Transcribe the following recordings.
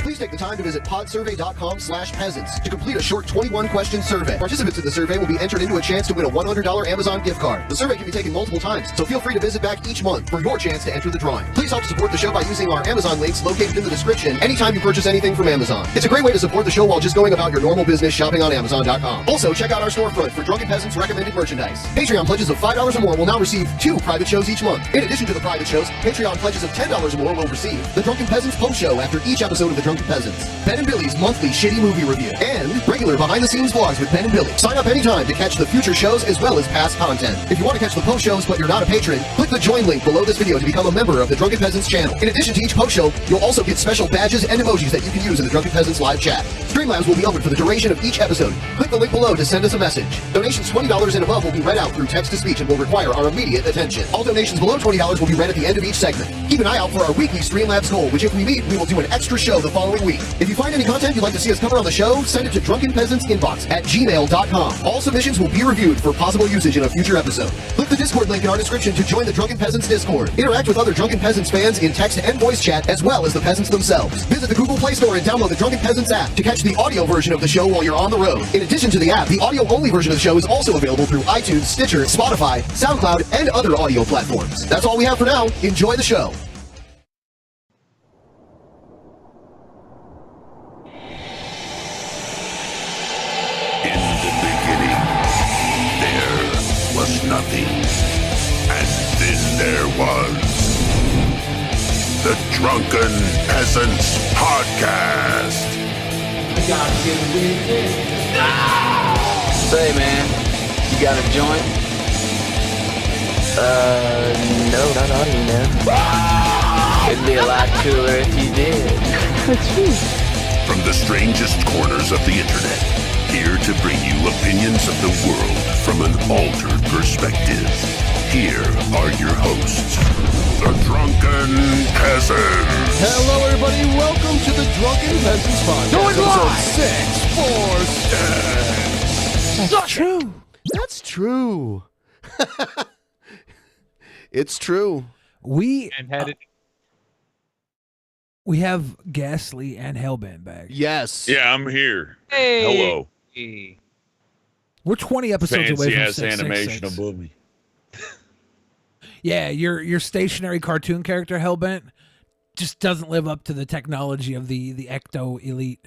Please take the time to visit podsurvey.com/peasants to complete a short 21-question survey. Participants in the survey will be entered into a chance to win a $100 Amazon gift card. The survey can be taken multiple times, so feel free to visit back each month for your chance to enter the drawing. Please help support the show by using our Amazon links located in the description anytime you purchase anything from Amazon. It's a great way to support the show while just going about your normal business shopping on Amazon.com. Also, check out our storefront for Drunken Peasants recommended merchandise. Patreon pledges of $5 or more will now receive 2 private shows each month. In addition to the private shows, Patreon pledges of $10 or more will receive the Drunken Peasants post show after each episode of the Drunken Peasants, Ben and Billy's monthly shitty movie review, and regular behind-the-scenes vlogs with Ben and Billy. Sign up anytime to catch the future shows as well as past content. If you want to catch the post shows but you're not a patron, click the join link below this video to become a member of the Drunken Peasants channel. In addition to each post show, you'll also get special badges and emojis that you can use in the Drunken Peasants live chat. Streamlabs will be open for the duration of each episode. Click the link below to send us a message. Donations $20 and above will be read out through text-to-speech and will require our immediate attention. All donations below $20 will be read at the end of each segment. Keep an eye out for our weekly Streamlabs goal, which if we meet, we will do an extra show the following week. If you find any content you'd like to see us cover on the show, send it to drunkenpeasantsinbox at gmail.com. All submissions will be reviewed for possible usage in a future episode. Click the Discord link in our description to join the Drunken Peasants Discord. Interact with other Drunken Peasants fans in text and voice chat, as well as the peasants themselves. Visit the Google Play Store and download the Drunken Peasants app to catch the audio version of the show while you're on the road. In addition to the app, the audio-only version of the show is also available through iTunes, Stitcher, Spotify, SoundCloud, and other audio platforms. That's all we have for now. Enjoy the show. Nothing. And then there was the Drunken Peasants Podcast. I gotta get with it. No! Say, man, you got a joint? No, not on me, man. It'd be a lot cooler if you did. That's true. From the strangest corners of the internet, here to bring you opinions of the world from an altered perspective. Here are your hosts, the Drunken Peasants. Hello, everybody. Welcome to the Drunken Peasants Podcast. Do it live! Episode 646. That's true. That's true. It's true. We have Ghastly and Hellbent back. Yes. Yeah, I'm here. Hey. Hello. We're 20 episodes away from Fancy ass animation 666. above me. Yeah, your stationary cartoon character Hellbent just doesn't live up to the technology of the Ecto Elite.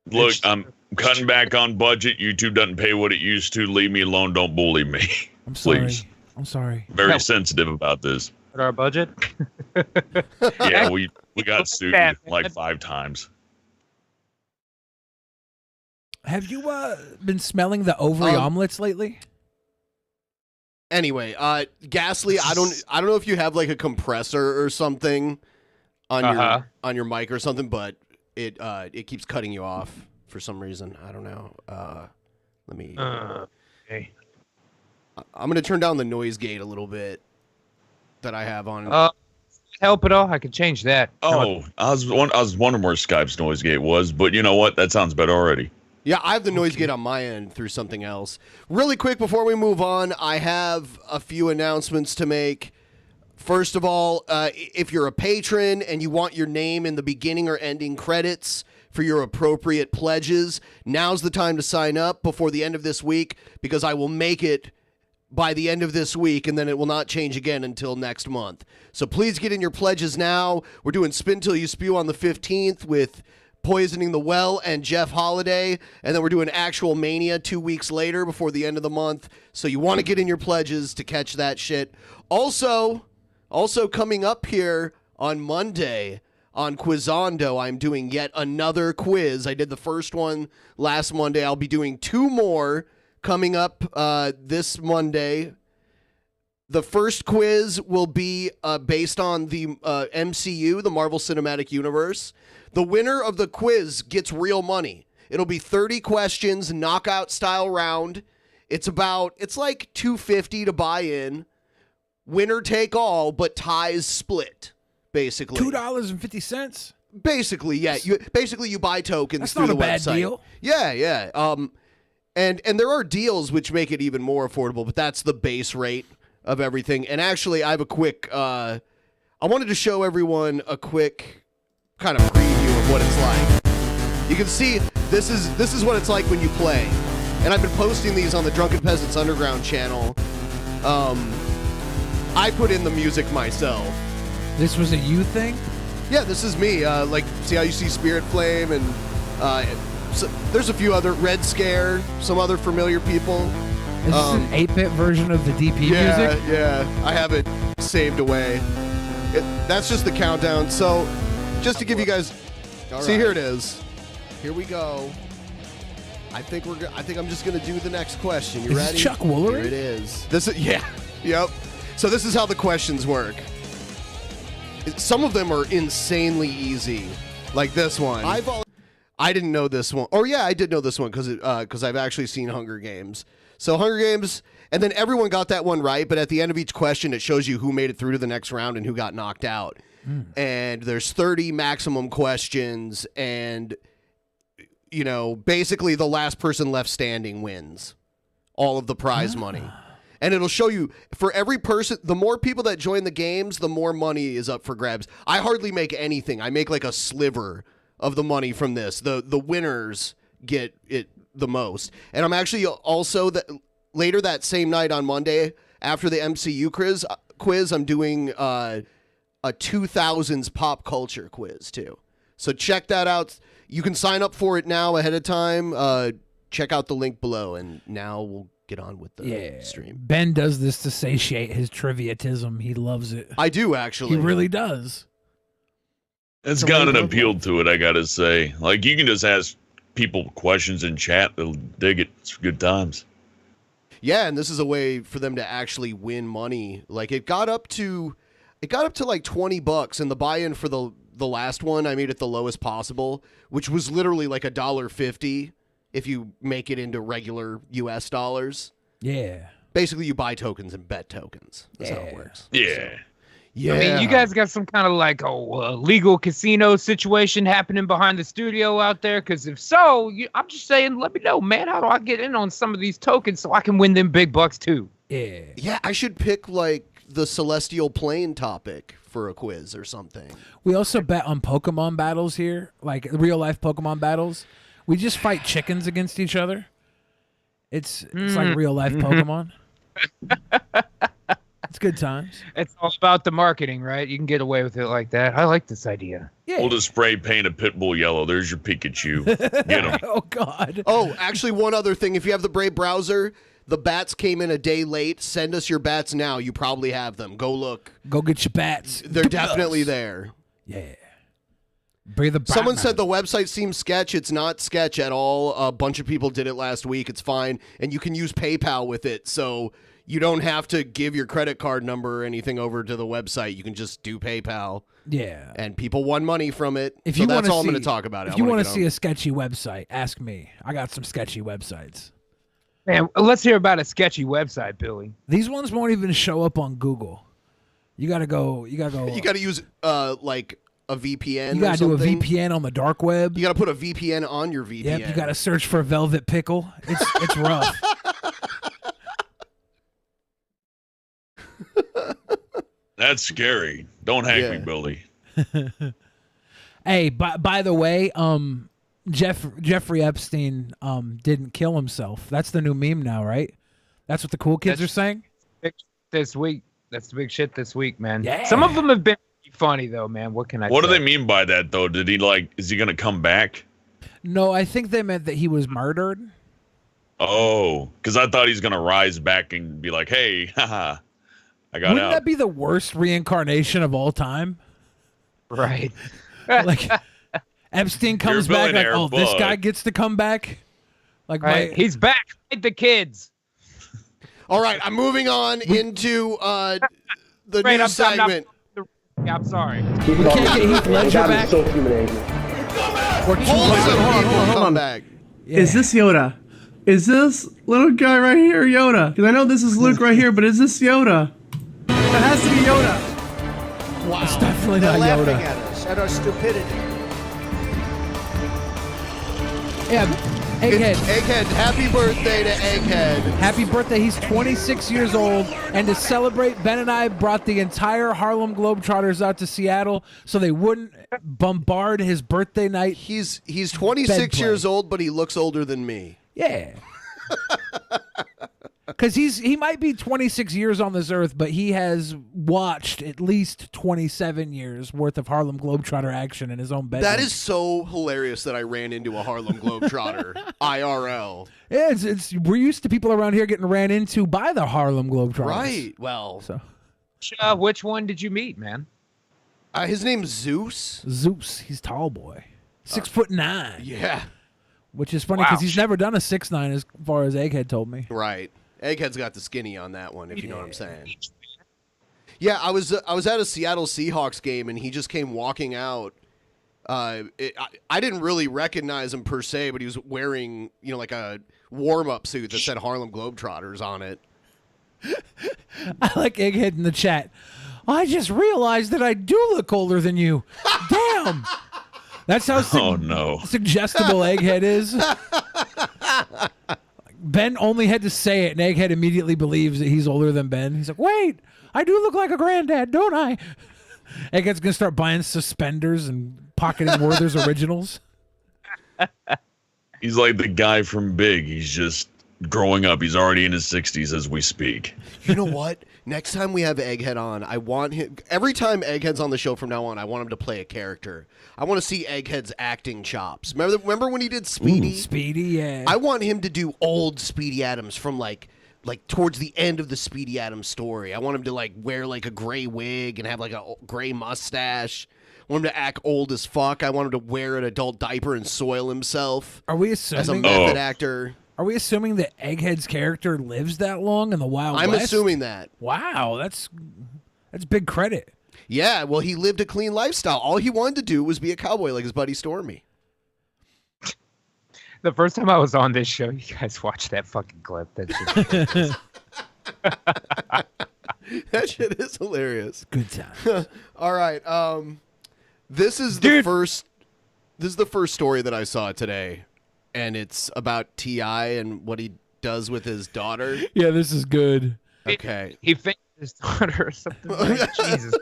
Look, I'm cutting back on budget. YouTube doesn't pay what it used to. Leave me alone. Don't bully me. I'm sorry. Please. I'm sorry. Very sensitive about this. At our budget? Yeah, we got sued like 5 times. Have you been smelling the ovary omelets lately? Anyway, Ghastly, I don't know if you have like a compressor or something on your mic or something, but it keeps cutting you off for some reason. I don't know. Let me. Okay. I'm gonna turn down the noise gate a little bit that I have on. Help it all. I could change that. Oh, I was wondering where Skype's noise gate was, but you know what? That sounds better already. Yeah, I have the noise gate on my end through something else. Really quick before we move on, I have a few announcements to make. First of all, if you're a patron and you want your name in the beginning or ending credits for your appropriate pledges, now's the time to sign up before the end of this week, because I will make it by the end of this week, and then it will not change again until next month. So please get in your pledges now. We're doing Spin Till You Spew on the 15th with Poisoning the Well and Jeff Holiday, and then we're doing Actual Mania 2 weeks later before the end of the month. So you want to get in your pledges to catch that shit. Also coming up here on Monday on Quizondo, I'm doing yet another quiz. I did the first one last Monday. I'll be doing 2 more coming up this Monday. The first quiz will be based on the MCU, the Marvel Cinematic Universe. The winner of the quiz gets real money. It'll be 30 questions, knockout style round. It's like $250 to buy in. Winner take all, but ties split, basically. $2.50? Basically, yeah. You buy tokens That's through not the a bad website. deal. Yeah. And there are deals which make it even more affordable, but that's the base rate of everything. And actually, I have a quick I wanted to show everyone a quick kind of preview of what it's like. You can see this is what it's like when you play. And I've been posting these on the Drunken Peasants Underground channel. I put in the music myself. This was a you thing? Yeah, this is me. Like, see how you see Spirit Flame and so there's a few other Red Scare, some other familiar people. Is this an 8-bit version of the DP music? Yeah, I have it saved away. That's just the countdown. So, just to give you guys, see, here it is. Here we go. I think I'm just gonna do the next question. You Is ready? this Chuck Woolery? Here it is. Yep. So this is how the questions work. Some of them are insanely easy, like this one. I didn't know this one. Oh yeah, I did know this one because I've actually seen Hunger Games. So Hunger Games, and then everyone got that one right. But at the end of each question, it shows you who made it through to the next round and who got knocked out. And there's 30 maximum questions, and basically the last person left standing wins all of the prize money. And it'll show you for every person, the more people that join the games, the more money is up for grabs. I hardly make anything. I make like a sliver of the money from this. The winners get it the most. And I'm actually also later that same night on Monday, after the MCU quiz, I'm doing a 2000s pop culture quiz too. So check that out. You can sign up for it now ahead of time. Check out the link below, and now we'll get on with the stream. Ben does this to satiate his triviatism. He loves it. I do, actually. He really does. It's got an appeal to it, I gotta say. Like, you can just ask people questions in chat. They'll dig it. It's good times. Yeah, and this is a way for them to actually win money. Like, it got up to like $20, and the buy-in for the last one, I made it the lowest possible, which was literally like $1.50 if you make it into regular US dollars. Yeah. Basically, you buy tokens and bet tokens. That's how it works. Yeah. Yeah. I mean, you guys got some kind of like legal casino situation happening behind the studio out there? Because if so, I'm just saying, let me know, man. How do I get in on some of these tokens so I can win them big bucks too? Yeah. Yeah, I should pick like the celestial plane topic for a quiz or something. We also bet on Pokemon battles here, like real life Pokemon battles. We just fight chickens against each other. It's like real life Pokemon. It's good times. It's all about the marketing, right? You can get away with it like that. I like this idea. Yeah. We'll just spray paint a pit bull yellow. There's your Pikachu. Get him. Oh, God. Oh, actually, one other thing. If you have the Brave browser, the bats came in a day late. Send us your bats now. You probably have them. Go look. Go get your bats. They're definitely there. Yeah. Bring the Someone said the website seems sketch. It's not sketch at all. A bunch of people did it last week. It's fine. And you can use PayPal with it. So you don't have to give your credit card number or anything over to the website. You can just do PayPal. Yeah. And people won money from it. If so you that's wanna all I'm see- going to talk about. If you want to see a sketchy website, ask me. I got some sketchy websites. Man, let's hear about a sketchy website, Billy. These ones won't even show up on Google. You gotta go. You gotta use like a VPN. You gotta do a something. VPN on the dark web. You gotta put a VPN on your VPN. Yep. You gotta search for Velvet Pickle. It's rough. That's scary. Don't hack me, Billy. Hey, by the way, Jeffrey Epstein didn't kill himself. That's the new meme now, right? That's what the cool kids are saying? This week. That's the big shit this week, man. Yeah. Some of them have been funny, though, man. What can I What say? do they mean by that, though? Did he, is he going to come back? No, I think they meant that he was murdered. Oh, because I thought he's going to rise back and be like, hey, haha, I got Wouldn't out. that be the worst reincarnation of all time? Right. Like, Epstein comes You're a back like, billionaire, oh, this but- guy gets to come back? Like, Right. He's back. Hide the kids. All right, I'm moving on into the Right, news I'm segment. I'm sorry. we can't get Heath Ledger back? Or Hold on. Back. Yeah. Is this Yoda? Is this little guy right here Yoda? Because I know this is Luke right here, but is this Yoda? That has to be Yoda. Wow. It's definitely They're not laughing Yoda. at us, at our stupidity. Yeah, Egghead. Egghead, happy birthday to Egghead. Happy birthday. He's 26 years old. And to celebrate, Ben and I brought the entire Harlem Globetrotters out to Seattle so they wouldn't bombard his birthday night. He's 26 years old, but he looks older than me. Yeah. Because he might be 26 years on this earth, but he has watched at least 27 years worth of Harlem Globetrotter action in his own bedroom. That is so hilarious that I ran into a Harlem Globetrotter IRL. Yeah, we're used to people around here getting ran into by the Harlem Globetrotters. Right. Well, so which one did you meet, man? His name's Zeus. Zeus. He's tall boy. 6'9". Yeah. Which is funny because he's never done a 6'9", as far as Egghead told me. Right. Egghead's got the skinny on that one, if you know what I'm saying. Yeah, I was at a Seattle Seahawks game, and he just came walking out. I didn't really recognize him per se, but he was wearing, like a warm-up suit that said Harlem Globetrotters on it. I like Egghead in the chat. I just realized that I do look older than you. Damn. That's how suggestible Egghead is. Ben only had to say it, and Egghead immediately believes that he's older than Ben. He's like, wait, I do look like a granddad, don't I? Egghead's going to start buying suspenders and pocketing Werther's originals. He's like the guy from Big. He's just growing up. He's already in his 60s as we speak. You know what? Next time we have Egghead on, I want him... Every time Egghead's on the show from now on, I want him to play a character. I want to see Egghead's acting chops. Remember when he did Speedy? Speedy, yeah. I want him to do old Speedy Adams from like towards the end of the Speedy Adams story. I want him to wear a gray wig and have a gray mustache. I want him to act old as fuck. I want him to wear an adult diaper and soil himself. Are we assuming as a method actor? Are we assuming that Egghead's character lives that long in the Wild West? I'm assuming that. Wow, that's big credit. Yeah, well, he lived a clean lifestyle. All he wanted to do was be a cowboy like his buddy Stormy. The first time I was on this show, you guys watched that fucking clip. That shit is hilarious. Good time. All right. This is the first story that I saw today, and it's about T.I. and what he does with his daughter. Yeah, this is good. Okay. He finished his daughter or something. Jesus.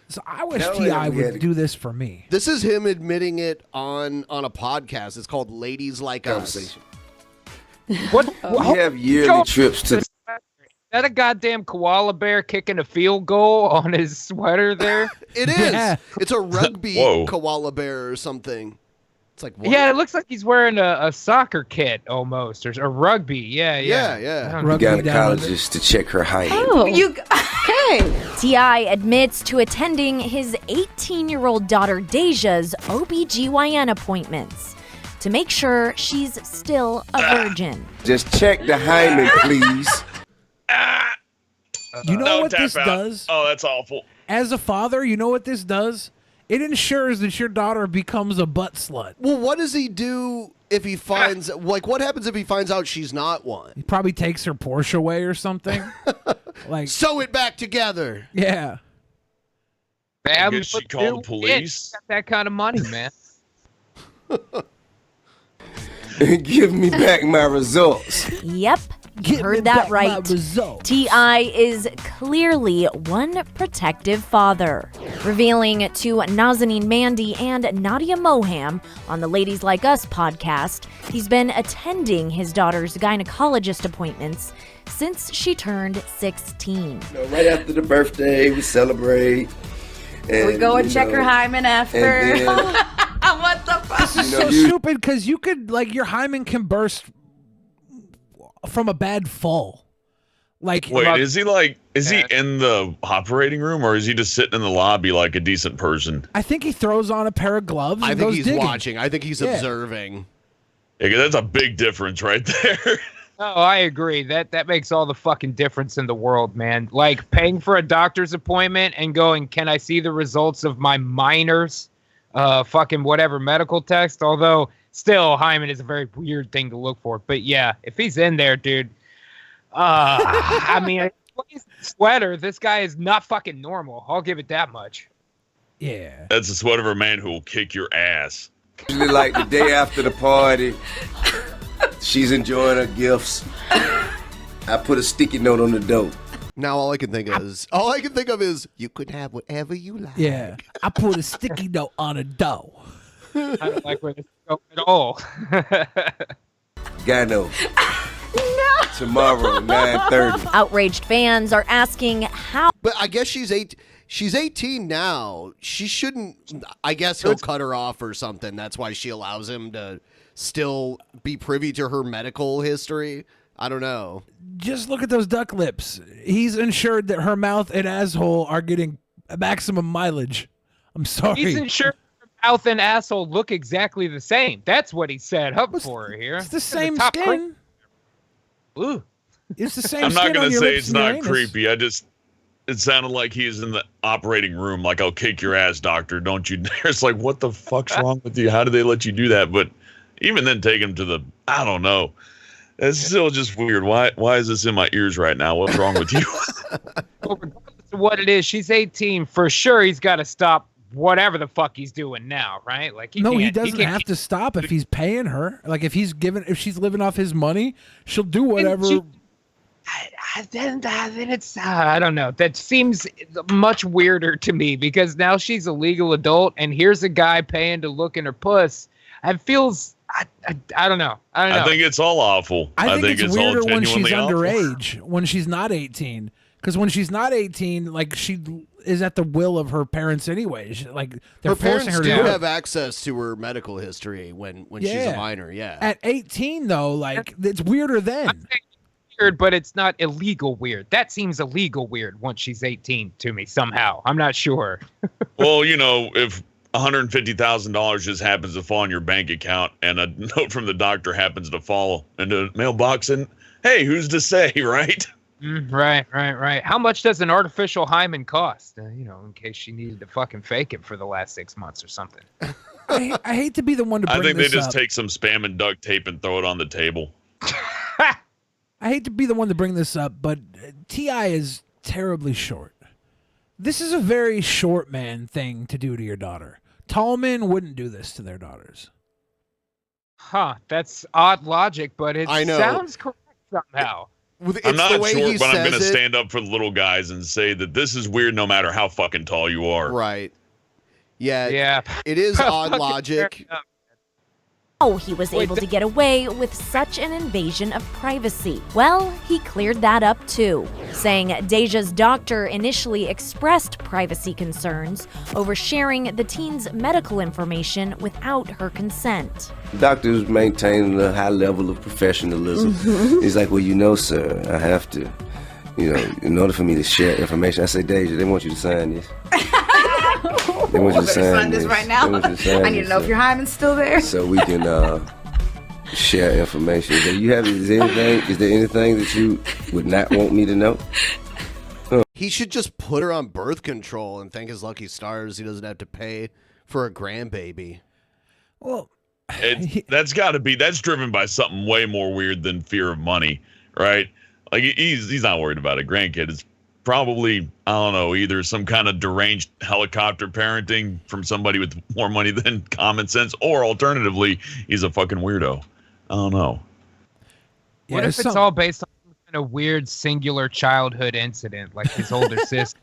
So I wish T.I. would do this for me. This is him admitting it on a podcast. It's called Ladies Like Us. What? We have yearly trips to... Is that a goddamn koala bear kicking a field goal on his sweater there? It is. Yeah. It's a rugby koala bear or something. It's like, what? Yeah, it looks like he's wearing a soccer kit almost, or a rugby. Yeah. We got a gynecologist to check her height. Oh, okay. T.I. admits to attending his 18-year-old daughter Deja's OBGYN appointments to make sure she's still a virgin. Just check the hymen, please. You know what this does? Oh, that's awful. As a father, you know what this does? It ensures that your daughter becomes a butt slut. Well, what does he do if he finds... what happens if he finds out she's not one? He probably takes her Porsche away or something. Sew it back together. Yeah. I guess she called the police. Got that kind of money, man. Give me back my results. Yep. You heard that right. T.I. is clearly one protective father. Revealing to Nazanin Mandy and Nadia Moham on the Ladies Like Us podcast, he's been attending his daughter's gynecologist appointments since she turned 16. Right after the birthday, we celebrate. And, we go and check her hymen after. What the fuck? This is so stupid because you could, your hymen can burst from a bad fall. Wait, is he in the operating room, or is he just sitting in the lobby like a decent person? I think he throws on a pair of gloves. I and think goes he's digging. watching. I think he's observing. Yeah, 'cause that's a big difference right there. Oh, I agree. That makes all the fucking difference in the world, man. Like paying for a doctor's appointment and going, can I see the results of my minor's fucking whatever medical test? Although still, hymen is a very weird thing to look for. But yeah, if he's in there, dude, I mean, sweater, this guy is not fucking normal. I'll give it that much. Yeah. That's the sweat of a man who will kick your ass. Usually like the day after the party, she's enjoying her gifts. I put a sticky note on the door. Now all I can think of is you could have whatever you like. Yeah, I put a sticky note on a dough. I don't like where this is going at all. Gano. No. Tomorrow, 9:30. Outraged fans are asking how. But I guess she's 18 now. She shouldn't. I guess he'll cut her off or something. That's why she allows him to still be privy to her medical history. I don't know. Just look at those duck lips. He's ensured that her mouth and asshole are getting maximum mileage. I'm sorry. He's ensured her mouth and asshole look exactly the same. That's what he set up for her here. It's the same skin. Ooh. It's the same I'm skin not going on to your say lips it's and your not anus. creepy. It sounded like he's in the operating room, like, I'll kick your ass, doctor. Don't you dare. It's like, what the fuck's wrong with you? How did they let you do that? But even then, take him to the, I don't know. It's still just weird. Why is this in my ears right now? What's wrong with you? Well, regardless of what it is, she's 18. For sure, he's got to stop whatever the fuck he's doing now, right? Like, He doesn't have to stop if he's paying her. Like, if she's living off his money, she'll do whatever. Then it's I don't know. That seems much weirder to me because now she's a legal adult and here's a guy paying to look in her puss. It feels I don't know. I think it's all awful. I think it's weirder all when she's genuinely awful. underage, when she's not 18. Because when she's not 18, like, she is at the will of her parents anyway. Like, they're Her forcing parents her do to do have it. access to her medical history when she's a minor. Yeah. At 18, though, like, it's weirder then. Weird, but it's not illegal weird. That seems illegal weird once she's 18 to me somehow. I'm not sure. Well, if $150,000 just happens to fall in your bank account and a note from the doctor happens to fall into a mailbox, and hey, who's to say, right? Right. How much does an artificial hymen cost? In case she needed to fucking fake it for the last 6 months or something. I hate to be the one to bring I think they this just up. take some Spam and duct tape and throw it on the table. I hate to be the one to bring this up, but T.I. is terribly short. This is a very short man thing to do to your daughter. Tall men wouldn't do this to their daughters. Huh, that's odd logic, but it I know. sounds correct somehow. I'm not short, but I'm going to stand up for the little guys and say that this is weird no matter how fucking tall you are. Right. Yeah. Yeah. It is odd logic. How he was able to get away with such an invasion of privacy. Well, he cleared that up too, saying Deja's doctor initially expressed privacy concerns over sharing the teen's medical information without her consent. Doctors maintain a high level of professionalism. He's like, well, sir, I have to, in order for me to share information. I say, Deja, they want you to sign this. They want you to sign this right now. I need to know if your hymen's still there. So we can share information. Is there anything that you would not want me to know? He should just put her on birth control and thank his lucky stars he doesn't have to pay for a grandbaby. Well, that's driven by something way more weird than fear of money, right? Like, he's not worried about a grandkid. It's probably, I don't know, either some kind of deranged helicopter parenting from somebody with more money than common sense, or alternatively, he's a fucking weirdo. I don't know. What if it's all based on some kind of weird singular childhood incident, like his older sister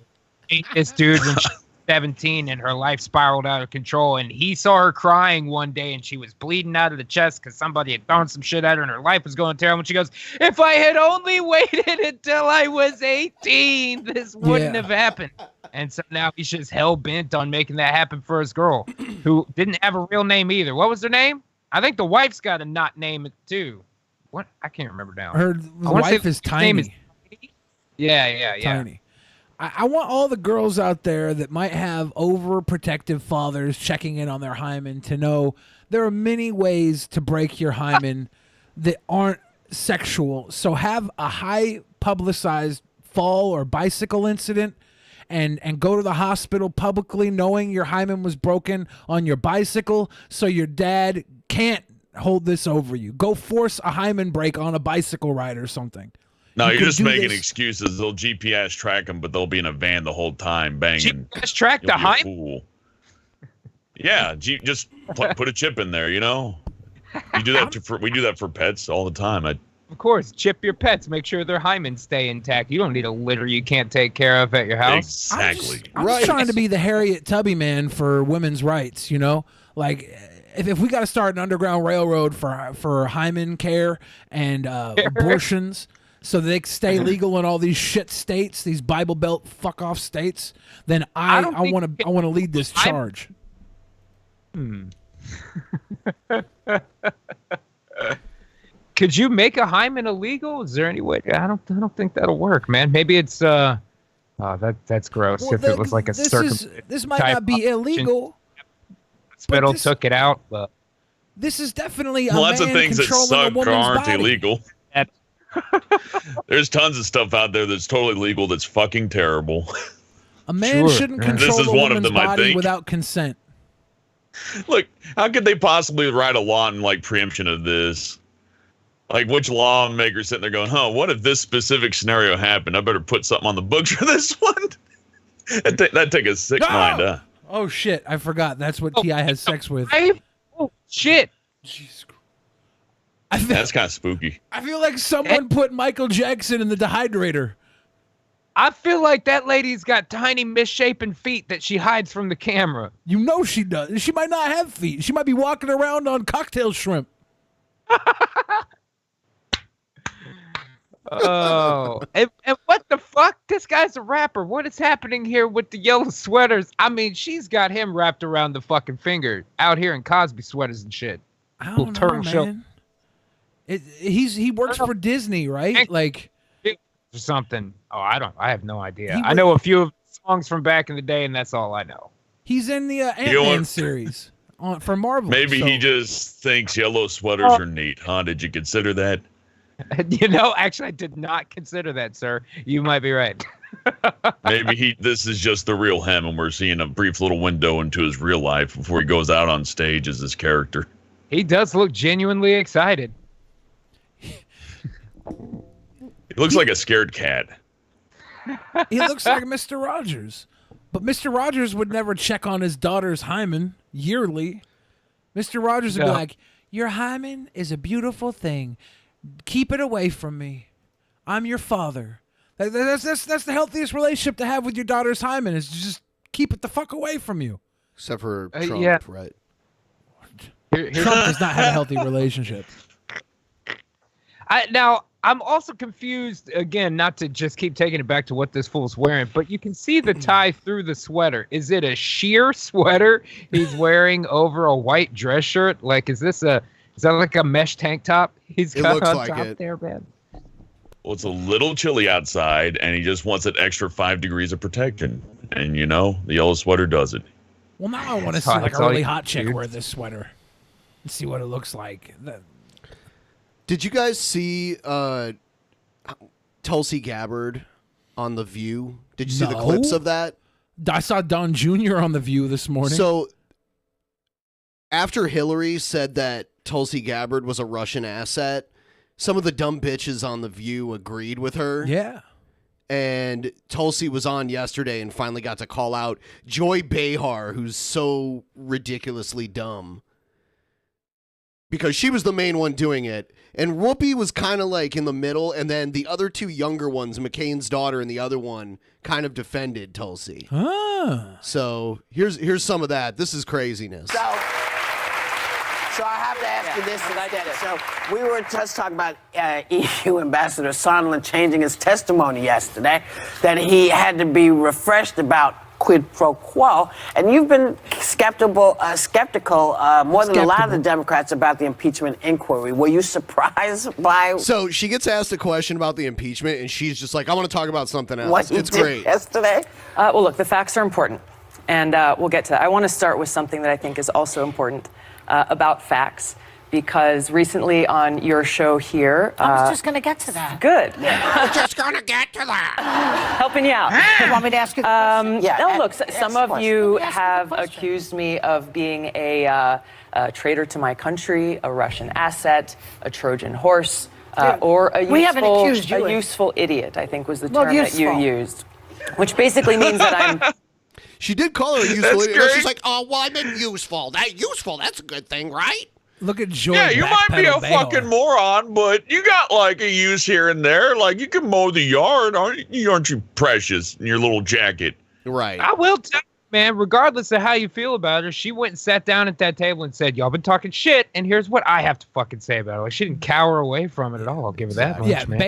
ate this dude when she was 17 and her life spiraled out of control, and he saw her crying one day and she was bleeding out of the chest because somebody had thrown some shit at her and her life was going terrible, and she goes, if I had only waited until I was 18, this wouldn't have happened. And so now he's just hell-bent on making that happen for his girl, who didn't have a real name either. What was her name? I think the wife's got to not name it too. What? I can't remember now. Her wife is Tiny. Yeah. Tiny. I want all the girls out there that might have overprotective fathers checking in on their hymen to know there are many ways to break your hymen that aren't sexual. So have a high publicized fall or bicycle incident and go to the hospital publicly knowing your hymen was broken on your bicycle so your dad can't hold this over you. Go force a hymen break on a bicycle ride or something. No, you're just making excuses. They'll GPS track him, but they'll be in a van the whole time banging. GPS track the hymen? Yeah, just put a chip in there. You know, you do that we do that for pets all the time. Of course, chip your pets. Make sure their hymens stay intact. You don't need a litter you can't take care of at your house. Exactly. I'm just trying to be the Harriet Tubby man for women's rights, you know? Like, if we got to start an underground railroad for hymen care and abortions so they stay legal in all these shit states, these Bible Belt fuck-off states, then I want to lead this charge. Could you make a hymen illegal? Is there any way? I don't think that'll work, man. Maybe it's that's gross. Well, if it was like a this might not be illegal. Hospital took it out, but this is definitely a lots man of things that controlling a suck woman's aren't body. illegal. There's tons of stuff out there that's totally legal that's fucking terrible. A man shouldn't control This is a one of woman's them, I body think. without consent. Look, how could they possibly write a law in like preemption of this? Like, which lawmaker sitting there going, what if this specific scenario happened? I better put something on the books for this one. That'd take a sick mind, huh? Oh shit! I forgot. That's what T.I. has sex with. Oh shit! Jesus Christ. That's kind of spooky. I feel like someone put Michael Jackson in the dehydrator. I feel like that lady's got tiny misshapen feet that she hides from the camera. You know she does. She might not have feet. She might be walking around on cocktail shrimp. Oh, and what the fuck? This guy's a rapper. What is happening here with the yellow sweaters? I mean, she's got him wrapped around the fucking finger out here in Cosby sweaters and shit. I don't know, man. He works for Disney, right? Like or something. Oh, I have no idea. I know a few of the songs from back in the day, and that's all I know. He's in the Ant-Man series for Marvel. Maybe he just thinks yellow sweaters are neat, huh? Did you consider that? You know, actually, I did not consider that, sir. You might be right. Maybe this is just the real him, and we're seeing a brief little window into his real life before he goes out on stage as this character. He does look genuinely excited. He looks like a scared cat. He looks like Mr. Rogers. But Mr. Rogers would never check on his daughter's hymen yearly. Mr. Rogers would be like, your hymen is a beautiful thing. Keep it away from me. I'm your father. That's the healthiest relationship to have with your daughter's hymen is just keep it the fuck away from you. Except for Trump, right? Trump does not have a healthy relationship. Now, I'm also confused, again, not to just keep taking it back to what this fool's wearing, but you can see the tie through the sweater. Is it a sheer sweater he's wearing over a white dress shirt? Like, is that like a mesh tank top he's got on top there, man? Well, it's a little chilly outside, and he just wants that extra 5 degrees of protection. And, you know, the yellow sweater does it. Well, now I want to see like a really hot chick wear this sweater and see what it looks like. Did you guys see Tulsi Gabbard on The View? Did you see the clips of that? I saw Don Jr. on The View this morning. So after Hillary said that Tulsi Gabbard was a Russian asset, some of the dumb bitches on The View agreed with her. Yeah. And Tulsi was on yesterday and finally got to call out Joy Behar, who's so ridiculously dumb. Because she was the main one doing it. And Whoopi was kind of like in the middle. And then the other two younger ones, McCain's daughter and the other one, kind of defended Tulsi. So here's some of that. This is craziness. So I have to ask you this instead. So we were just talking about EU Ambassador Sondland changing his testimony yesterday, that he had to be refreshed about quid pro quo, and you've been skeptical more than a lot of the Democrats about the impeachment inquiry. Were you surprised by? So she gets asked a question about the impeachment, and she's just like, "I want to talk about something else." What it's great. Yesterday. Well, look, the facts are important, and we'll get to that. I want to start with something that I think is also important about facts. Because recently on your show here... I was just going to get to that. Good. I was just going to get to that. Helping you out. You want me to ask you the question? No, look, some of you have accused me of being a traitor to my country, a Russian asset, a Trojan horse, or a useful idiot, I think was the term that you used. Which basically means that I'm... She did call her a useful idiot. She's like, oh, well, I meant useful. That's a good thing, right? Look at Joy. Yeah, you might be a fucking moron, but you got like a use here and there. Like you can mow the yard, aren't you precious in your little jacket? Right. I will tell you, man, regardless of how you feel about her, she went and sat down at that table and said, y'all been talking shit, and here's what I have to fucking say about it. Like, she didn't cower away from it at all. I'll give her that much, Yeah, man.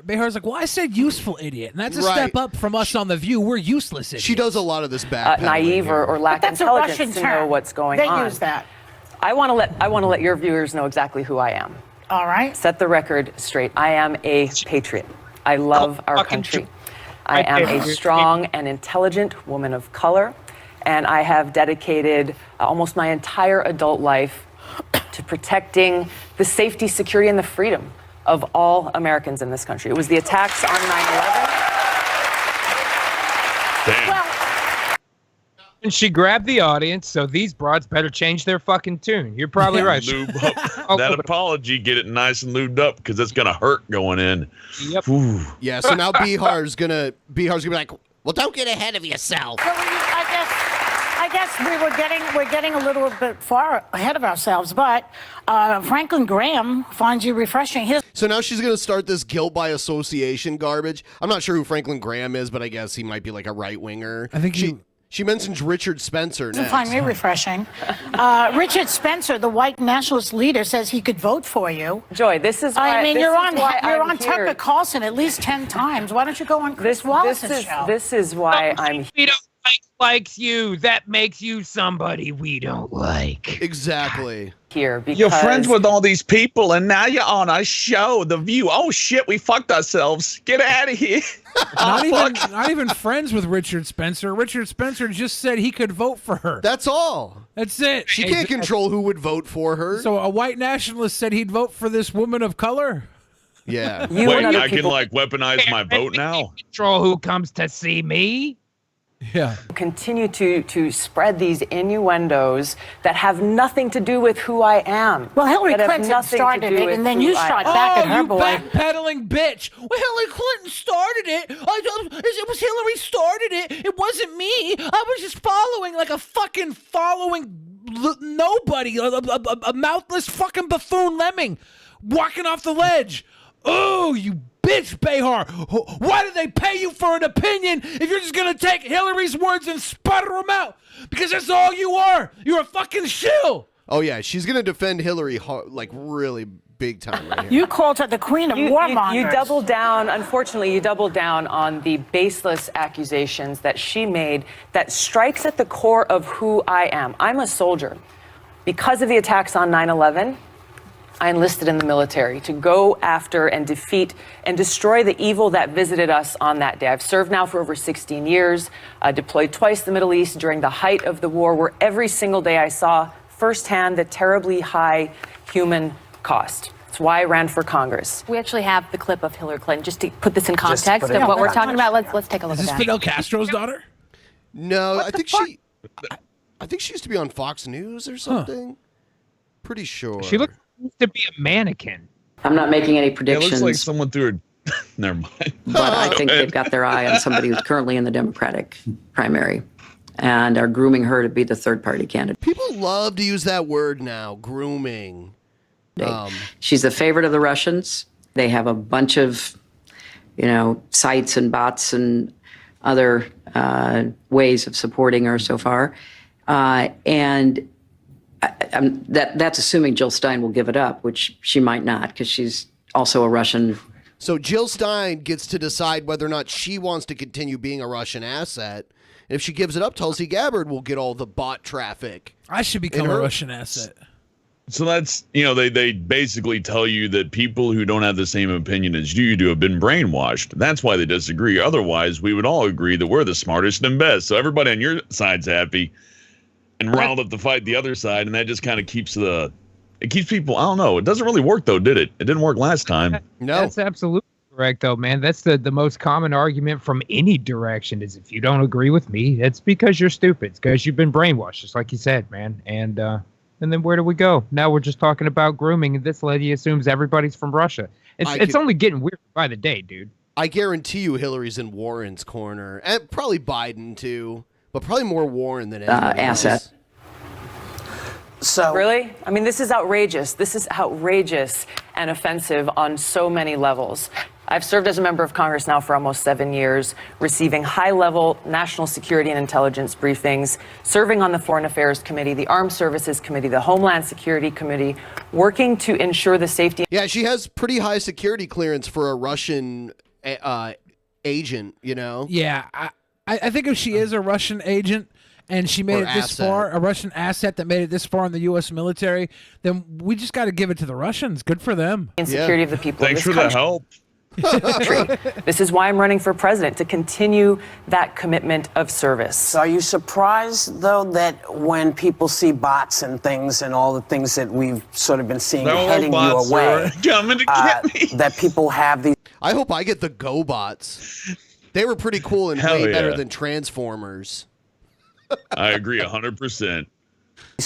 Behar's like, well, I said useful idiot, and that's a step up from us on The View. We're useless idiots. She does a lot of this backpedaling naive or lack But that's a intelligence Russian to term. know what's going They on. use that. I want to let your viewers know exactly who I am. All right. Set the record straight. I am a patriot. I love our country. I am a strong and intelligent woman of color, and I have dedicated almost my entire adult life to protecting the safety, security, and the freedom of all Americans in this country. It was the attacks on 9/11. And she grabbed the audience, so these broads better change their fucking tune. You're probably right. Lube up. That apology, get it nice and lubed up because it's gonna hurt going in. Yep. Yeah. So now Bihar's gonna be like, well, don't get ahead of yourself. So I guess we're getting a little bit far ahead of ourselves, but Franklin Graham finds you refreshing. So now she's going to start this guilt by association garbage. I'm not sure who Franklin Graham is, but I guess he might be like a right-winger. I think she mentions Richard Spencer Doesn't next. find me refreshing. Richard Spencer, the white nationalist leader, says he could vote for you. Joy, this is why. I mean, this you're is on why you're I'm on here. Tucker Carlson at least 10 times. Why don't you go on Chris Wallace's show? This is why I'm We don't likes you. That makes you somebody we don't like. Exactly. Here because You're friends with all these people, and now you're on a show, The View. Oh shit, we fucked ourselves. Get out of here. Not even friends with Richard Spencer. Richard Spencer just said he could vote for her. That's all. That's it. She can't control who would vote for her. So a white nationalist said he'd vote for this woman of color. Yeah. Wait, I can like weaponize my vote now? Control who comes to see me. Yeah. Continue to spread these innuendos that have nothing to do with who I am. Well, Hillary that have Clinton nothing to started do it, with and then who you I shot am. back at her, you boy. backpedaling bitch. Well, Hillary Clinton started it. It was Hillary started it. It wasn't me. I was just following like a fucking nobody, a mouthless fucking buffoon lemming walking off the ledge. Oh, you bitch, Behar. Why did they pay you for an opinion if you're just going to take Hillary's words and sputter them out? Because that's all you are. You're a fucking shill. Oh, yeah. She's going to defend Hillary like really big time right here. You called her the queen of warmongers. You doubled down, unfortunately, you doubled down on the baseless accusations that she made that strikes at the core of who I am. I'm a soldier. Because of the attacks on 9/11, I enlisted in the military to go after and defeat and destroy the evil that visited us on that day. I've served now for over 16 years, deployed twice to the Middle East during the height of the war, where every single day I saw firsthand the terribly high human cost. That's why I ran for Congress. We actually have the clip of Hillary Clinton just to put this in context of what we're talking about. Let's take a look Is at this that. Fidel Castro's daughter? No, I think she used to be on Fox News or something. Pretty sure. She looks to be a mannequin. I'm not making any It predictions, looks like someone threw her. Never mind. but I think they've got their eye on somebody who's currently in the Democratic primary and are grooming her to be the third-party candidate. People love to use that word now, grooming. She's the favorite of the Russians. They have a bunch of, sites and bots and other ways of supporting her so far. And that's assuming Jill Stein will give it up, which she might not, because she's also a Russian. So Jill Stein gets to decide whether or not she wants to continue being a Russian asset. And if she gives it up, Tulsi Gabbard will get all the bot traffic. I should become a Russian asset. So that's, they basically tell you that people who don't have the same opinion as you do have been brainwashed. That's why they disagree. Otherwise, we would all agree that we're the smartest and best. So everybody on your side's happy and riled up to fight the other side. And that just kind of keeps people, I don't know. It doesn't really work, though, did it? It didn't work last time. No. That's absolutely correct, though, man. That's the most common argument from any direction is if you don't agree with me, it's because you're stupid. It's because you've been brainwashed, just like you said, man. And then where do we go? Now we're just talking about grooming, and this lady assumes everybody's from Russia. It's only getting weird by the day, dude. I guarantee you Hillary's in Warren's corner. And probably Biden, too. but probably more Warren than anybody asset. else. So really, I mean, this is outrageous. This is outrageous and offensive on so many levels. I've served as a member of Congress now for almost 7 years, receiving high-level national security and intelligence briefings, serving on the Foreign Affairs Committee, the Armed Services Committee, the Homeland Security Committee, working to ensure the safety. Yeah, she has pretty high security clearance for a Russian agent, you know? Yeah, I think if she is a Russian agent and she made Or it this asset. far, a Russian asset that made it this far in the U.S. military, then we just got to give it to the Russians. Good for them. and security of the people Thanks of for this the country. help. This is why I'm running for president, to continue that commitment of service. So are you surprised, though, that when people see bots and things and all the things that we've sort of been seeing No heading you bots away, are coming to get me. that people have these I hope I get the GoBots. They were pretty cool and Hell way better yeah. than Transformers. I agree 100%.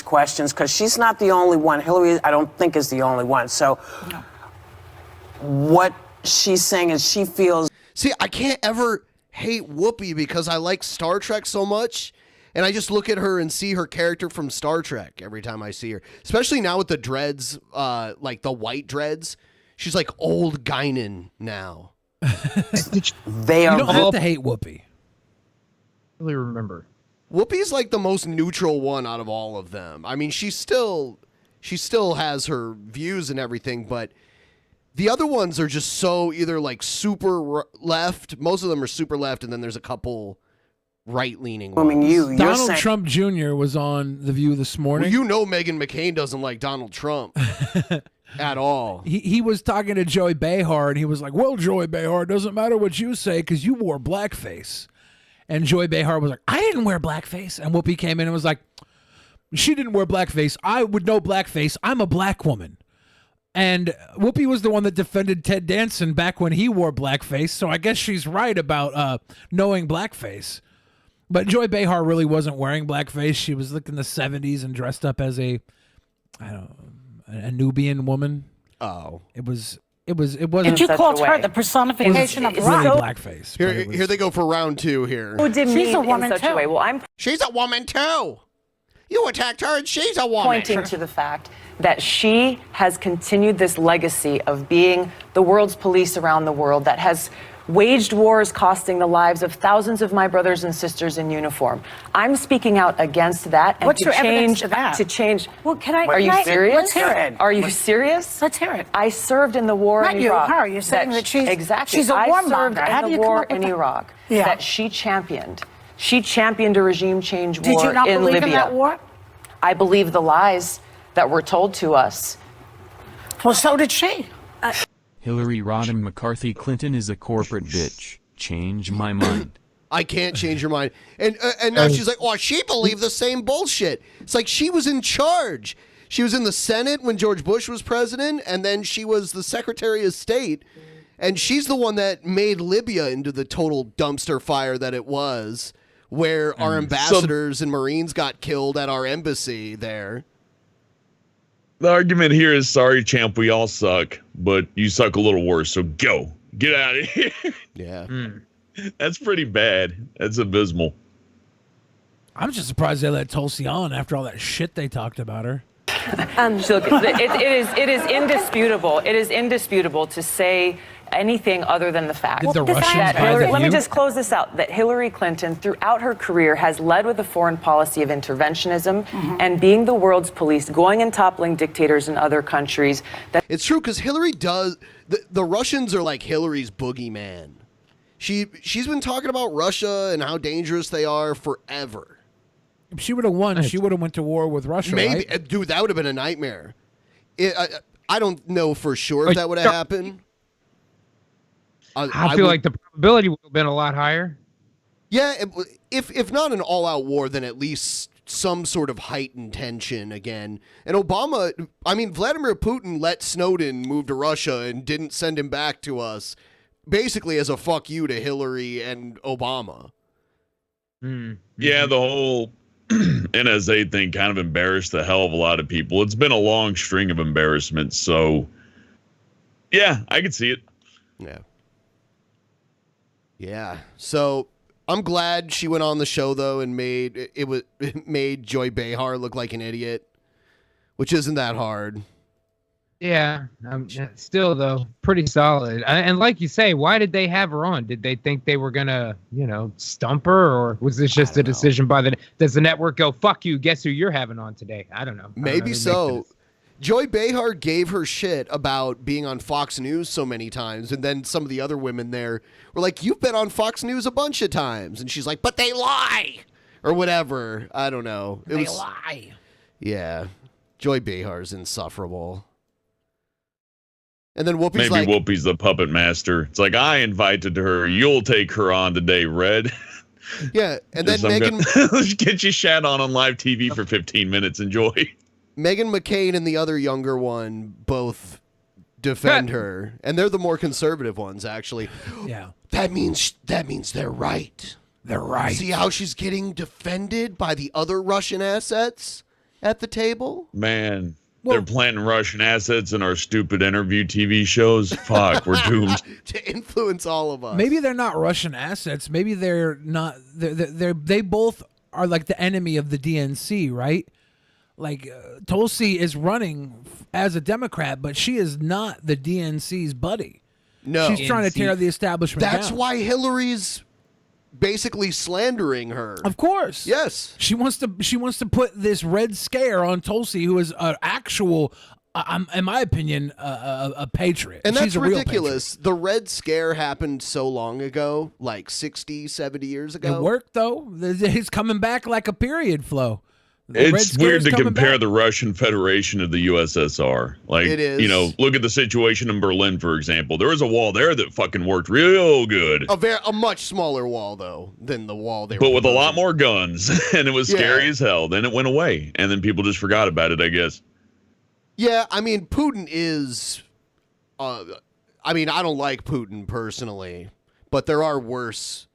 questions? Because she's not the only one. Hillary, I don't think, is the only one. So what she's saying is she feels... See, I can't ever hate Whoopi because I like Star Trek so much. And I just look at her and see her character from Star Trek every time I see her. Especially now with the dreads, like the white dreads. She's like old Guinan now. They You are don't have to hate Whoopi. Really remember. Whoopi's like the most neutral one out of all of them. I mean, she still has her views and everything, but the other ones are just so either like super left. Most of them are super left, and then there's a couple right-leaning ones. I mean, you're Donald saying... Trump Jr. was on The View this morning. Well, you know Meghan McCain doesn't like Donald Trump at all. He was talking to Joey Behar, and he was like, well, Joey Behar, it doesn't matter what you say because you wore blackface. And Joey Behar was like, I didn't wear blackface. And Whoopi came in and was like, she didn't wear blackface. I would know blackface. I'm a black woman. And Whoopi was the one that defended Ted Danson back when he wore blackface. So I guess she's right about knowing blackface. But Joy Behar really wasn't wearing blackface. She was like in the 70s and dressed up as a Nubian woman. Oh. It wasn't. And you called her the personification of really rock. blackface. Here they go for round two here. Who did She's a in woman, such too. a way? Well, I'm She's a woman too. You attacked her and she's a woman. pointing to the fact that she has continued this legacy of being the world's police around the world, that has waged wars costing the lives of thousands of my brothers and sisters in uniform. I'm speaking out against that. And What's to your evidence change, to that? To change. Well, can I? Are you serious? Let's hear it. Are you serious? Let's hear it. I served in the war Not in you, Iraq. her. You're saying that she's exactly. she's a I warmonger. served How do in you the come war up with in that? Iraq Yeah. that she championed. She championed a regime change Did war you not in believe Libya. in that war? I believe the lies that were told to us. Well, so did she. Hillary Rodham McCarthy Clinton is a corporate bitch. Change my mind. I can't change your mind. And now she's like, oh, she believed the same bullshit. It's like she was in charge. She was in the Senate when George Bush was president, and then she was the Secretary of State. And she's the one that made Libya into the total dumpster fire that it was, where our ambassadors and Marines got killed at our embassy there. The argument here is, sorry, champ, we all suck, but you suck a little worse, so go. Get out of here. Yeah. That's pretty bad. That's abysmal. I'm just surprised they let Tulsi on after all that shit they talked about her. Look, it is indisputable. It is indisputable to say anything other than the fact. Did the Russians that buy Hillary, the let me view? just close this out. That Hillary Clinton, throughout her career, has led with a foreign policy of interventionism and being the world's police, going and toppling dictators in other countries. It's true, because Hillary does... The Russians are like Hillary's boogeyman. She's been talking about Russia and how dangerous they are forever. If she would have won, she would have went to war with Russia, Maybe, right? dude, that would have been a nightmare. I don't know for sure if that would have happened. I feel like the probability would have been a lot higher. Yeah, if not an all-out war, then at least some sort of heightened tension again. And Vladimir Putin let Snowden move to Russia and didn't send him back to us, basically as a fuck you to Hillary and Obama. Yeah, the whole NSA thing kind of embarrassed the hell of a lot of people. It's been a long string of embarrassments, so yeah, I could see it. Yeah. Yeah. So I'm glad she went on the show though and made Joy Behar look like an idiot, which isn't that hard. Yeah, still though, pretty solid. And like you say, why did they have her on? Did they think they were gonna, stump her, or was this just a decision by does the network go, fuck you, guess who you're having on today? I don't know. Maybe so. Joy Behar gave her shit about being on Fox News so many times, and then some of the other women there were like, you've been on Fox News a bunch of times, and she's like, but they lie, or whatever. I don't know. They lie. Yeah, Joy Behar's insufferable. And then Whoopi's maybe like, Whoopi's the puppet master. It's like, I invited her. You'll take her on today, Red. Yeah, and then Megan... Let's get you shat on live TV for 15 minutes. Enjoy. Meghan McCain and the other younger one both defend her. And they're the more conservative ones, actually. Yeah. That means they're right. They're right. See how she's getting defended by the other Russian assets at the table? Man... They're planting Russian assets in our stupid interview TV shows. Fuck, we're doomed. To influence all of us. Maybe they're not Russian assets. Maybe they're not. They both are like the enemy of the DNC, right? Like Tulsi is running as a Democrat, but she is not the DNC's buddy. No, she's trying to tear the establishment That's down. why Hillary's basically slandering her. Of course. Yes. She wants to put this red scare on Tulsi, who is an actual, in my opinion, a patriot. And that's She's a real ridiculous. The Red Scare happened so long ago, like 60, 70 years ago. It worked, though. It's coming back like a period flow. The Red It's weird Scare's to coming compare back. the Russian Federation to the USSR. Like, It is. look at the situation in Berlin, for example. There was a wall there that fucking worked real good. A much smaller wall, though, than the wall they were But with a lot proposing. more guns, and it was scary as hell. Then it went away, and then people just forgot about it, I guess. Yeah, I mean, Putin is... I don't like Putin personally, but there are worse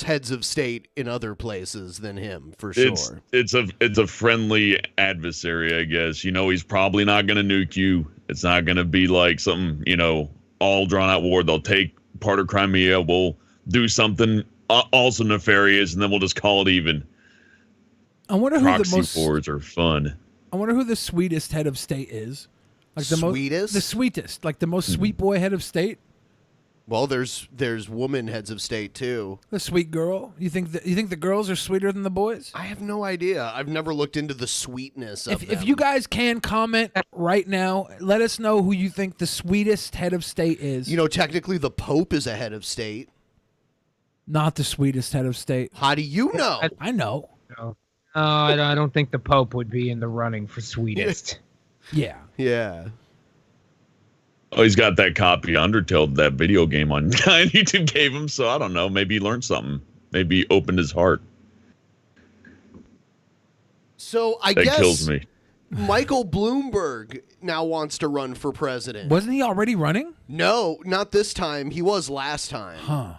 heads of state in other places than him, for sure. It's a friendly adversary, I guess. He's probably not going to nuke you. It's not going to be like some, all drawn out war. They'll take part of Crimea. We'll do something also nefarious, and then we'll just call it even. I wonder who Proxy wars are fun. I wonder who the sweetest head of state is. Like the Sweetest? the sweetest, like the most sweet boy head of state. Well, there's woman heads of state too. The sweet girl. You think the girls are sweeter than the boys? I have no idea. I've never looked into the sweetness of them. If you guys can comment right now, let us know who you think the sweetest head of state is. Technically the Pope is a head of state. Not the sweetest head of state. How do you know? I know. No, I don't think the Pope would be in the running for sweetest. Yeah. Yeah. Oh, he's got that copy of Undertale, that video game on YouTube gave him, so I don't know. Maybe he learned something. Maybe he opened his heart. So I That guess kills me. Michael Bloomberg now wants to run for president. Wasn't he already running? No, not this time. He was last time. Huh.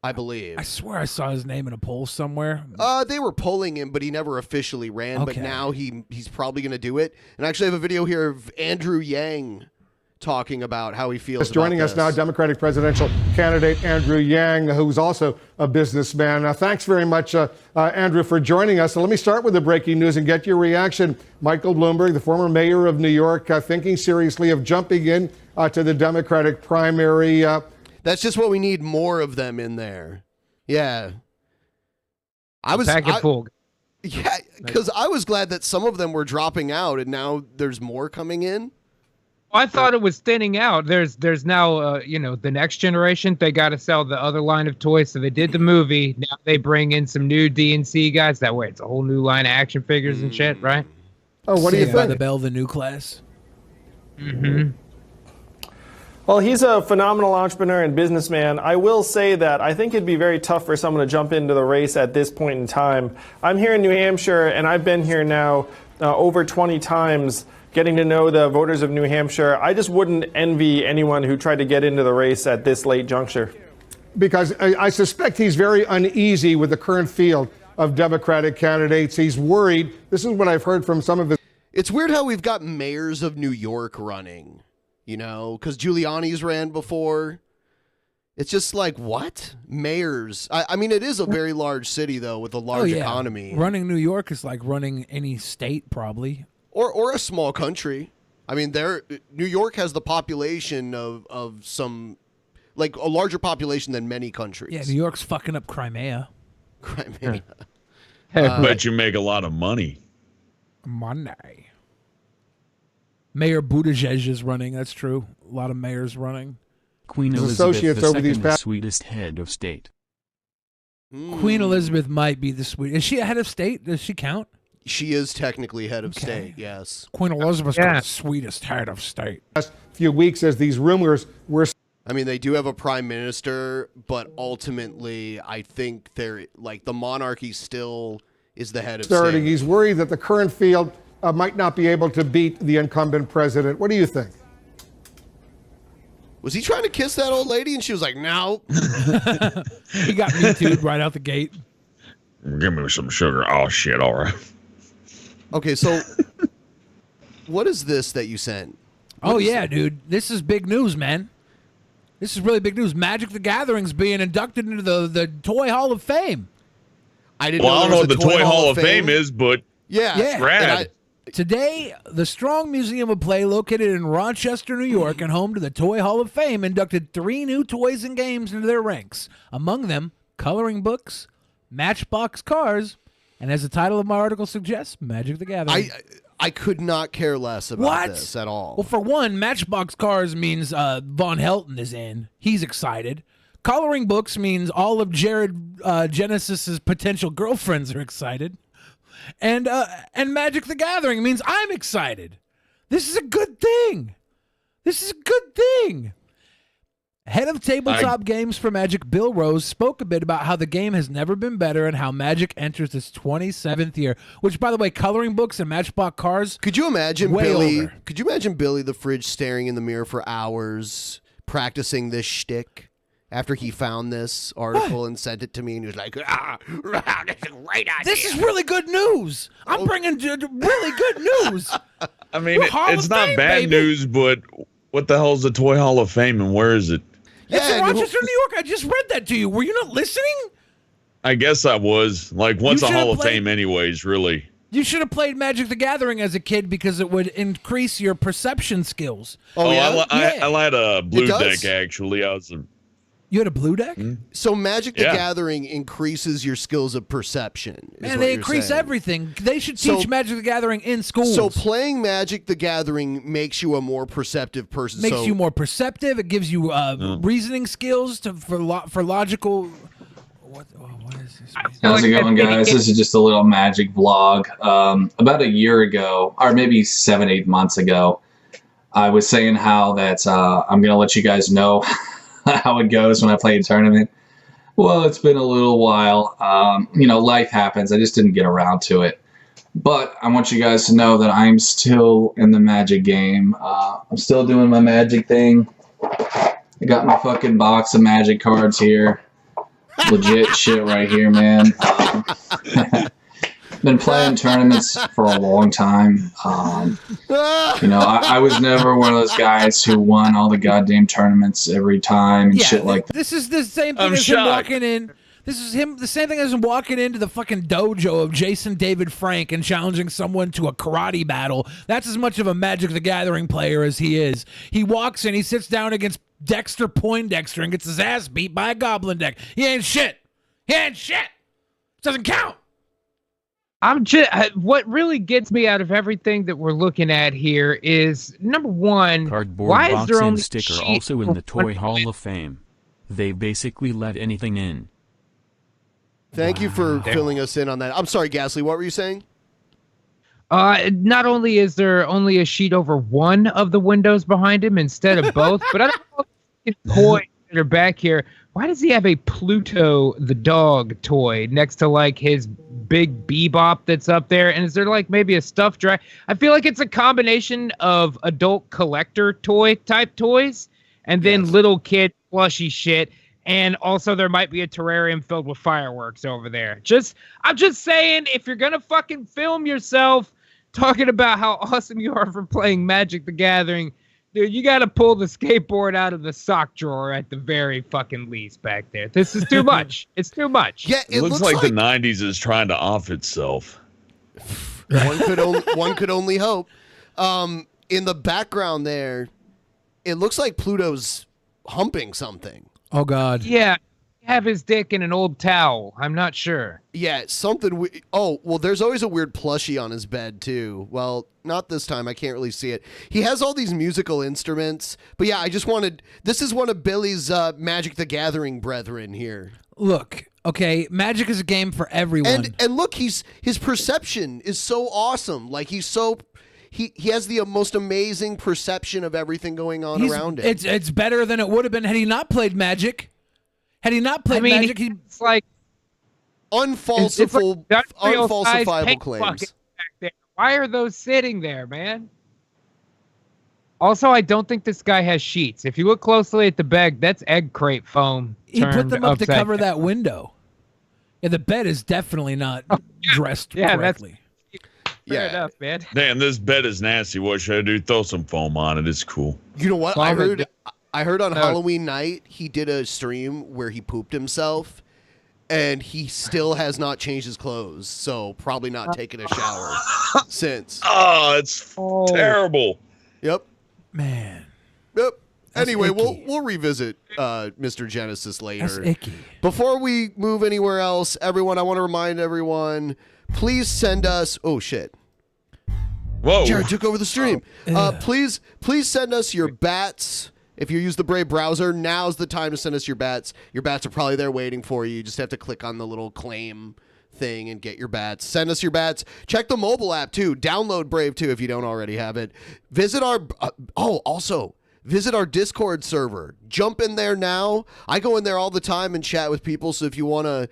I believe. I swear I saw his name in a poll somewhere. They were polling him, but he never officially ran. Okay. But now he's probably going to do it. And I actually have a video here of Andrew Yang talking about how he feels. Joining about us now, this. Democratic presidential candidate Andrew Yang, who's also a businessman. Thanks very much, Andrew, for joining us. So let me start with the breaking news and get your reaction. Michael Bloomberg, the former mayor of New York, thinking seriously of jumping in to the Democratic primary. That's just what we need, more of them in there. Yeah. Pack it full. Yeah, because I was glad that some of them were dropping out, and now there's more coming in. I thought it was thinning out. There's now, the next generation. They got to sell the other line of toys. So they did the movie. Now they bring in some new DNC guys. That way it's a whole new line of action figures and shit, right? Oh, what do you Saved by think? the Bell, the new class. Mm-hmm. Well, he's a phenomenal entrepreneur and businessman. I will say that I think it'd be very tough for someone to jump into the race at this point in time. I'm here in New Hampshire, and I've been here now over 20 times, getting to know the voters of New Hampshire. I just wouldn't envy anyone who tried to get into the race at this late juncture. Because I suspect he's very uneasy with the current field of Democratic candidates. He's worried. This is what I've heard from some of his. It's weird how we've got mayors of New York running, because Giuliani's ran before. It's just like, what? Mayors. I mean, it is a very large city, though, with a large economy. Running New York is like running any state, probably. Or a small country. I mean, New York has the population of some, like a larger population than many countries. Yeah, New York's fucking up Crimea. Crimea. But you make a lot of money. Money. Mayor Buttigieg is running. That's true. A lot of mayors running. Queen His Elizabeth associates over these II, the past- sweetest head of state. Queen Elizabeth might be the sweet. Is she a head of state? Does she count? She is technically head of state, yes. Queen Elizabeth's the sweetest head of state. Last few weeks as these rumors were. I mean, they do have a prime minister, but ultimately, I think they're like the monarchy still is the head of starting. state. He's worried that the current field might not be able to beat the incumbent president. What do you think? Was he trying to kiss that old lady? And she was like, no. He got me too right out the gate. Give me some sugar. Oh, shit. All right. Okay, so what is this that you sent? Oh, yeah, dude. This is big news, man. This is really big news. Magic the Gathering's being inducted into the Toy Hall of Fame. I didn't Well, I don't know there what the was a Toy Hall of Fame is, but Yeah. rad. Today, the Strong Museum of Play, located in Rochester, New York, and home to the Toy Hall of Fame, inducted 3 new toys and games into their ranks. Among them, coloring books, Matchbox cars, and as the title of my article suggests, Magic the Gathering. I could not care less about this at all. Well, for one, Matchbox cars means Von Helton is in. He's excited. Coloring books means all of Jared Genesis's potential girlfriends are excited. And Magic the Gathering means I'm excited. This is a good thing. This is a good thing. Head of tabletop games for Magic, Bill Rose, spoke a bit about how the game has never been better and how Magic enters its 27th year. Which, by the way, coloring books and Matchbox cars. Could you imagine way Billy? over. Could you imagine Billy the Fridge staring in the mirror for hours, practicing this shtick? After he found this article and sent it to me, and he was like, this is a great idea. This is really good news. I'm bringing really good news. I mean, We're Hall it's of not Fame, bad baby. news, but what the hell is the Toy Hall of Fame and where is it? It's in Rochester, New York. I just read that to you. Were you not listening? I guess I was. Like, what's You a should've Hall of played- Fame anyways, really? You should have played Magic the Gathering as a kid because it would increase your perception skills. I had a blue does? deck, actually. I was You had a blue deck? So Magic the Yeah. Gathering increases your skills of perception. is Man, what they you're increase saying. everything. They should So- teach Magic the Gathering in schools. So playing Magic the Gathering makes you a more perceptive person. Makes so you more perceptive. It gives you reasoning skills for logical. What is this? How's it going, guys? This is just a little Magic vlog. About a year ago, or maybe 7-8 months ago, I was saying how that I'm going to let you guys know how it goes when I play a tournament. Well, it's been a little while. Life happens. I just didn't get around to it. But I want you guys to know that I'm still in the Magic game. I'm still doing my Magic thing. I got my fucking box of Magic cards here. Legit shit right here, man. Been playing tournaments for a long time. I was never one of those guys who won all the goddamn tournaments every time and shit like that. This is the same thing I'm as him shocked. walking in. This is him. The same thing as him walking into the fucking dojo of Jason David Frank and challenging someone to a karate battle. That's as much of a Magic the Gathering player as he is. He walks in, he sits down against Dexter Poindexter and gets his ass beat by a goblin deck. He ain't shit. He ain't shit. Doesn't count. What really gets me out of everything that we're looking at here is, number one, Cardboard why is box there and only sticker sheet also in the for Toy Hall of Fame. They basically let anything in. Thank you for filling us in on that. I'm sorry, Ghastly. What were you saying? Not only is there only a sheet over one of the windows behind him instead of both, but I don't know if toys that are back here. Why does he have a Pluto the dog toy next to like his big Bebop that's up there? And is there like maybe a stuffed dragon? I feel like it's a combination of adult collector toy type toys and then little kid plushy shit. And also there might be a terrarium filled with fireworks over there. I'm just saying, if you're going to fucking film yourself talking about how awesome you are for playing Magic the Gathering, Dude, you got to pull the skateboard out of the sock drawer at the very fucking least back there. This is too much. It's too much. Yeah, It looks like the 90s is trying to off itself. One could only hope. In the background there, it looks like Pluto's humping something. Oh God. Yeah, have his dick in an old towel. I'm not sure. Yeah, something. Oh, well, there's always a weird plushie on his bed too. Well, not this time. I can't really see it. He has all these musical instruments, but yeah, I just wanted. This is one of Billy's Magic the Gathering brethren here. Look, okay, Magic is a game for everyone. And look, his perception is so awesome. Like he has the most amazing perception of everything going on around him. It's better than it would have been had he not played Magic. Had he not played Magic, it's like unfalsifiable pink claims. bucket back there. Why are those sitting there, man? Also, I don't think this guy has sheets. If you look closely at the bed, that's egg crate foam. He put them up to upside cover down. that window. Yeah, the bed is definitely not dressed correctly. Fair enough, man. Damn, this bed is nasty. What should I do? Throw some foam on it. It's cool. You know what? I heard on Halloween night he did a stream where he pooped himself, and he still has not changed his clothes. So probably not taken a shower since. Oh, it's terrible. Yep. Man. Yep. That's Anyway, icky. we'll revisit Mr. Genesis later. That's icky. Before we move anywhere else, everyone, I want to remind everyone, please send us. Oh shit. Whoa. Jared took over the stream. Please send us your bats. If you use the Brave browser, now's the time to send us your bats. Your bats are probably there waiting for you. You just have to click on the little claim thing and get your bats. Send us your bats. Check the mobile app too. Download Brave too if you don't already have it. Visit our visit our Discord server. Jump in there now. I go in there all the time and chat with people. So if you want to,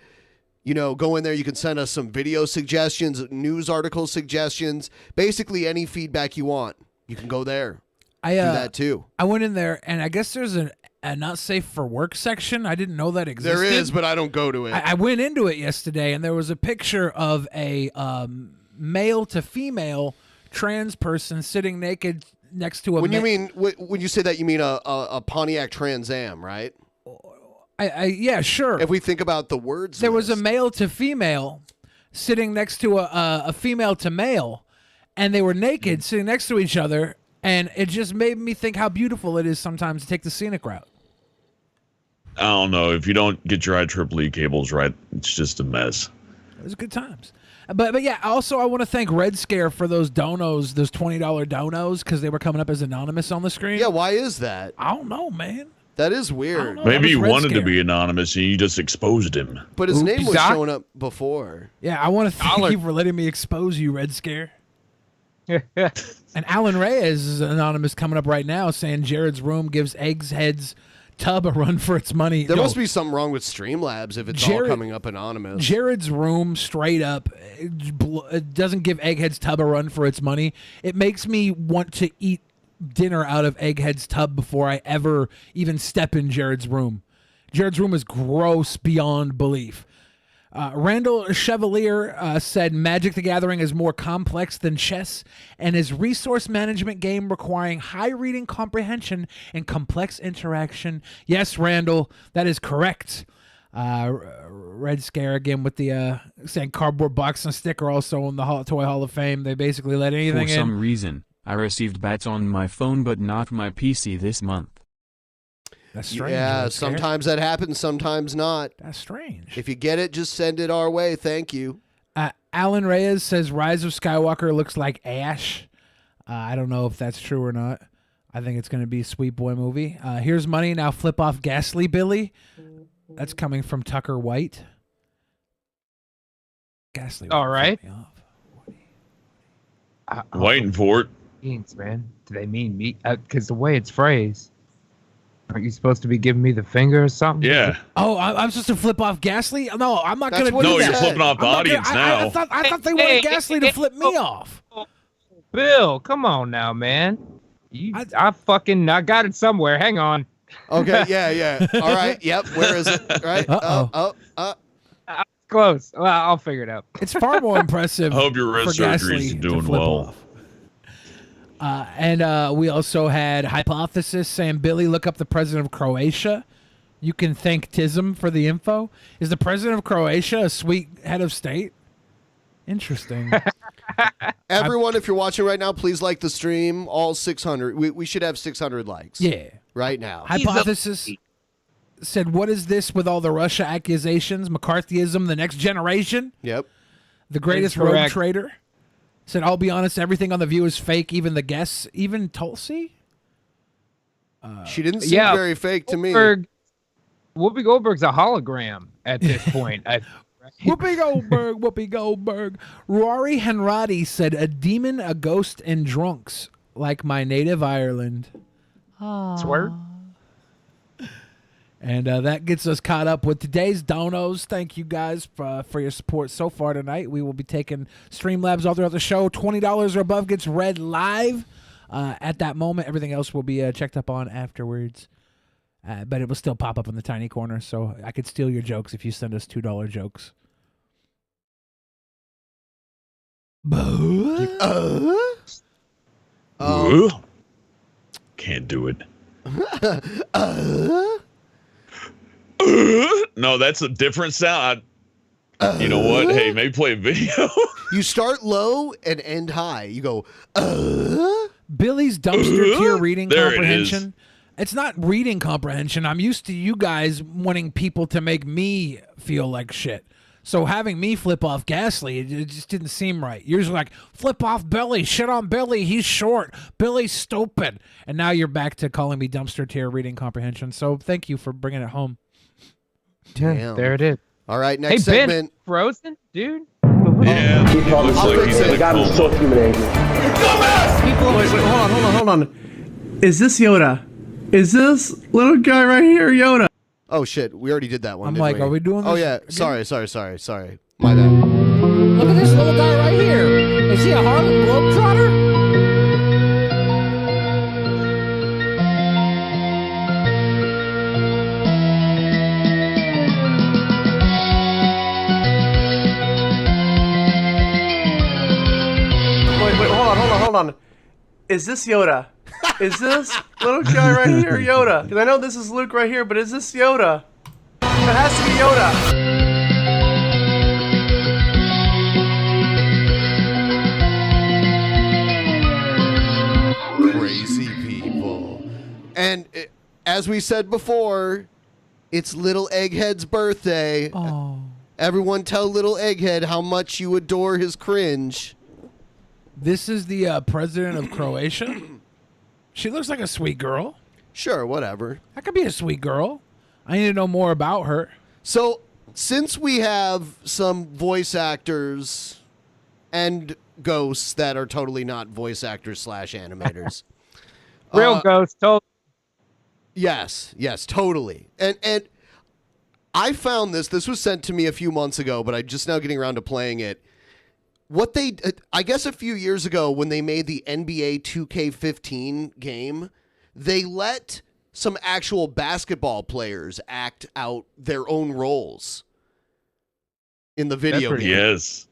go in there, you can send us some video suggestions, news article suggestions, basically any feedback you want. You can go there. Do that too. I went in there, and I guess there's a not safe for work section. I didn't know that existed. There is, but I don't go to it. I went into it yesterday, and there was a picture of a male to female trans person sitting naked next to a. When you say that, you mean a Pontiac Trans Am, right? Yeah, sure. If we think about the words, there was a male to female sitting next to a female to male, and they were naked sitting next to each other, and it just made me think how beautiful it is sometimes to take the scenic route. I don't know. If you don't get your IEEE cables right, it's just a mess. It was good times. But yeah, also I want to thank Red Scare for those donos, those $20 donos, because they were coming up as anonymous on the screen. Yeah, why is that? I don't know, man. That is weird. Maybe he wanted to be anonymous and you just exposed him. But his name was showing up before. Yeah, I want to thank you for letting me expose you, Red Scare. And Alan Reyes is anonymous coming up right now saying Jared's room gives Egghead's tub a run for its money. There must be something wrong with Streamlabs if it's all coming up anonymous. Jared's room straight up it doesn't give Egghead's tub a run for its money. It makes me want to eat dinner out of Egghead's tub before I ever even step in Jared's room. Jared's room is gross beyond belief. Randall Chevalier said Magic the Gathering is more complex than chess and is resource management game requiring high reading comprehension and complex interaction. Yes, Randall, that is correct. Red Scare again with the saying cardboard box and sticker also in the Toy Hall of Fame. They basically let anything For in. some reason, I received bats on my phone but not my PC this month. That's strange. Yeah, sometimes that happens, sometimes not. That's strange. If you get it, just send it our way. Thank you. Alan Reyes says Rise of Skywalker looks like Ash. I don't know if that's true or not. I think it's going to be a sweet boy movie. Here's money. Now flip off Ghastly Billy. That's coming from Tucker White. Ghastly. All right. Waiting for it. Means, man. Do they mean me? Because the way it's phrased. Aren't you supposed to be giving me the finger or something? Yeah. Oh, I'm supposed to flip off Ghastly? No, I'm not going to do that. No, you're flipping off the audience now. I thought they wanted Ghastly to flip me off. Bill, come on now, man. I got it somewhere. Hang on. Okay, yeah. All right, yep. Where is it? Right? Close. Well, I'll figure it out. It's far more impressive. I hope your wrist for surgery is Ghastly to doing flip well. And we also had Hypothesis saying, Billy, look up the president of Croatia. You can thank Tism for the info. Is the president of Croatia a sweet head of state? Interesting. Everyone, if you're watching right now, please like the stream. All 600. We should have 600 likes. Yeah. Right now. Hypothesis said, what is this with all the Russia accusations? McCarthyism, the next generation? Yep. The greatest road trader? Said, I'll be honest, everything on The View is fake, even the guests, even Tulsi? She didn't seem very fake to me. Whoopi Goldberg's a hologram at this point. Whoopi Goldberg. Rory Henrati said, a demon, a ghost, and drunks, like my native Ireland. Swear. And that gets us caught up with today's donos. Thank you guys for your support so far tonight. We will be taking Streamlabs all throughout the show. $20 or above gets read live at that moment. Everything else will be checked up on afterwards. But it will still pop up in the tiny corner, so I could steal your jokes if you send us $2 jokes. Can't do it. No, that's a different sound. You know what? Hey, maybe play a video. You start low and end high. You go, Billy's dumpster tier reading There it comprehension. It's not reading comprehension. I'm used to you guys wanting people to make me feel like shit. So having me flip off Ghastly, it just didn't seem right. You're just like, flip off Billy, shit on Billy, he's short, Billy's stupid. And now you're back to calling me dumpster tier reading comprehension. So thank you for bringing it home. Damn. There it is. All right, next Ben, segment. Frozen, dude. Yeah, he looks like he's in a coma. Wait, hold on. Is this Yoda? Is this little guy right here Yoda? Oh shit, we already did that one. I'm didn't like, we? are we doing this? Oh yeah, again? sorry. My bad. Look at this little guy right here. Is he a Harlem Globetrotter? Wait, hold on. Is this Yoda? Is this little guy right here Yoda? Because I know this is Luke right here, but is this Yoda? It has to be Yoda. Crazy people. And as we said before, it's Little Egghead's birthday. Oh. Everyone tell Little Egghead how much you adore his cringe. This is the president of Croatia. She looks like a sweet girl. Sure, whatever. That could be a sweet girl. I need to know more about her. So, since we have some voice actors and ghosts that are totally not voice actors / animators. Real ghosts, totally. Yes, totally. And I found this was sent to me a few months ago, but I'm just now getting around to playing it. What they, I guess a few years ago when they made the NBA2K game, they let some actual basketball players act out their own roles in the video game. Yes.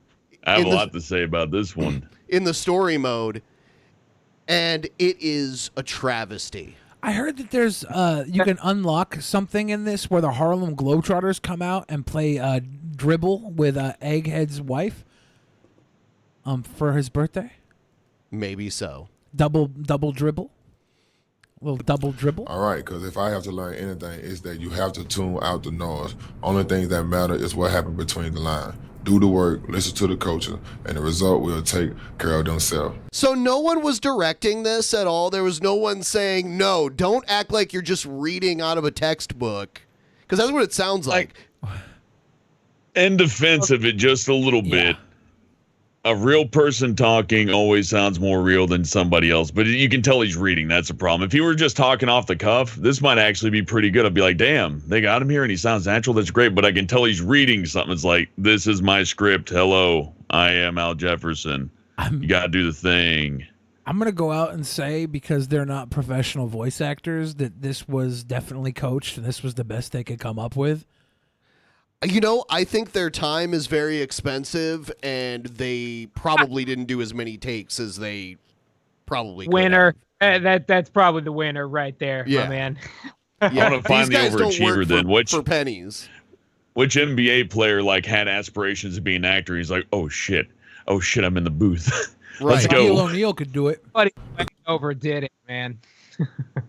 I have a lot to say about this one. In the story mode, and it is a travesty. I heard that there's you can unlock something in this where the Harlem Globetrotters come out and play dribble with Egghead's wife for his birthday. Maybe so. Double dribble. A little double dribble. All right, because if I have to learn anything, it's that you have to tune out the noise. Only thing that matter is what happened between the lines. Do the work, listen to the coaches, and the result will take care of themselves. So no one was directing this at all? There was no one saying, no, don't act like you're just reading out of a textbook. Because that's what it sounds like. In defense of it just a little bit, a real person talking always sounds more real than somebody else, but you can tell he's reading. That's a problem. If he were just talking off the cuff, this might actually be pretty good. I'd be like, damn, they got him here and he sounds natural. That's great. But I can tell he's reading something. It's like, this is my script. Hello, I am Al Jefferson. You got to do the thing. I'm going to go out and say, because they're not professional voice actors, that this was definitely coached and this was the best they could come up with. You know, I think their time is very expensive, and they probably didn't do as many takes as they probably could winner. That's probably the winner right there, Yeah. my man. I want to find These the guys don't overachiever work then. Which for pennies? Which NBA player like had aspirations of being an actor? He's like, oh shit, I'm in the booth. Let's Shaquille go. O'Neal could do it. Buddy overdid it, man.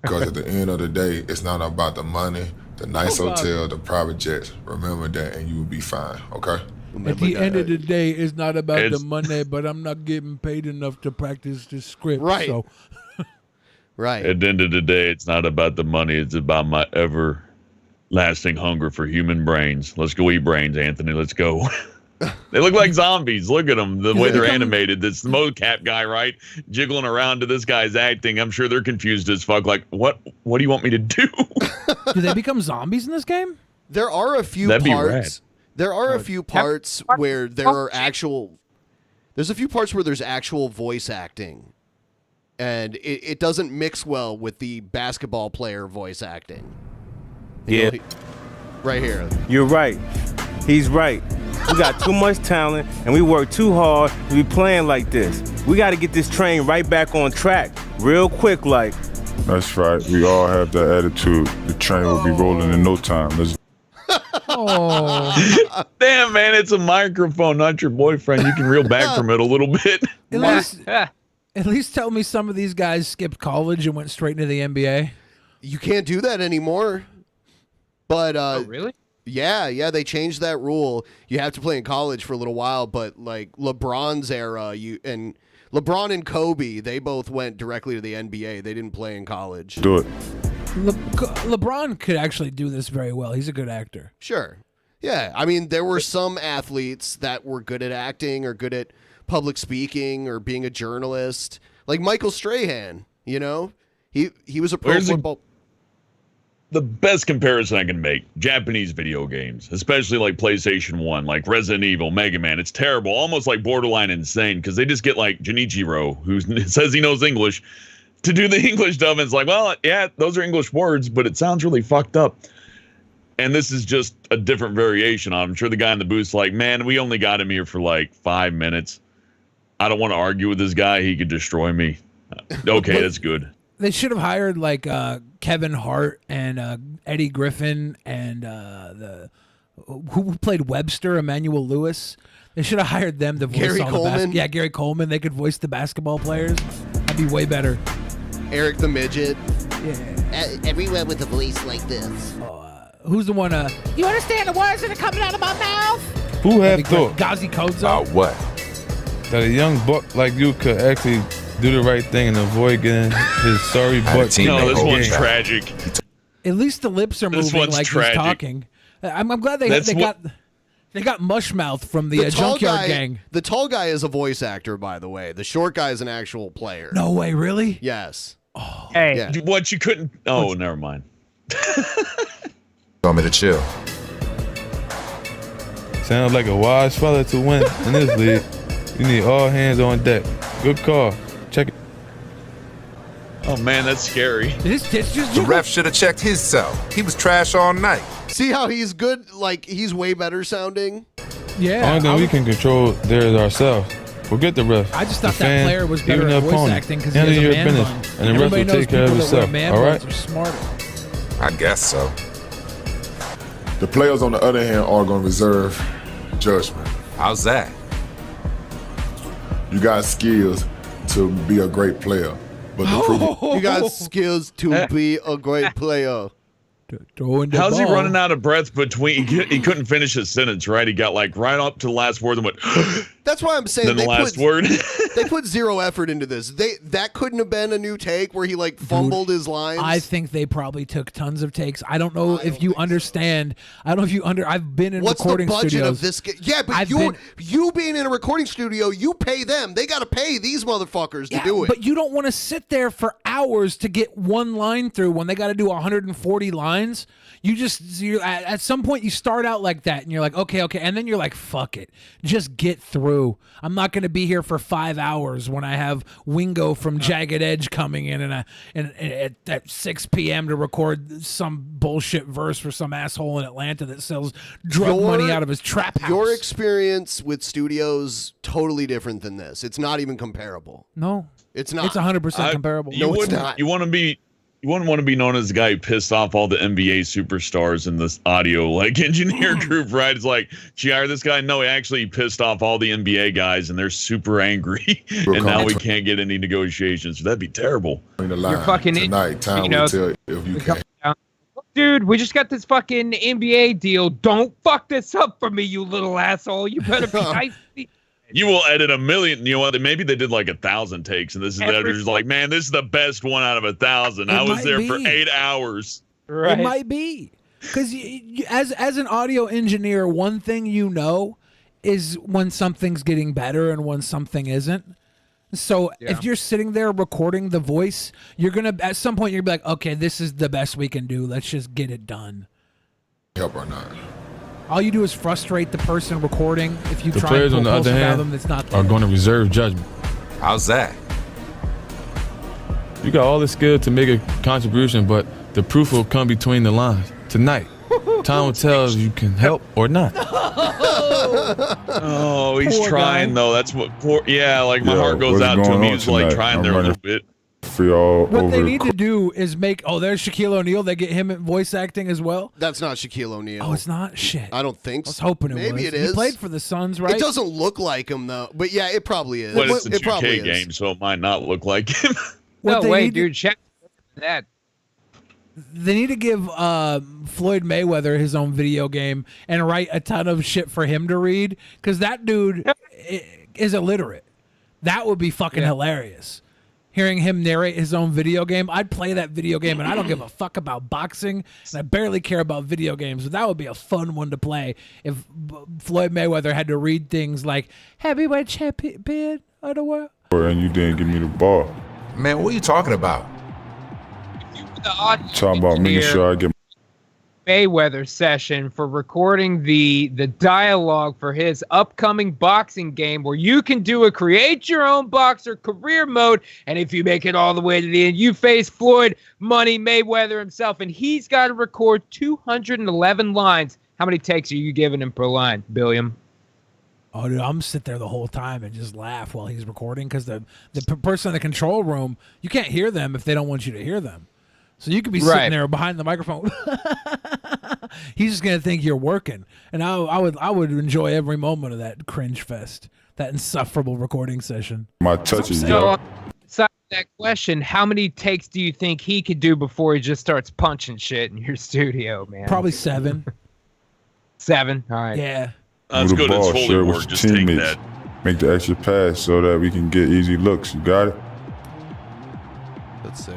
Because at the end of the day, it's not about the money, the nice hotel, the private jets. Remember that, and you will be fine. Okay. At the end of the day, it's not about the money, but I'm not getting paid enough to practice this script. Right. So. Right. At the end of the day, it's not about the money. It's about my everlasting hunger for human brains. Let's go eat brains, Anthony. Let's go. They look like zombies. Look at them. The way they're animated. This mocap guy, right? Jiggling around to this guy's acting. I'm sure they're confused as fuck. Like, what do you want me to do? Do they become zombies in this game? There are a few That'd be parts. rad. There are a few parts where there are actual. There's a few parts where there's actual voice acting, and it doesn't mix well with the basketball player voice acting. You know, right here. You're right. He's right. We got too much talent, and we work too hard to be playing like this. We got to get this train right back on track, real quick, like. That's right. We all have that attitude. The train will be rolling in no time. Let's Oh. Damn, man, it's a microphone, not your boyfriend. You can reel back from it a little bit. At least tell me some of these guys skipped college and went straight into the NBA. You can't do that anymore. But really? Yeah, they changed that rule. You have to play in college for a little while, but like LeBron's era, LeBron and Kobe, they both went directly to the NBA. They didn't play in college. do it. LeBron could actually do this very well. He's a good actor. Sure. Yeah, I mean, there were some athletes that were good at acting or good at public speaking or being a journalist, like Michael Strahan. You know, he was a pro football. The best comparison I can make: Japanese video games, especially like PlayStation 1, like Resident Evil, Mega Man. It's terrible, almost like borderline insane, because they just get like Junichiro, who says he knows English, to do the English dub, and it's like, well, yeah, those are English words, but it sounds really fucked up. And this is just a different variation on it. I'm sure the guy in the booth's like, man, we only got him here for like 5 minutes. I don't want to argue with this guy. He could destroy me. Okay, that's good. They should have hired like Kevin Hart and Eddie Griffin and who played Webster, Emmanuel Lewis. They should have hired them to voice Gary all Coleman? the Gary Coleman. They could voice the basketball players. That'd be way better. Eric the Midget. Yeah. Everyone with a voice like this. Who's the one? You understand the words that are coming out of my mouth? Who have thought Gazi Kodzo? about what? That a young buck like you could actually do the right thing and avoid getting his sorry butt. No, this one's tragic. At least the lips are This moving one's like tragic. he's talking. I'm glad they got Mushmouth from the tall Junkyard guy, Gang. The tall guy is a voice actor, by the way. The short guy is an actual player. No way, really? Yes. Oh, hey, yeah. What you couldn't? Oh, never mind. Want me to chill? Sounds like a wise fella to win in this league. You need all hands on deck. Good call. Check it. Oh man, that's scary. The ref should have checked his cell. He was trash all night. See how he's good? Like, he's way better sounding? Yeah. Only thing we can control there is ourselves. Forget the ref. I just the thought that fans, player was better even at the voice opponent. acting because he Handle has a your man business, bun. and the ref Everybody will knows take care of people that wear itself. man All buns right? are smarter. I guess so. The players, on the other hand, are going to reserve judgment. How's that? You got skills to be a great player, but to prove it, You got skills to be a great player. How's he running out of breath between? He couldn't finish his sentence, right? He got like right up to the last word and went. That's why I'm saying Then the last word. They put zero effort into this. That couldn't have been a new take where he like fumbled his lines. I think they probably took tons of takes. I don't know if you understand. I don't know if you I've been in What's recording the budget studios. of this? Yeah, but you being in a recording studio, you pay them. They got to pay these motherfuckers to do it. But you don't want to sit there for hours to get one line through when they got to do 140 lines. At some point you start out like that and you're like, okay, and then you're like, fuck it, just get through. I'm not going to be here for 5 hours when I have Wingo from Jagged Edge coming in and at 6 p.m. to record some bullshit verse for some asshole in Atlanta that sells drug money out of his trap house. Your experience with studios totally different than this. It's not even comparable. No, it's not. It's 100% comparable. You wouldn't want to be known as the guy who pissed off all the NBA superstars in this audio engineer group, right? It's like, did you hire this guy? No, he actually pissed off all the NBA guys, and they're super angry, and now we can't get any negotiations. That'd be terrible. You're fucking tonight. Time will tell if you can. Dude, we just got this fucking NBA deal. Don't fuck this up for me, you little asshole. You better be nice. You will edit 1 million. You know what? Maybe they did 1,000 takes, and this is the editor's like, man, this is the best one out of 1,000. I was there for 8 hours. Right. It might be. Because as an audio engineer, one thing you know is when something's getting better and when something isn't. So if you're sitting there recording the voice, you're going to, at some point, you're going to be like, okay, this is the best we can do. Let's just get it done. Help or not. All you do is frustrate the person recording if you The try players, and on pull the other bullshit out of hand, them that's not are there. going to reserve judgment. How's that? You got all the skill to make a contribution, but the proof will come between the lines. Tonight, time will tell if you can help or not. Oh, he's Poor trying guy. though. That's what. My heart goes what's out to going him. on He's tonight? trying there a little bit. For y'all What over they the need to do is make, there's Shaquille O'Neal. They get him in voice acting as well. That's not Shaquille O'Neal. Oh, it's not? Shit. I don't think so. I was hoping it was. Maybe it He is. played for the Suns, right? It doesn't look like him, though. But yeah, it probably is. But it's a it probably 2K is. game, so it might not look like him. What No they way, need to- dude. Check that. They need to give Floyd Mayweather his own video game and write a ton of shit for him to read, because that dude is illiterate. That would be fucking hilarious. Hearing him narrate his own video game, I'd play that video game, and I don't give a fuck about boxing, and I barely care about video games, but that would be a fun one to play if Floyd Mayweather had to read things like heavyweight champion of the world. and you didn't give me the ball. Man, what are you talking about? Talking about making sure I get Mayweather session for recording the dialogue for his upcoming boxing game, where you can do a create your own boxer career mode, and if you make it all the way to the end, you face Floyd Money Mayweather himself, and he's got to record 211 lines. How many takes are you giving him per line, Billiam? Oh, dude, I'm sit there the whole time and just laugh while he's recording, because the person in the control room, you can't hear them if they don't want you to hear them. So you could be sitting there behind the microphone. He's just gonna think you're working, and I would enjoy every moment of that cringe fest, that insufferable recording session. my touches, So, yo. aside from that question, how many takes do you think he could do before he just starts punching shit in your studio, man? Probably 7. 7. All right. Yeah. That's Move the good. It's ball, Foley share work. with Just your take teammates. that. Make the extra pass so that we can get easy looks. You got it? Let's see.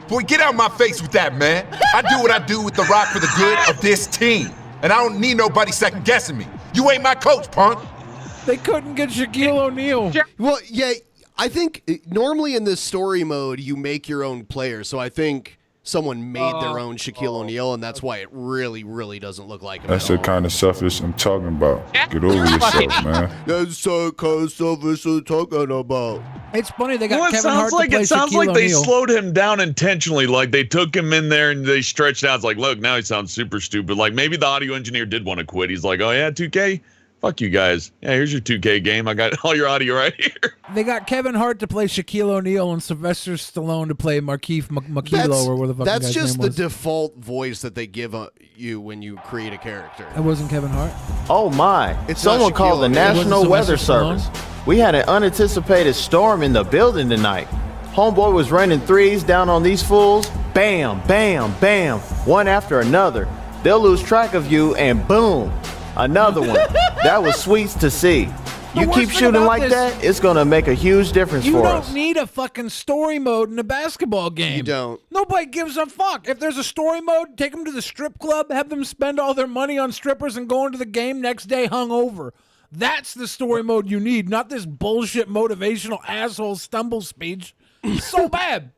Boy, get out of my face with that, man. I do what I do with the rock for the good of this team. And I don't need nobody second guessing me. You ain't my coach, punk. They couldn't get Shaquille O'Neal. Well, yeah, I think normally in this story mode, you make your own player. So I think someone made their own Shaquille O'Neal, and that's why it really, really doesn't look like him. That's the kind of selfish I'm talking about. Get over yourself, man. That's the kind of selfish I'm talking about. It's funny they got Well, Kevin Hart to play it sounds Shaquille like they O'Neal. slowed him down intentionally. Like they took him in there and they stretched out. It's like, look, now he sounds super stupid. Like maybe the audio engineer did want to quit. He's like, oh yeah, 2K, fuck you guys. Yeah, here's your 2K game. I got all your audio right here. They got Kevin Hart to play Shaquille O'Neal and Sylvester Stallone to play Markeith Makilo, or whatever the fuck That's guy's just name the was. default voice that they give you when you create a character. That wasn't Kevin Hart. Oh my. It's Someone not called the Shaquille O'Neal. National It wasn't Weather Sylvester Service. We had an unanticipated storm in the building tonight. Homeboy was raining threes down on these fools. Bam, bam, bam. One after another. They'll lose track of you and boom. Another one. That was sweet to see. The You worst keep thing shooting about like this- that, it's going to make a huge difference You for don't us. need a fucking story mode in a basketball game. You don't. Nobody gives a fuck. If there's a story mode, take them to the strip club, have them spend all their money on strippers and go into the game next day hungover. That's the story mode you need, not this bullshit motivational asshole stumble speech. So bad.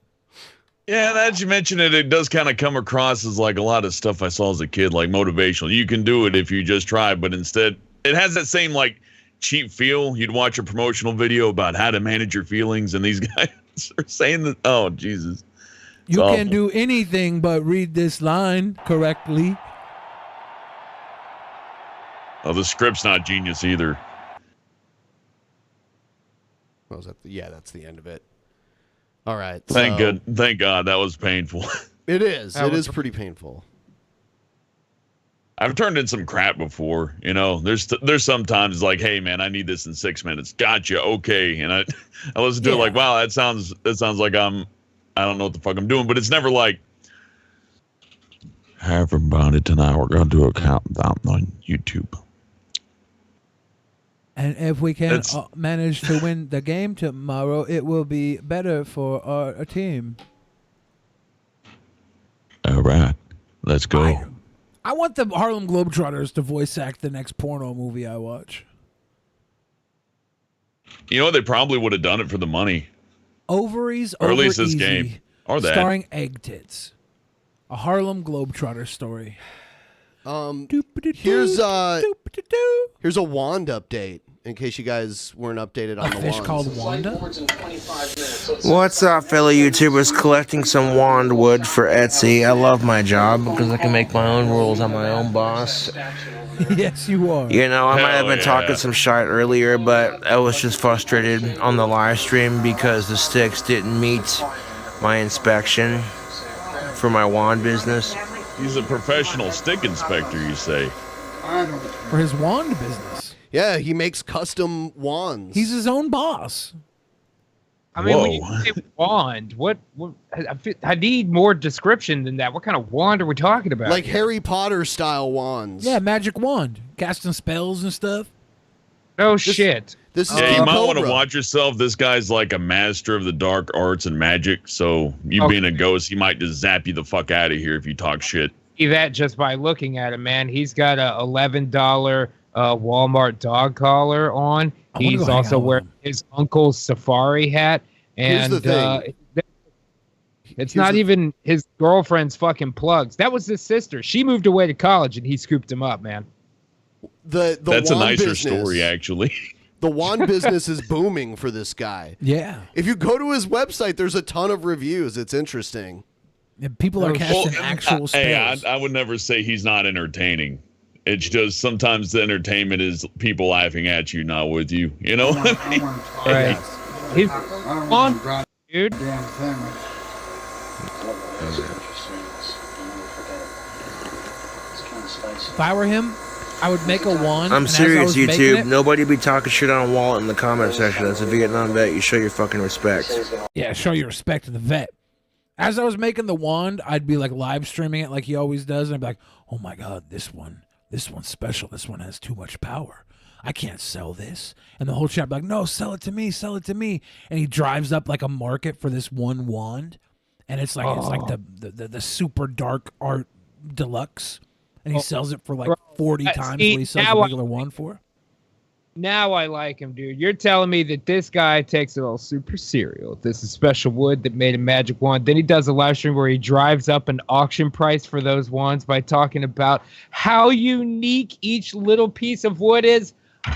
Yeah, now that you mention it, it does kind of come across as like a lot of stuff I saw as a kid, like motivational. You can do it if you just try, but instead it has that same like cheap feel, you'd watch a promotional video about how to manage your feelings, and these guys are saying that. Oh, Jesus. It's You awful. can do anything but read this line correctly. Oh, the script's not genius either. What was that? Yeah, that's the end of it. All right. Thank so- God. Thank God. That was painful. It is. It is pretty painful. I've turned in some crap before, you know. There's sometimes like, hey man, I need this in 6 minutes. Gotcha, okay. And I listen to it like, wow, that sounds like I don't know what the fuck I'm doing, but it's never like, hey everybody, tonight we're gonna do a countdown on YouTube. And if we can manage to win the game tomorrow, it will be better for our team. All right, let's go. I want the Harlem Globetrotters to voice act the next porno movie I watch. You know what? They probably would have done it for the money. Ovaries Or at over least this easy, game. Or that. starring egg tits. A Harlem Globetrotter story. Here's a wand update in case you guys weren't updated on the fish wands. called Wanda? What's up, fellow YouTubers? Collecting some wand wood for Etsy. I love my job because I can make my own rules. I'm my own boss. Yes, you are. You know, I might have been talking some shite earlier, but I was just frustrated on the live stream because the sticks didn't meet my inspection for my wand business. He's a professional stick inspector, you say? For his wand business. Yeah, he makes custom wands. He's his own boss. I mean, when you say wand, what I need more description than that. What kind of wand are we talking about? Like Harry Potter style wands. Yeah, magic wand. Casting spells and stuff. Oh, shit. This is Yeah, you might Cobra. want to watch yourself. This guy's like a master of the dark arts and magic. So you being a ghost, he might just zap you the fuck out of here if you talk shit. See that just by looking at him, man. He's got a $11 Walmart dog collar on. He's also wearing his uncle's safari hat. And Here's the thing. It's not even his girlfriend's fucking plugs. That was his sister. She moved away to college and he scooped him up, man. That's a wand nicer business. story, actually. The wand business is booming for this guy. Yeah. If you go to his website, there's a ton of reviews. It's interesting. People are casting actual spells. Hey, I would never say he's not entertaining. It's just sometimes the entertainment is people laughing at you, not with you. You know what I mean? Right. He's on, dude. If I were him, I would make a wand. I'm and as I serious, was making YouTube. it- Nobody be talking shit on Wallet in the comment section. That's a Vietnam vet. You show your fucking respect. Yeah, show your respect to the vet. As I was making the wand, I'd be like live streaming it like he always does, and I'd be like, "Oh my god, this one's special. This one has too much power. I can't sell this." And the whole chat be like, "No, sell it to me, sell it to me." And he drives up like a market for this one wand, and it's like the super dark art deluxe, and he sells it for like 40 times what he sells a regular wand for. Now I like him, dude. You're telling me that this guy takes it all super serial. This is special wood that made a magic wand. Then he does a live stream where he drives up an auction price for those wands by talking about how unique each little piece of wood is.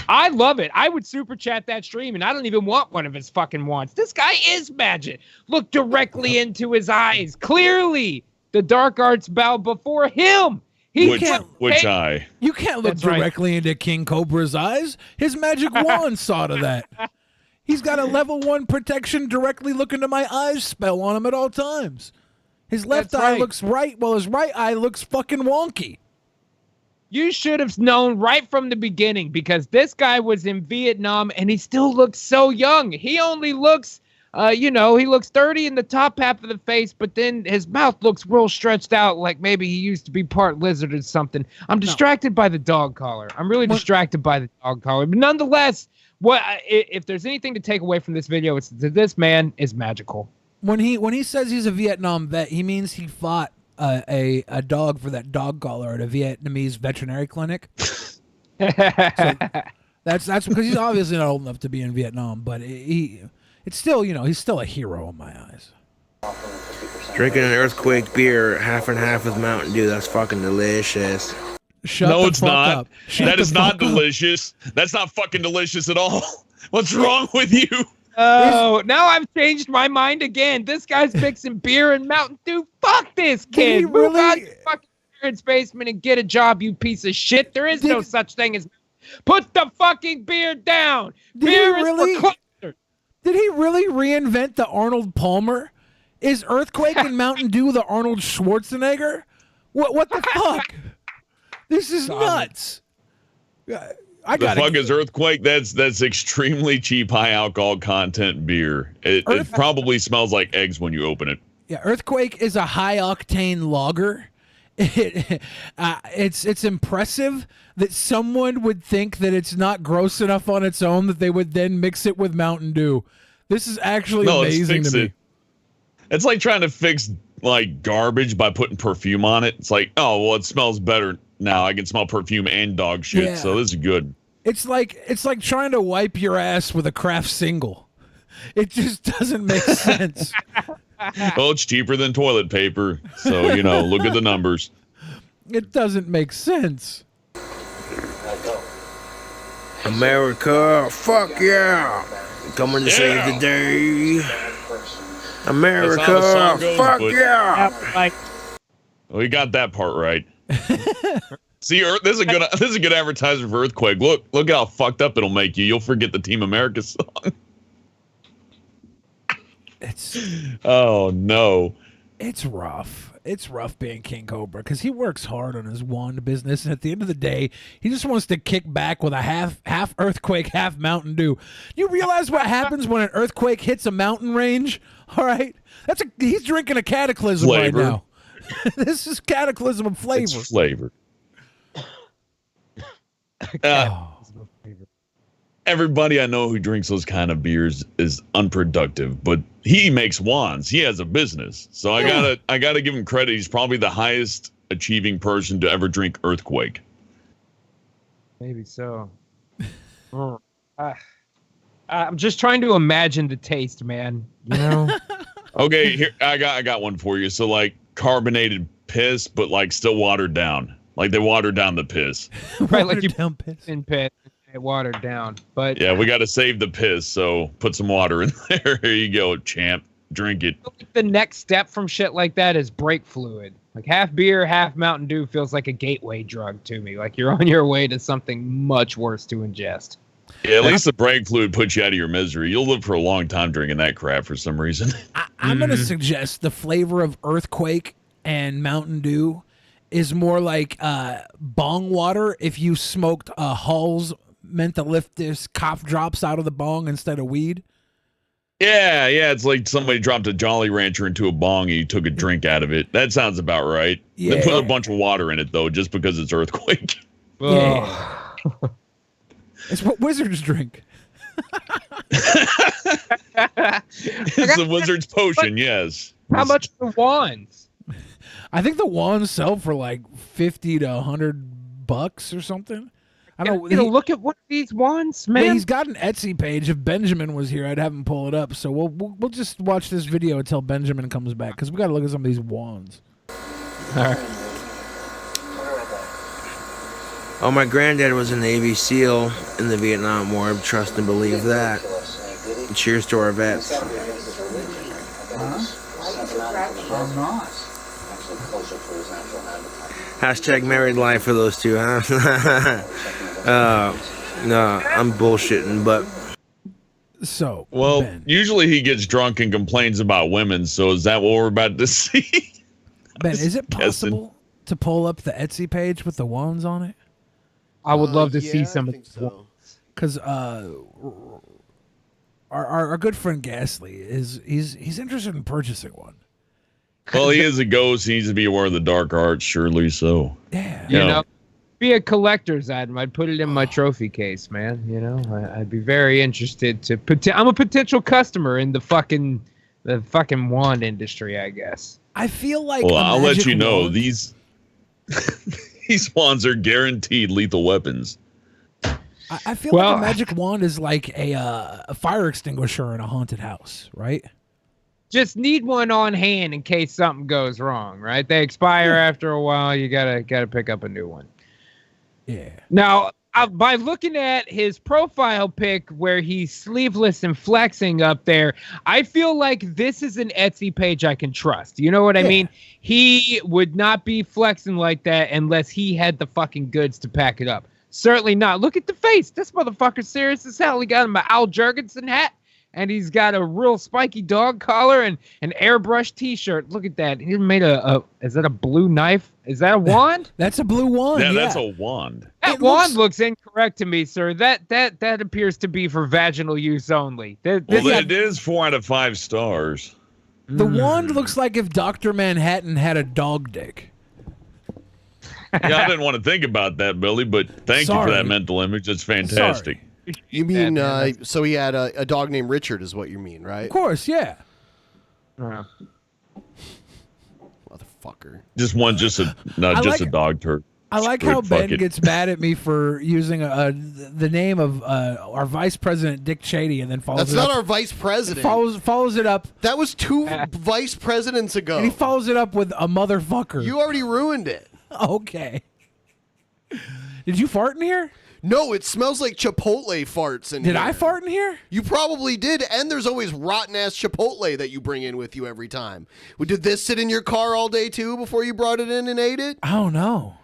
I love it. I would super chat that stream, and I don't even want one of his fucking wands. This guy is magic. Look directly into his eyes. Clearly, the dark arts bow before him. Which eye? You can't look That's right. directly into King Cobra's eyes. His magic wand saw to that. He's got a level 1 protection directly look into my eyes spell on him at all times. His left That's eye right. looks right, while his right eye looks fucking wonky. You should have known right from the beginning because this guy was in Vietnam and he still looks so young. He only looks, he looks 30 in the top half of the face, but then his mouth looks real stretched out like maybe he used to be part lizard or something. I'm distracted by the dog collar. I'm really distracted by the dog collar. But nonetheless, if there's anything to take away from this video, it's that this man is magical. When he says he's a Vietnam vet, he means he fought a dog for that dog collar at a Vietnamese veterinary clinic. So that's because he's obviously not old enough to be in Vietnam, but it's still, he's still a hero in my eyes. Drinking an Earthquake beer, half and half with Mountain Dew. That's fucking delicious. No, it's not. That is not delicious. That's not fucking delicious at all. What's wrong with you? Oh, now I've changed my mind again. This guy's mixing beer and Mountain Dew. Fuck this kid. Move out your fucking parents' basement and get a job, you piece of shit. There is no such thing as... Put the fucking beer down. Beer is for clusters. Did he really reinvent the Arnold Palmer? Is Earthquake and Mountain Dew the Arnold Schwarzenegger? What the fuck? This is nuts. The fuck is Earthquake? That's extremely cheap, high alcohol content beer. It probably smells like eggs when you open it. Yeah, Earthquake is a high octane lager. It's impressive that someone would think that it's not gross enough on its own that they would then mix it with Mountain Dew. This is actually amazing to me. It's like trying to fix like garbage by putting perfume on it. It's like, oh well, it smells better now. I can smell perfume and dog shit, Yeah. so this is good. It's like trying to wipe your ass with a Kraft single. It just doesn't make sense. Well, it's cheaper than toilet paper, so look at the numbers. It doesn't make sense. America, fuck yeah. Coming to save the day. America, fuck yeah. We got that part right. See, this is a good advertisement for Earthquake. Look at how fucked up it'll make you. You'll forget the Team America song. Oh no. It's rough. It's rough being King Cobra because he works hard on his wand business, and at the end of the day, he just wants to kick back with a half Earthquake, half Mountain Dew. You realize what happens when an earthquake hits a mountain range? All right, he's drinking a Cataclysm right now. This is Cataclysm of flavor. It's flavor. Everybody I know who drinks those kind of beers is unproductive, but he makes wands. He has a business, so I gotta give him credit. He's probably the highest achieving person to ever drink Earthquake. Maybe so. I'm just trying to imagine the taste, man. You know. Okay, here I got one for you. So like carbonated piss, but like still watered down. Like they watered down the piss. Right, like you piss in piss. Watered down, but yeah, we got to save the piss, so put some water in there. Here you go, champ. Drink it. The next step from shit like that is brake fluid. Like half beer, half Mountain Dew feels like a gateway drug to me. Like you're on your way to something much worse to ingest. Yeah, at least the brake fluid puts you out of your misery. You'll live for a long time drinking that crap for some reason. I'm going to suggest the flavor of Earthquake and Mountain Dew is more like bong water if you smoked Hall's mentholyptus cough drops out of the bong instead of weed. Yeah, it's like somebody dropped a Jolly Rancher into a bong and you took a drink out of it. That sounds about right. Yeah. They put a bunch of water in it though, just because it's Earthquake. Yeah. It's what wizards drink. It's a wizard's potion, yes. How much are the wands? I think the wands sell for like $50 to $100 or something. I don't know. Look at what these wands, man. Yeah, he's got an Etsy page. If Benjamin was here, I'd have him pull it up. So we'll just watch this video until Benjamin comes back because we got to look at some of these wands. All right. Oh, my granddad was a Navy SEAL in the Vietnam War. Trust and believe that. Cheers to our vets. I'm not. Hashtag married life for those two, huh? No, I'm bullshitting, but... So, well, Ben. Usually he gets drunk and complains about women, so is that what we're about to see? Ben, is it possible to pull up the Etsy page with the wands on it? I would love to see some of these. Because our good friend Ghastly he's interested in purchasing one. Well, he is a ghost. He needs to be aware of the dark arts, surely so. Yeah. You know, be a collector's item. I'd put it in my trophy case, man. You know, I'd be very interested to I'm a potential customer in the fucking wand industry, I guess. I feel like well, I'll let you know wand, these wands are guaranteed lethal weapons. I feel like a magic wand is like a fire extinguisher in a haunted house, right? Just need one on hand in case something goes wrong, right? They expire after a while. You gotta pick up a new one. Yeah. Now, by looking at his profile pic where he's sleeveless and flexing up there, I feel like this is an Etsy page I can trust. You know what I mean? He would not be flexing like that unless he had the fucking goods to pack it up. Certainly not. Look at the face. This motherfucker's serious as hell. He got him an Al Jurgensen hat, and he's got a real spiky dog collar and an airbrush t-shirt. Look at that. He made is that a blue knife? Is that a wand? That's a blue wand. Yeah, that's a wand. That wand looks incorrect to me, sir. That appears to be for vaginal use only. It is 4 out of 5 stars. The wand looks like if Dr. Manhattan had a dog dick. Yeah, I didn't want to think about that, Billy, but thank you for that mental image. It's fantastic. You mean, so he had a dog named Richard is what you mean, right? Of course, yeah. Motherfucker. Just a dog turd. I like how Ben gets mad at me for using the name of our vice president, Dick Cheney, and then follows That's it not up. our vice president. Follows it up. That was 2 vice presidents ago. And he follows it up with a motherfucker. You already ruined it. Okay. Did you fart in here? No, it smells like Chipotle farts in here. Did I fart in here? You probably did, and there's always rotten-ass Chipotle that you bring in with you every time. Well, did this sit in your car all day, too, before you brought it in and ate it? I don't know.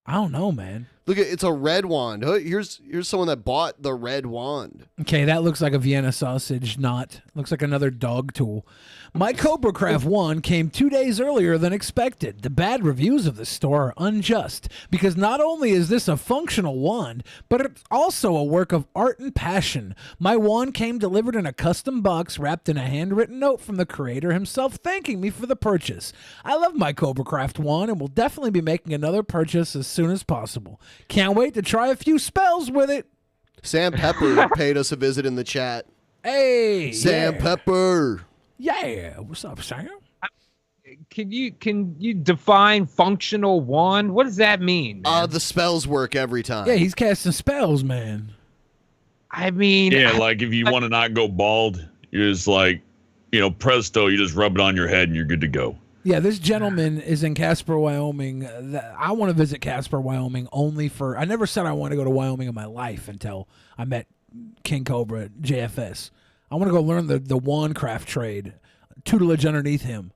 Man. Look, it's a red wand. Here's someone that bought the red wand. Okay, that looks like a Vienna sausage knot. Looks like another dog tool. My Cobra Craft 1 came 2 days earlier than expected. The bad reviews of this store are unjust, because not only is this a functional wand, but it's also a work of art and passion. My wand came delivered in a custom box wrapped in a handwritten note from the creator himself thanking me for the purchase. I love my Cobra Craft wand and will definitely be making another purchase as soon as possible. Can't wait to try a few spells with it. Sam Pepper paid us a visit in the chat. Hey, Sam Pepper. Yeah, what's up, Sam? Can you define functional wand? What does that mean? The spells work every time. Yeah, he's casting spells, man. I mean, yeah, like if you want to not go bald, you're just like, presto, you just rub it on your head and you're good to go. Yeah, this gentleman is in Casper, Wyoming. I want to visit Casper, Wyoming only for... I never said I want to go to Wyoming in my life until I met King Cobra at JFS. I want to go learn the wand craft trade, tutelage underneath him,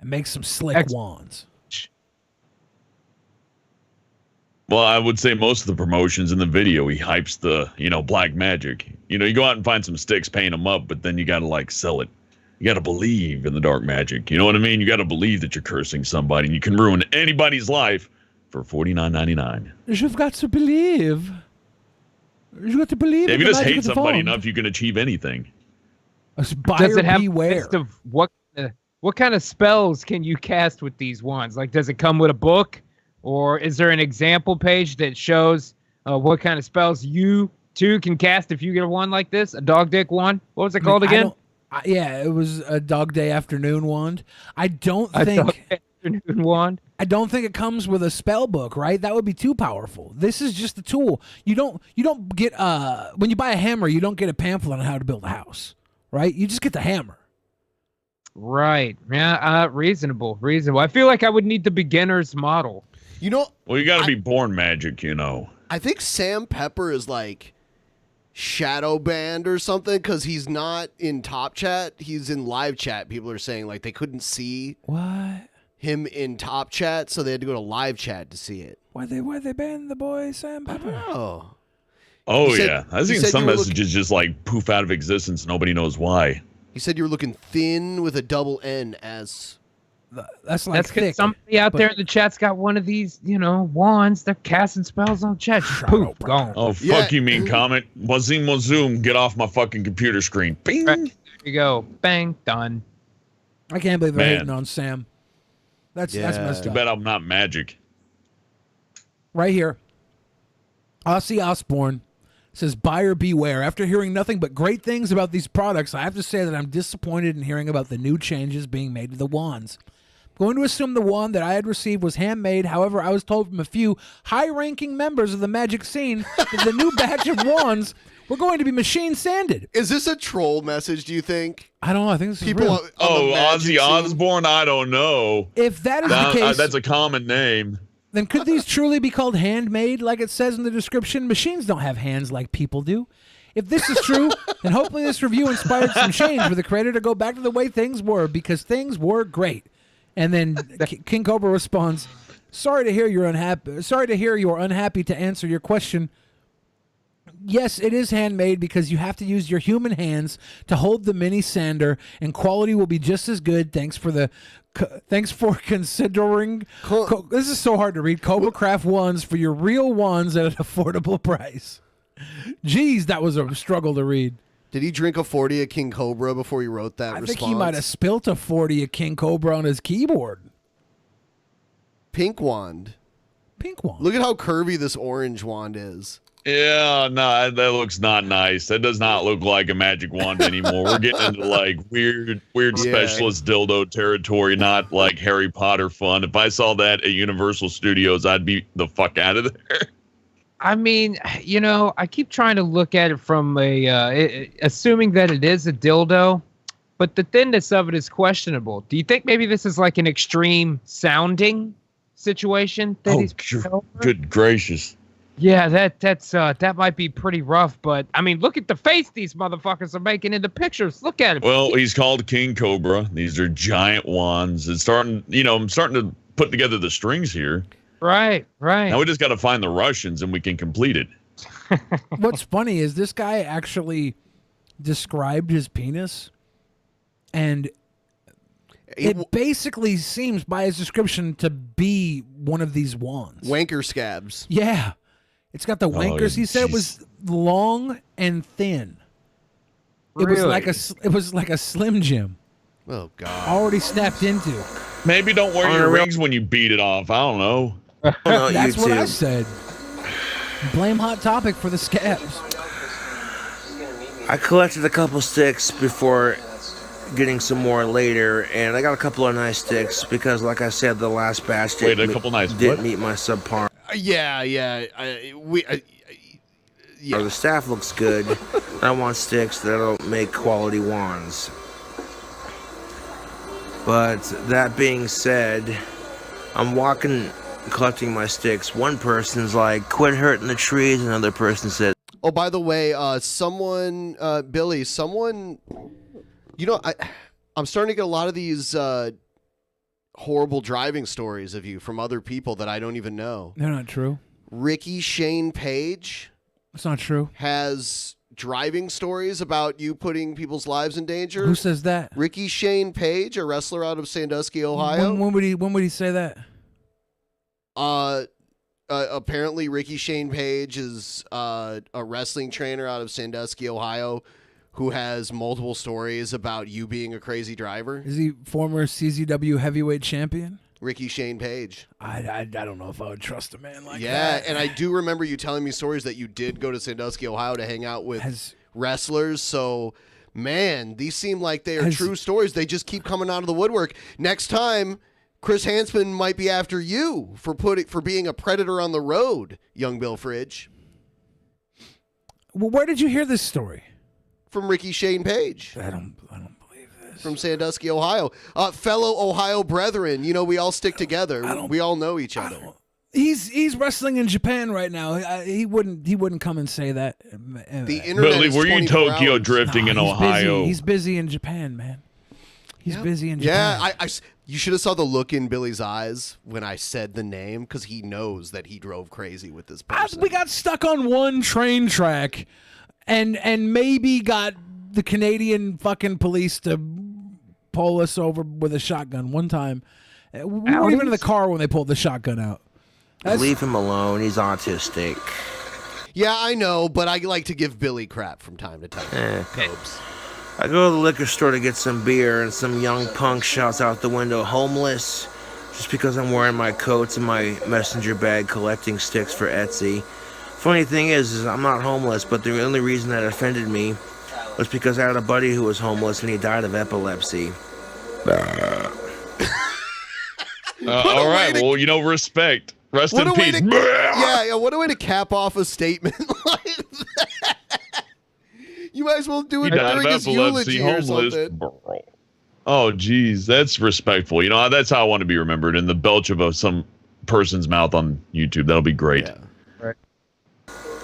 and make some slick wands. Well, I would say most of the promotions in the video, he hypes the, black magic. You go out and find some sticks, paint them up, but then you got to, sell it. You got to believe in the dark magic. You know what I mean? You got to believe that you're cursing somebody, and you can ruin anybody's life for $49.99. You've got to believe. You've got to believe. If you just hate somebody enough, you can achieve anything. Does it have beware. A list of what kind of spells can you cast with these wands? Like, does it come with a book, or is there an example page that shows what kind of spells you too can cast if you get a wand like this? A dog dick wand? What was it called again? Yeah, it was a Dog Day Afternoon wand. I don't think I don't think it comes with a spell book, right? That would be too powerful. This is just a tool. You don't get when you buy a hammer, you don't get a pamphlet on how to build a house, right? You just get the hammer. Right. Yeah, reasonable. I feel like I would need the beginner's model. Well, you got to be born magic, I think Sam Pepper is like shadow banned or something because he's not in top chat. He's in live chat. People are saying like they couldn't see him in top chat, so they had to go to live chat to see it. Why they ban the boy Sam Pepper? Oh yeah, I've seen some messages just like poof out of existence. Nobody knows why. He said you were looking thin with a double N as. That's like thick. Somebody out there in the chat's got one of these, wands. They're casting spells on chat. Poof, gone. Oh, fuck you mean comment. Wazoom, get off my fucking computer screen. Bing. Right, there you go. Bang, done. I can't believe they're hating on Sam. That's messed Too up. bad I'm not magic. Right here. Ozzy Osbourne says, buyer beware. After hearing nothing but great things about these products, I have to say that I'm disappointed in hearing about the new changes being made to the wands. Going to assume the wand that I had received was handmade. However, I was told from a few high-ranking members of the magic scene that the new batch of wands were going to be machine sanded. Is this a troll message, do you think? I don't know. I think this is People real. Ozzy Osbourne? I don't know. If that is the case... that's a common name. then could these truly be called handmade like it says in the description? Machines don't have hands like people do. If this is true, then hopefully this review inspired some change for the creator to go back to the way things were, because things were great. And then King Cobra responds, sorry to hear you're unhappy. Sorry to hear you're unhappy to answer your question. Yes, it is handmade because you have to use your human hands to hold the mini sander, and quality will be just as good. Thanks for considering. This is so hard to read. Cobra Craft wands for your real wands at an affordable price. Jeez, that was a struggle to read. Did he drink a 40 of King Cobra before he wrote that response? I think he might have spilt a 40 of King Cobra on his keyboard. Pink wand. Pink wand. Look at how curvy this orange wand is. Yeah, no, that looks not nice. That does not look like a magic wand anymore. We're getting into like weird specialist dildo territory, not like Harry Potter fun. If I saw that at Universal Studios, I'd be the fuck out of there. I mean, you know, I keep trying to look at it from assuming that it is a dildo, but the thinness of it is questionable. Do you think maybe this is like an extreme sounding situation that he's good gracious. Yeah, that might be pretty rough, but I mean, look at the face these motherfuckers are making in the pictures. Look at it. Well, he's called King Cobra. These are giant wands. It's starting, I'm starting to put together the strings here. Right. Now we just got to find the Russians and we can complete it. What's funny is this guy actually described his penis, and it basically seems by his description to be one of these wands. Wanker scabs. Yeah. It's got the wankers. He said it was long and thin. It was like a Slim Jim. Oh God! Already snapped into. Maybe don't wear your rings when you beat it off. I don't know. That's what I said. Blame Hot Topic for the scabs. I collected a couple sticks before getting some more later, and I got a couple of nice sticks because, like I said, the last batch didn't meet my subpar. Yeah. Or the staff looks good. I want sticks that'll make quality wands. But that being said, I'm collecting my sticks. One person's like, quit hurting the trees. Another person said, oh, by the way, Billy, I'm starting to get a lot of these horrible driving stories of you from other people that I don't even know. They're not true. Ricky Shane Page. It's not true. Has driving stories about you putting people's lives in danger. Who says that? Ricky Shane Page, a wrestler out of Sandusky, Ohio. When would he say that? Apparently Ricky Shane Page is a wrestling trainer out of Sandusky, Ohio, who has multiple stories about you being a crazy driver. Is he former CZW heavyweight champion? Ricky Shane Page. I don't know if I would trust a man like that. Yeah, and I do remember you telling me stories that you did go to Sandusky, Ohio to hang out with wrestlers. So, man, these seem like they are true stories. They just keep coming out of the woodwork. Next time, Chris Hansman might be after you for being a predator on the road, young Bill Fridge. Well, where did you hear this story? From Ricky Shane Page. I don't believe this. From Sandusky, Ohio. Fellow Ohio brethren, we all stick together. We all know each other. He's wrestling in Japan right now. He wouldn't come and say that. The internet is were you Tokyo drifting in Ohio? He's busy in Japan, man. He's busy in Japan. Yeah, you should have saw the look in Billy's eyes when I said the name, because he knows that he drove crazy with this person. We got stuck on one train track and maybe got the Canadian fucking police to pull us over with a shotgun one time. We weren't even in the car when they pulled the shotgun out. Leave him alone. He's autistic. Yeah, I know, but I like to give Billy crap from time to time. Cobes. I go to the liquor store to get some beer, and some young punk shouts out the window, homeless, just because I'm wearing my coats and my messenger bag collecting sticks for Etsy. Funny thing is I'm not homeless, but the only reason that offended me was because I had a buddy who was homeless and he died of epilepsy. All right, well, respect. Rest in peace. Yeah, what a way to cap off a statement like that. You might as well do it during his eulogy or something. Oh, geez, that's respectful. That's how I want to be remembered, in the belch of some person's mouth on YouTube. That'll be great. Yeah. Right.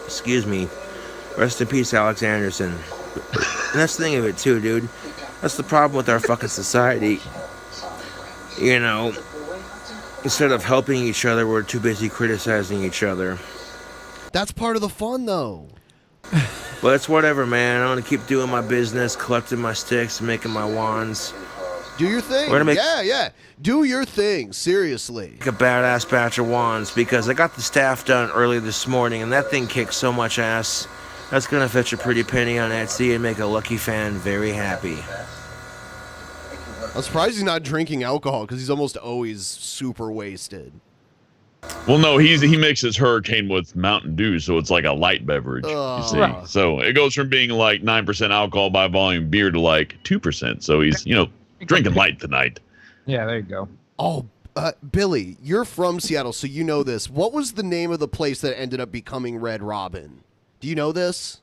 Excuse me. Rest in peace, Alex Anderson. And that's the thing of it too, dude. That's the problem with our fucking society. You know, instead of helping each other, we're too busy criticizing each other. That's part of the fun, though. But it's whatever, man. I'm gonna keep doing my business, collecting my sticks, making my wands. Do your thing. We're gonna make Yeah. Do your thing. Seriously. a badass batch of wands because I got the staff done early this morning, and that thing kicks so much ass. That's gonna fetch a pretty penny on Etsy and make a lucky fan very happy. I'm surprised he's not drinking alcohol because he's almost always super wasted. Well, no, he mixes Hurricane with Mountain Dew, so it's like a light beverage. You see, so it goes from being like 9% alcohol by volume beer to like 2%. So he's drinking light tonight. Yeah, there you go. Oh, Billy, you're from Seattle, so you know this. What was the name of the place that ended up becoming Red Robin? Do you know this?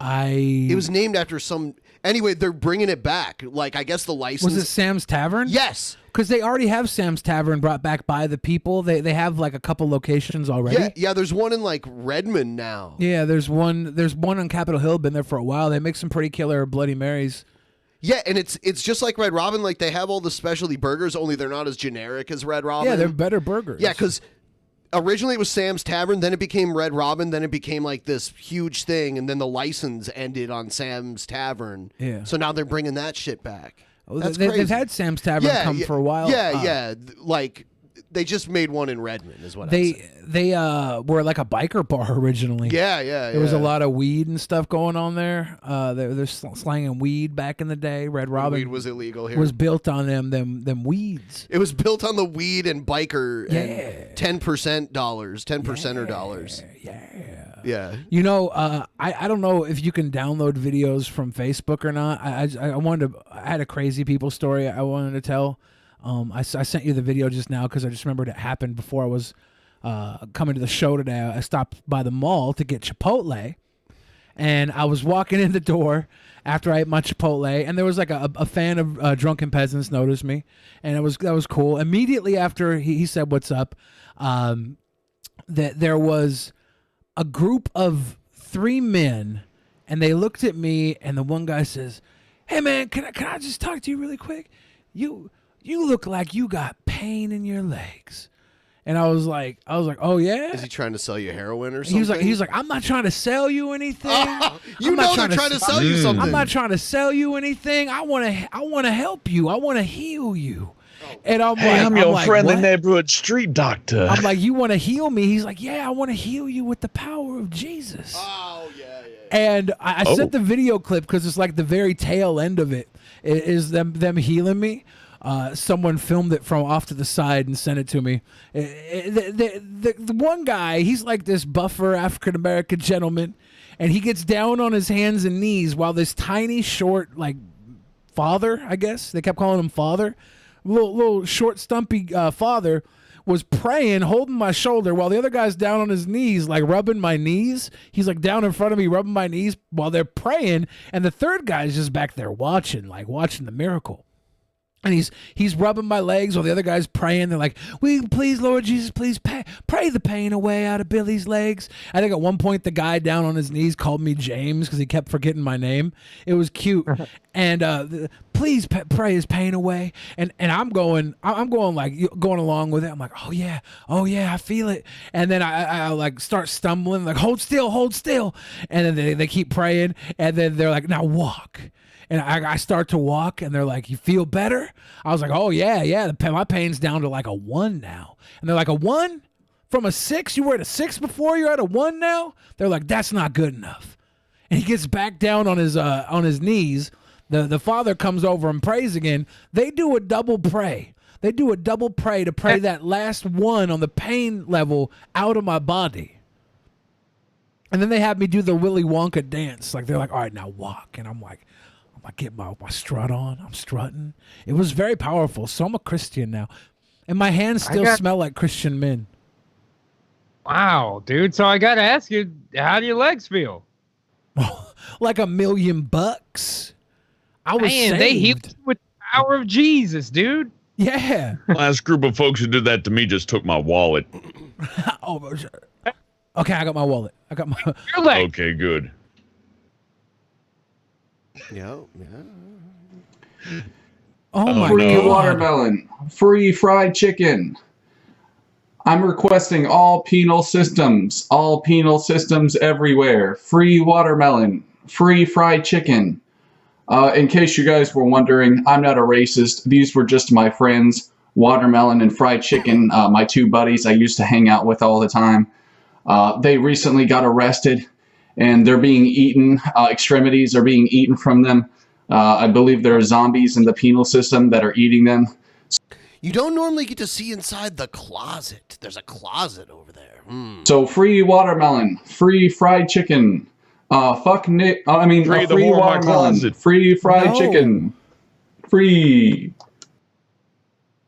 It was named after some. Anyway, they're bringing it back. Like, I guess the license. Was it Sam's Tavern? Yes. Because they already have Sam's Tavern brought back by the people. They have like a couple locations already. Yeah, there's one in like Redmond now. Yeah, there's one on Capitol Hill. Been there for a while. They make some pretty killer Bloody Marys. Yeah, and it's just like Red Robin. Like, they have all the specialty burgers, only they're not as generic as Red Robin. Yeah, they're better burgers. Yeah, because originally it was Sam's Tavern, then it became Red Robin, then it became like this huge thing, and then the license ended on Sam's Tavern. Yeah. So now they're bringing that shit back. Oh, That's they've crazy. had Sam's Tavern come for a while. Yeah. Like, they just made one in Redmond, is what I'm saying. They were like a biker bar originally. Yeah. There was a lot of weed and stuff going on there. They're slanging weed back in the day. Red Robin Weed was illegal here. was built on them weeds. It was built on the weed and biker and 10% dollars, 10%er dollars. Yeah. You know, I don't know if you can download videos from Facebook or not. I had a crazy people story I wanted to tell. I sent you the video just now because I just remembered it happened before I was coming to the show today. I stopped by the mall to get Chipotle, and I was walking in the door after I ate my Chipotle, and there was like a fan of Drunken Peasants noticed me, and that was cool. Immediately after he said what's up, that there was a group of 3 men, and they looked at me, and the one guy says, "Hey man, can I just talk to you really quick? You look like you got pain in your legs." And I was like, "Oh yeah." Is he trying to sell you heroin or something? He's like, "I'm not trying to sell you anything. You know they're trying to sell you something. I'm not trying to sell you anything. I want to help you. I want to heal you." And I'm Hey, like, I'm your like, friendly "What?" neighborhood street doctor. I'm like, "You want to heal me?" He's like, "Yeah, I want to heal you with the power of Jesus." Oh yeah. And I sent the video clip because it's like the very tail end of it is them healing me. Someone filmed it from off to the side and sent it to me. The one guy, he's like this buffer African-American gentleman, and he gets down on his hands and knees while this tiny, short, like, father, I guess, they kept calling him father, little short, stumpy father, was praying, holding my shoulder while the other guy's down on his knees, like rubbing my knees. He's like down in front of me, rubbing my knees while they're praying, and the third guy's just back there watching the miracle. And he's rubbing my legs while the other guy's praying. They're like, "We please, Lord Jesus, please pray the pain away out of Billy's legs." I think at one point the guy down on his knees called me James because he kept forgetting my name. It was cute. And please pray his pain away. And I'm going along with it. I'm like, oh yeah, I feel it. And then I like start stumbling, like hold still. And then they keep praying, and then they're like, "Now walk." And I start to walk, and they're like, "You feel better?" I was like, "Oh, yeah. My pain's down to like a 1 now." And they're like, "A 1? From a 6? You were at a 6 before? You're at a 1 now?" They're like, "That's not good enough." And he gets back down on his knees. The father comes over and prays again. They do a double pray. To pray that last 1 on the pain level out of my body. And then they have me do the Willy Wonka dance. Like, they're like, "All right, now walk." And I'm like, I get my strut on. I'm strutting. It was very powerful. So I'm a Christian now. And my hands still smell like Christian men. Wow, dude. So I got to ask you, how do your legs feel? Like $1 million. I was saved. They healed you with the power of Jesus, dude. Yeah. Last group of folks who did that to me just took my wallet. Oh, okay, I got my wallet. I got my. Okay, good. Yeah. Oh my free God. watermelon, free fried chicken. I'm requesting all penal systems everywhere. Free watermelon, free fried chicken. In case you guys were wondering, I'm not a racist. These were just my friends, watermelon and fried chicken, my two buddies I used to hang out with all the time. They recently got arrested, and they're being eaten. Extremities are being eaten from them. I believe there are zombies in the penal system that are eating them. You don't normally get to see inside the closet. There's a closet over there. So free watermelon, free fried chicken. Free watermelon, free fried chicken, free.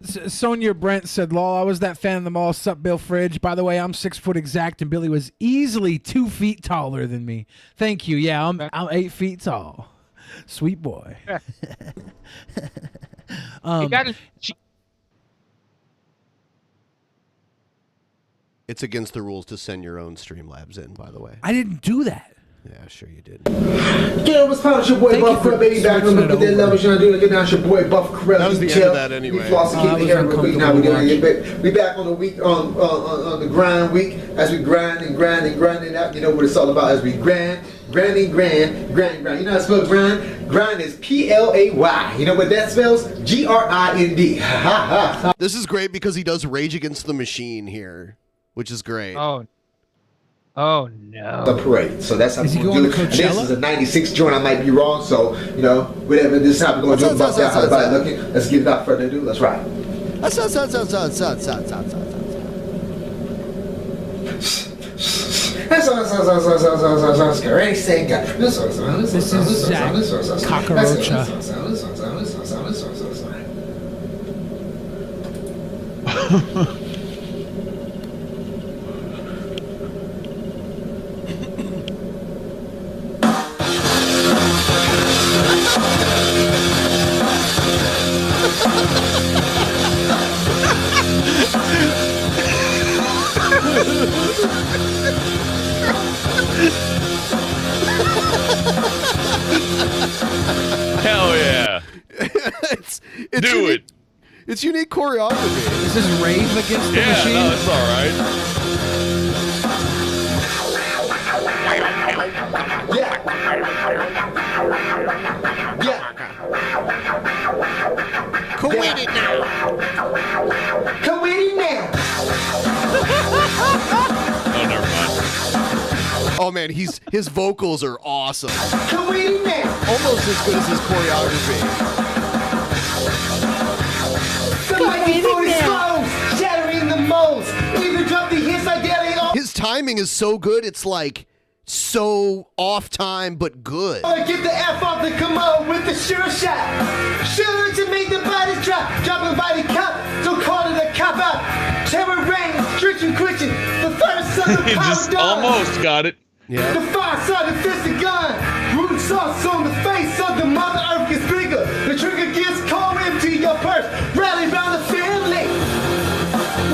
Sonia Brent said, "Lol, I was that fan of the mall. Sup, Bill Fridge. By the way, I'm 6 foot exact, and Billy was easily 2 feet taller than me. Thank you. Yeah, I'm 8 feet tall. Sweet boy." It's against the rules to send your own Streamlabs in, by the way. I didn't do that. Yeah, sure you did. Yeah, what's poppin'? It's your boy Buff Crab, baby, back on the Get That Love. Trying to do it. Get down, it's your boy Buff Crab. That was the end of that anyway. We floss and keep the hair real quick. Now we gonna get back. We back on the week on the grind week as we grind and grind and grind it out. You know what it's all about as we grind. You know how to spell grind? Grind is P-L-A-Y. You know what that spells? G-R-I-N-D. This is great because he does Rage Against the Machine here, which is great. Oh no. The parade. So that's how Is he we're going do to it. And this Coachella? is a 96 joint. I might be wrong. So, you know, whatever this is how we're going to do about that. How about it looking? Let's get without further ado. Let's ride. This is Zach Cockroacha. Hell yeah. it's Do unique, it. It's unique choreography. This is Rave Against the Machine. Yeah, no, it's all right. Come with it now. Come with it now. Oh, never mind. Oh man, his vocals are awesome. Come with it now. Almost as good as his choreography. Somebody for the slow, shattering the most. Even drop the hits like Daily O. His timing is so good, it's like so off time but good. Get the F off the commode with the sure shot. Sure to make the body drop. Dropping body cop, so call it a cop out. Terror rain, stretching Christian. The first son of He just almost got it. Yeah. The fire-sided fisted gun. Root sauce on the face of the mother earth gets bigger. The trigger gets cold, empty your purse. Rally round the family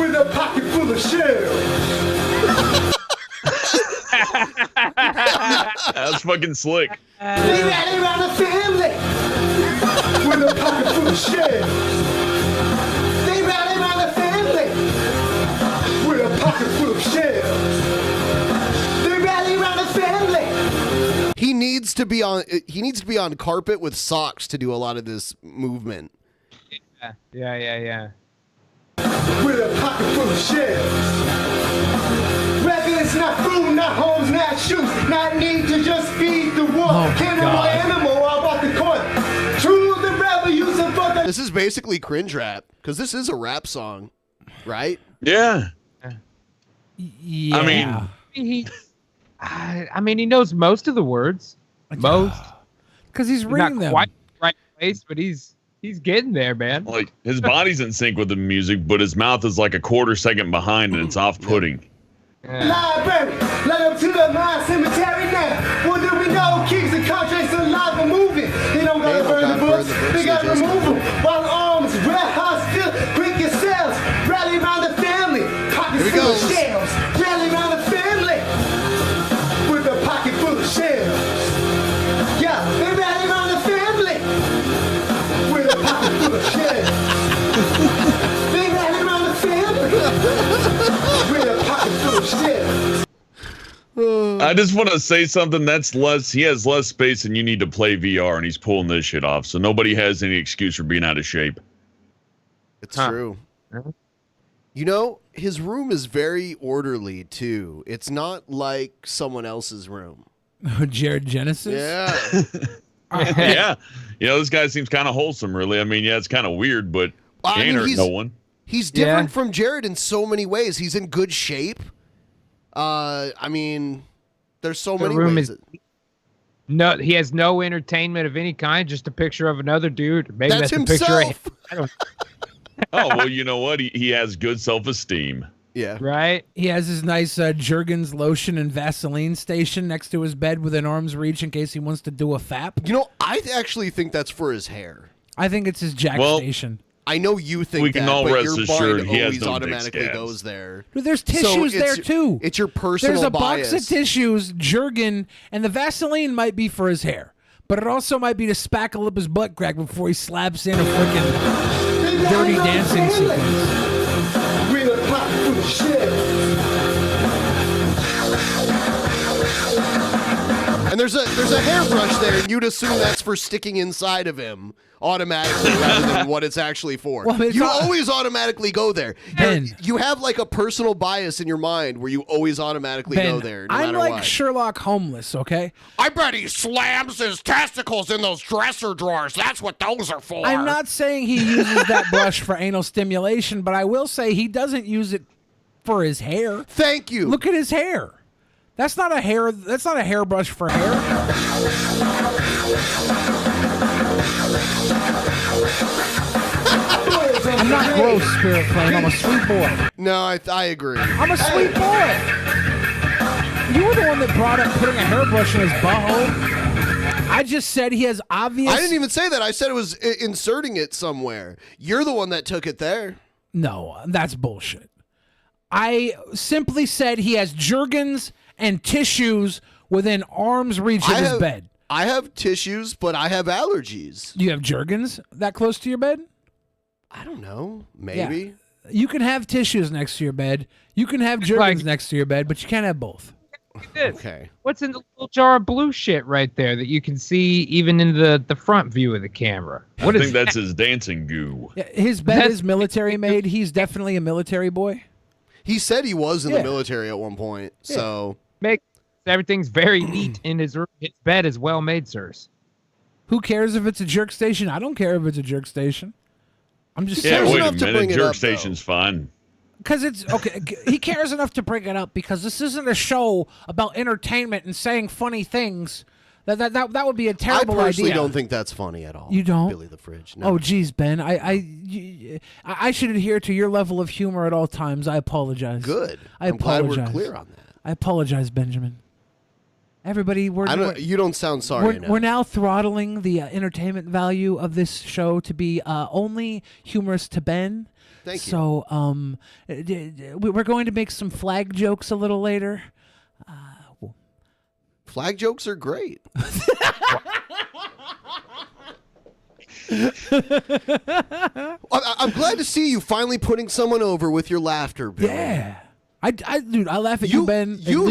with a pocket full of shells. That's fucking slick. They rally around the family with a pocket full of shells. They rally around the family with a pocket full of shells. They rally around the family. He needs to be on carpet with socks to do a lot of this movement. Yeah. With a pocket full of shells. Records, not food, not homes, not shoes, not need to just feed the wolf. Cannibal animal all about the court. True the rebel use of fuck. This is basically cringe rap because this is a rap song, right? Yeah. Yeah. I mean, he knows most of the words. Most. Because he's reading not them. quite the right place, but he's getting there, man. Like, his body's in sync with the music, but his mouth is like a quarter second behind, and it's off-putting. Library, let up to the mine cemetery now. What do we know? Keeps the contracts alive and moving. They don't gotta burn the books, they gotta remove them. While the arms red hot still shit. I just want to say something that's less. He has less space, and you need to play VR, and he's pulling this shit off. So nobody has any excuse for being out of shape. It's true. You know, his room is very orderly too. It's not like someone else's room. Jared Genesis. Yeah. Yeah. You know, this guy seems kind of wholesome, really. I mean, yeah, it's kind of weird, but he ain't hurt no one. He's different from Jared in so many ways. He's in good shape. I mean, there's so many ways. No, he has no entertainment of any kind. Just a picture of another dude. Maybe That's a picture. himself. I don't. Oh, well, you know what? He has good self-esteem. Yeah. Right. He has his nice Jergens lotion and Vaseline station next to his bed within arm's reach in case he wants to do a fap. You know, I actually think that's for his hair. I think it's his jack station. I know you think we can that, all but rest your assured mind he has always no dick automatically scabs. goes there. Dude, there's tissues So there too. It's your personal There's a bias. box of tissues, Jergen, and the Vaseline might be for his hair, but it also might be to spackle up his butt crack before he slaps in a freaking dirty dancing sequence. Real hot food shit. And there's a hairbrush there, and you'd assume that's for sticking inside of him automatically rather than what it's actually for. Well, it's you not- always automatically go there. You have like a personal bias in your mind where you always automatically go there, no I'm matter like what. Sherlock Homeless, okay? I bet he slams his testicles in those dresser drawers. That's what those are for. I'm not saying he uses that brush for anal stimulation, but I will say he doesn't use it for his hair. Thank you. Look at his hair. That's not a hairbrush for hair. I'm not gross, Spirit Flame. I'm a sweet boy. No, I agree. I'm a sweet boy. You were the one that brought up putting a hairbrush in his butthole. I just said he has obvious. I didn't even say that. I said it was inserting it somewhere. You're the one that took it there. No, that's bullshit. I simply said he has Jergens and tissues within arm's reach of his bed. I have tissues, but I have allergies. Do you have Jergens that close to your bed? I don't know. Maybe. Yeah. You can have tissues next to your bed. You can have Jergens next to your bed, but you can't have both. Okay. What's in the little jar of blue shit right there that you can see even in the front view of the camera? I think that's his dancing goo. Yeah, his bed is military made. He's definitely a military boy. He said he was in the military at one point. So everything's very neat in his room. His bed is well made, sirs. Who cares if it's a jerk station? I don't care if it's a jerk station. I'm just Yeah, saying. wait a minute. Jerk station's fine. Because it's okay. He cares enough to bring it up because this isn't a show about entertainment and saying funny things. That would be a terrible idea. I personally don't think that's funny at all. You don't? Billy the Fridge. No. Oh, geez, Ben. I should adhere to your level of humor at all times. I apologize. Good. I I'm glad apologize. we're clear on that. I apologize, Benjamin. Everybody, you don't sound sorry enough. We're now throttling the entertainment value of this show to be only humorous to Ben. Thank you. So, we're going to make some flag jokes a little later. Flag jokes are great. I'm glad to see you finally putting someone over with your laughter, Billy. Yeah. Dude, I laugh at you, Ben. You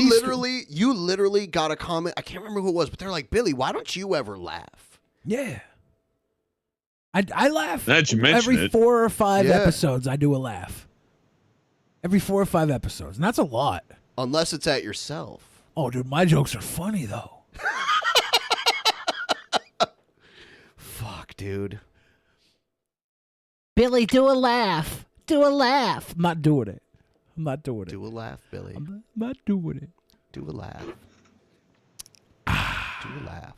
literally got a comment. I can't remember who it was, but they're like, Billy, why don't you ever laugh? Yeah. I laugh Now that you mention every it. 4 or 5 Yeah. episodes. I do a laugh. Every 4 or 5 episodes, and that's a lot. Unless it's at yourself. Oh, dude, my jokes are funny though. Fuck, dude. Billy, do a laugh. Do a laugh. I'm not doing it. I'm not doing it. Do a laugh, Billy. I'm not doing it. Do a laugh. Do a laugh.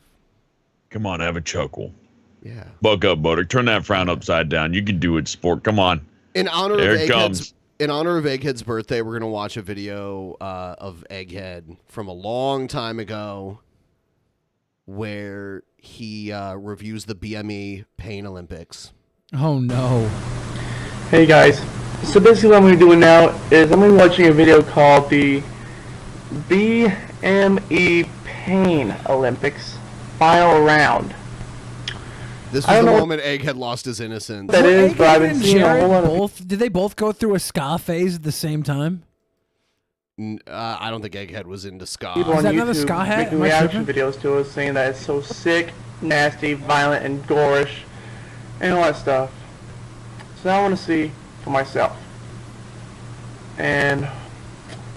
Come on, have a chuckle. Yeah. Buck up, Butter. Turn that frown upside down. You can do it, sport. Come on. In honor There of it comes. Egghead's birthday, we're gonna watch a video of Egghead from a long time ago, where he reviews the BME Pain Olympics. Oh no. Hey guys, so basically what I'm going to be doing now is I'm going to be watching a video called the BME Pain Olympics Final Round. This was the moment Egghead lost his innocence. That is, but I've been and seeing a Jared whole lot of... both, did they both go through a ska phase at the same time? I don't think Egghead was into ska. People on another YouTube ska hat? making Am I reaction tripping? videos to us saying that it's so sick, nasty, violent, and gorish, and all that stuff. So now I want to see for myself. And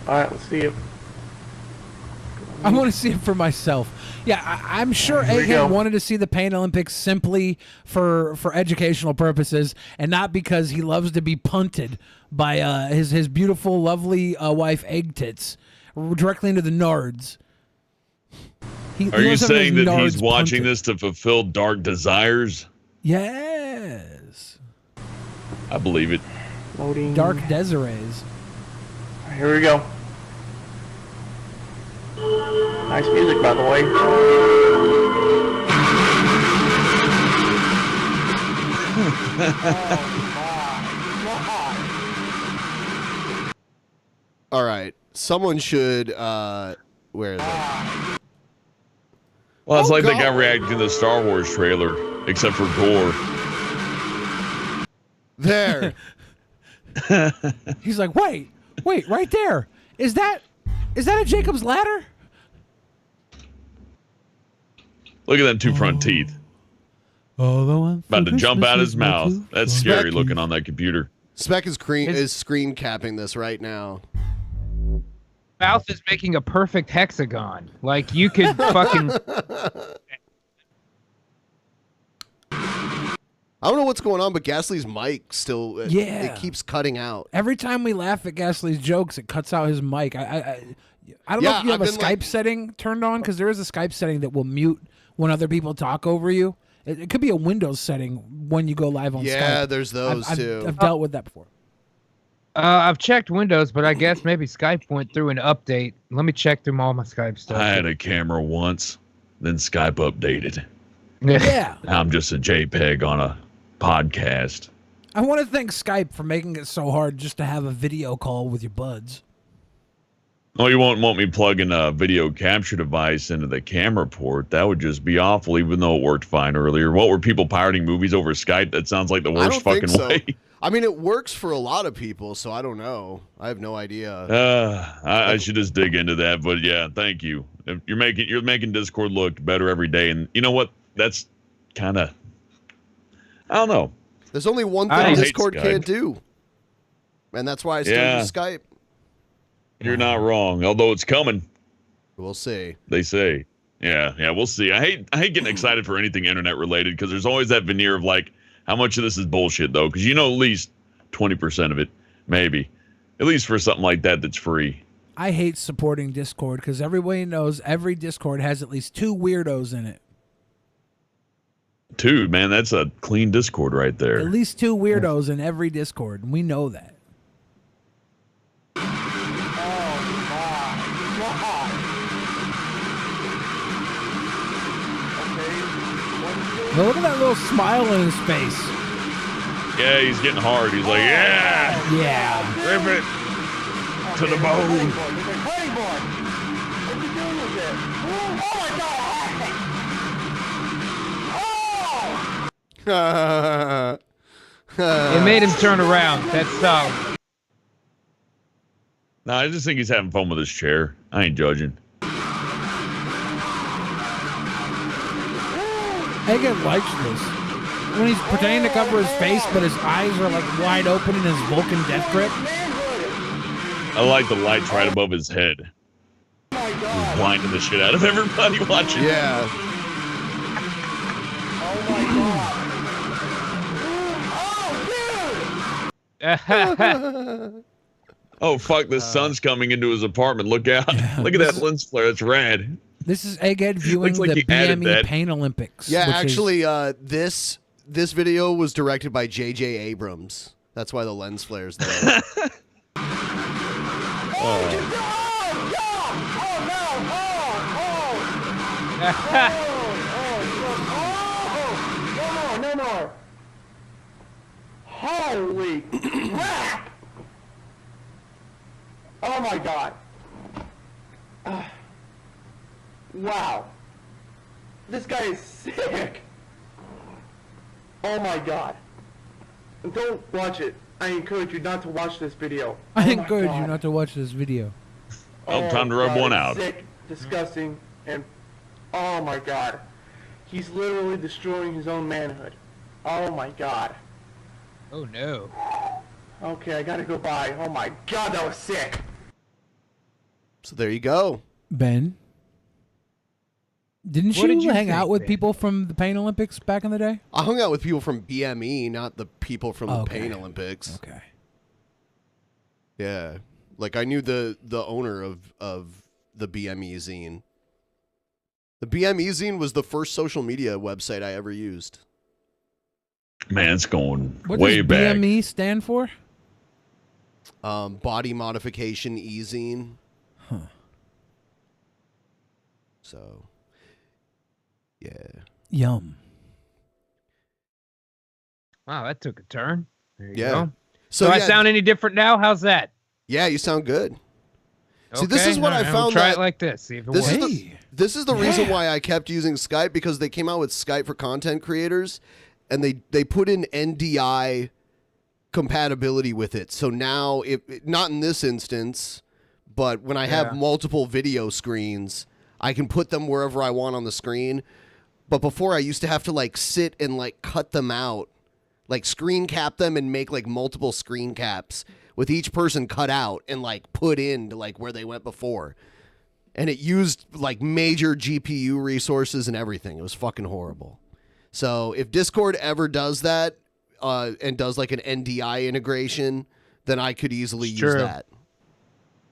alright, let's see it. I want to see it for myself. Yeah, I'm sure Here we go. Egghead wanted to see the Pain Olympics simply for educational purposes, and not because he loves to be punted by his beautiful, lovely wife, Egg Tits, directly into the nards. Are you saying that he's nards watching punted. this to fulfill dark desires? Yes. I believe it. Loading. Dark Desirees. Here we go. Nice music, by the way. All right, someone should. Where is it? Well, it's Oh, like God. the guy reacting to the Star Wars trailer, except for gore. There. He's like, wait, right there. Is that a Jacob's ladder? Look at them two front teeth. About to jump out his mouth. That's scary looking on that computer. Spec is screen capping this right now. Mouth is making a perfect hexagon. Like you could fucking. I don't know what's going on, but Ghastly's mic still Yeah. it keeps cutting out. Every time we laugh at Ghastly's jokes, it cuts out his mic. I don't know Yeah, if you have I've a been, Skype setting turned on, because there is a Skype setting that will mute when other people talk over you. It could be a Windows setting when you go live on Skype. Yeah, there's those I've too. I've dealt with that before. I've checked Windows, but I guess maybe Skype went through an update. Let me check through all my Skype stuff. I had a camera once, then Skype updated. Yeah. Now I'm just a JPEG on a podcast. I want to thank Skype for making it so hard just to have a video call with your buds. Oh, you won't want me plugging a video capture device into the camera port. That would just be awful, even though it worked fine earlier. What were people pirating movies over Skype? That sounds like the I worst don't think fucking so. way. I mean, it works for a lot of people, so I don't know. I have no idea. I should just dig into that, but yeah, thank you. You're making Discord look better every day, and you know what? That's kind of, I don't know. There's only one I thing hate Discord Skype. can't do, and that's why I still Yeah. use Skype. You're not wrong, although it's coming. We'll see. They say. Yeah, we'll see. I hate getting excited for anything internet related, because there's always that veneer of like, how much of this is bullshit though? Because you know at least 20% of it, maybe, at least for something like that that's free. I hate supporting Discord because everybody knows every Discord has at least 2 weirdos in it. Dude, man, that's a clean Discord right there. At least 2 weirdos in every Discord, and we know that. Now look at that little smile on his face. Yeah, he's getting hard. He's like, yeah, rip it to the bone. It made him turn around. That's solid. No, I just think he's having fun with his chair. I ain't judging. Egghead likes this. When he's pretending to cover his face, but his eyes are like wide open in his Vulcan death grip. I like the lights right above his head. He's blinding the shit out of everybody watching. Yeah. Oh fuck! The sun's coming into his apartment. Look out! Look at that lens flare. That's rad. This is Egghead viewing Looks like the he added BME that. Pain Olympics. Yeah, which is- actually, this video was directed by J.J. Abrams. That's why the lens flare's there. No more. Holy crap! Oh my god. Wow. This guy is sick. Oh my god. Don't watch it. I encourage you not to watch this video. I Oh my encourage you God. not to watch this video. Well, time to rub God, one it's out. Sick, disgusting, and oh my God, he's literally destroying his own manhood. Oh my God. Oh no. Okay, I gotta go by. Oh my God, that was sick. So there you go. Ben, didn't What did you you hang think, out with Ben? people from the Pain Olympics back in the day? I hung out with people from BME, not the people from the Okay. Pain Olympics. Okay. Yeah, like I knew the owner of the BME zine. The BME zine was the first social media website I ever used. Man, it's going What way does back. BME stand for? Body modification e-zine. Huh. So, yeah. Yum. Wow, that took a turn. There you Yeah. go. So, Do I yeah. sound any different now? How's that? Yeah, you sound good. See, Okay, this is what I all right, found. we'll try that it like this. See if it this works. is this is the reason why I kept using Skype, because they came out with Skype for content creators, and they put in NDI compatibility with it. So now, not in this instance, but when I have multiple video screens, I can put them wherever I want on the screen. But before, I used to have to like sit and like cut them out, like screen cap them and make like multiple screen caps with each person cut out and like put into like where they went before. And it used like major GPU resources and everything. It was fucking horrible. So if Discord ever does that and does like an NDI integration, then I could easily use true. that.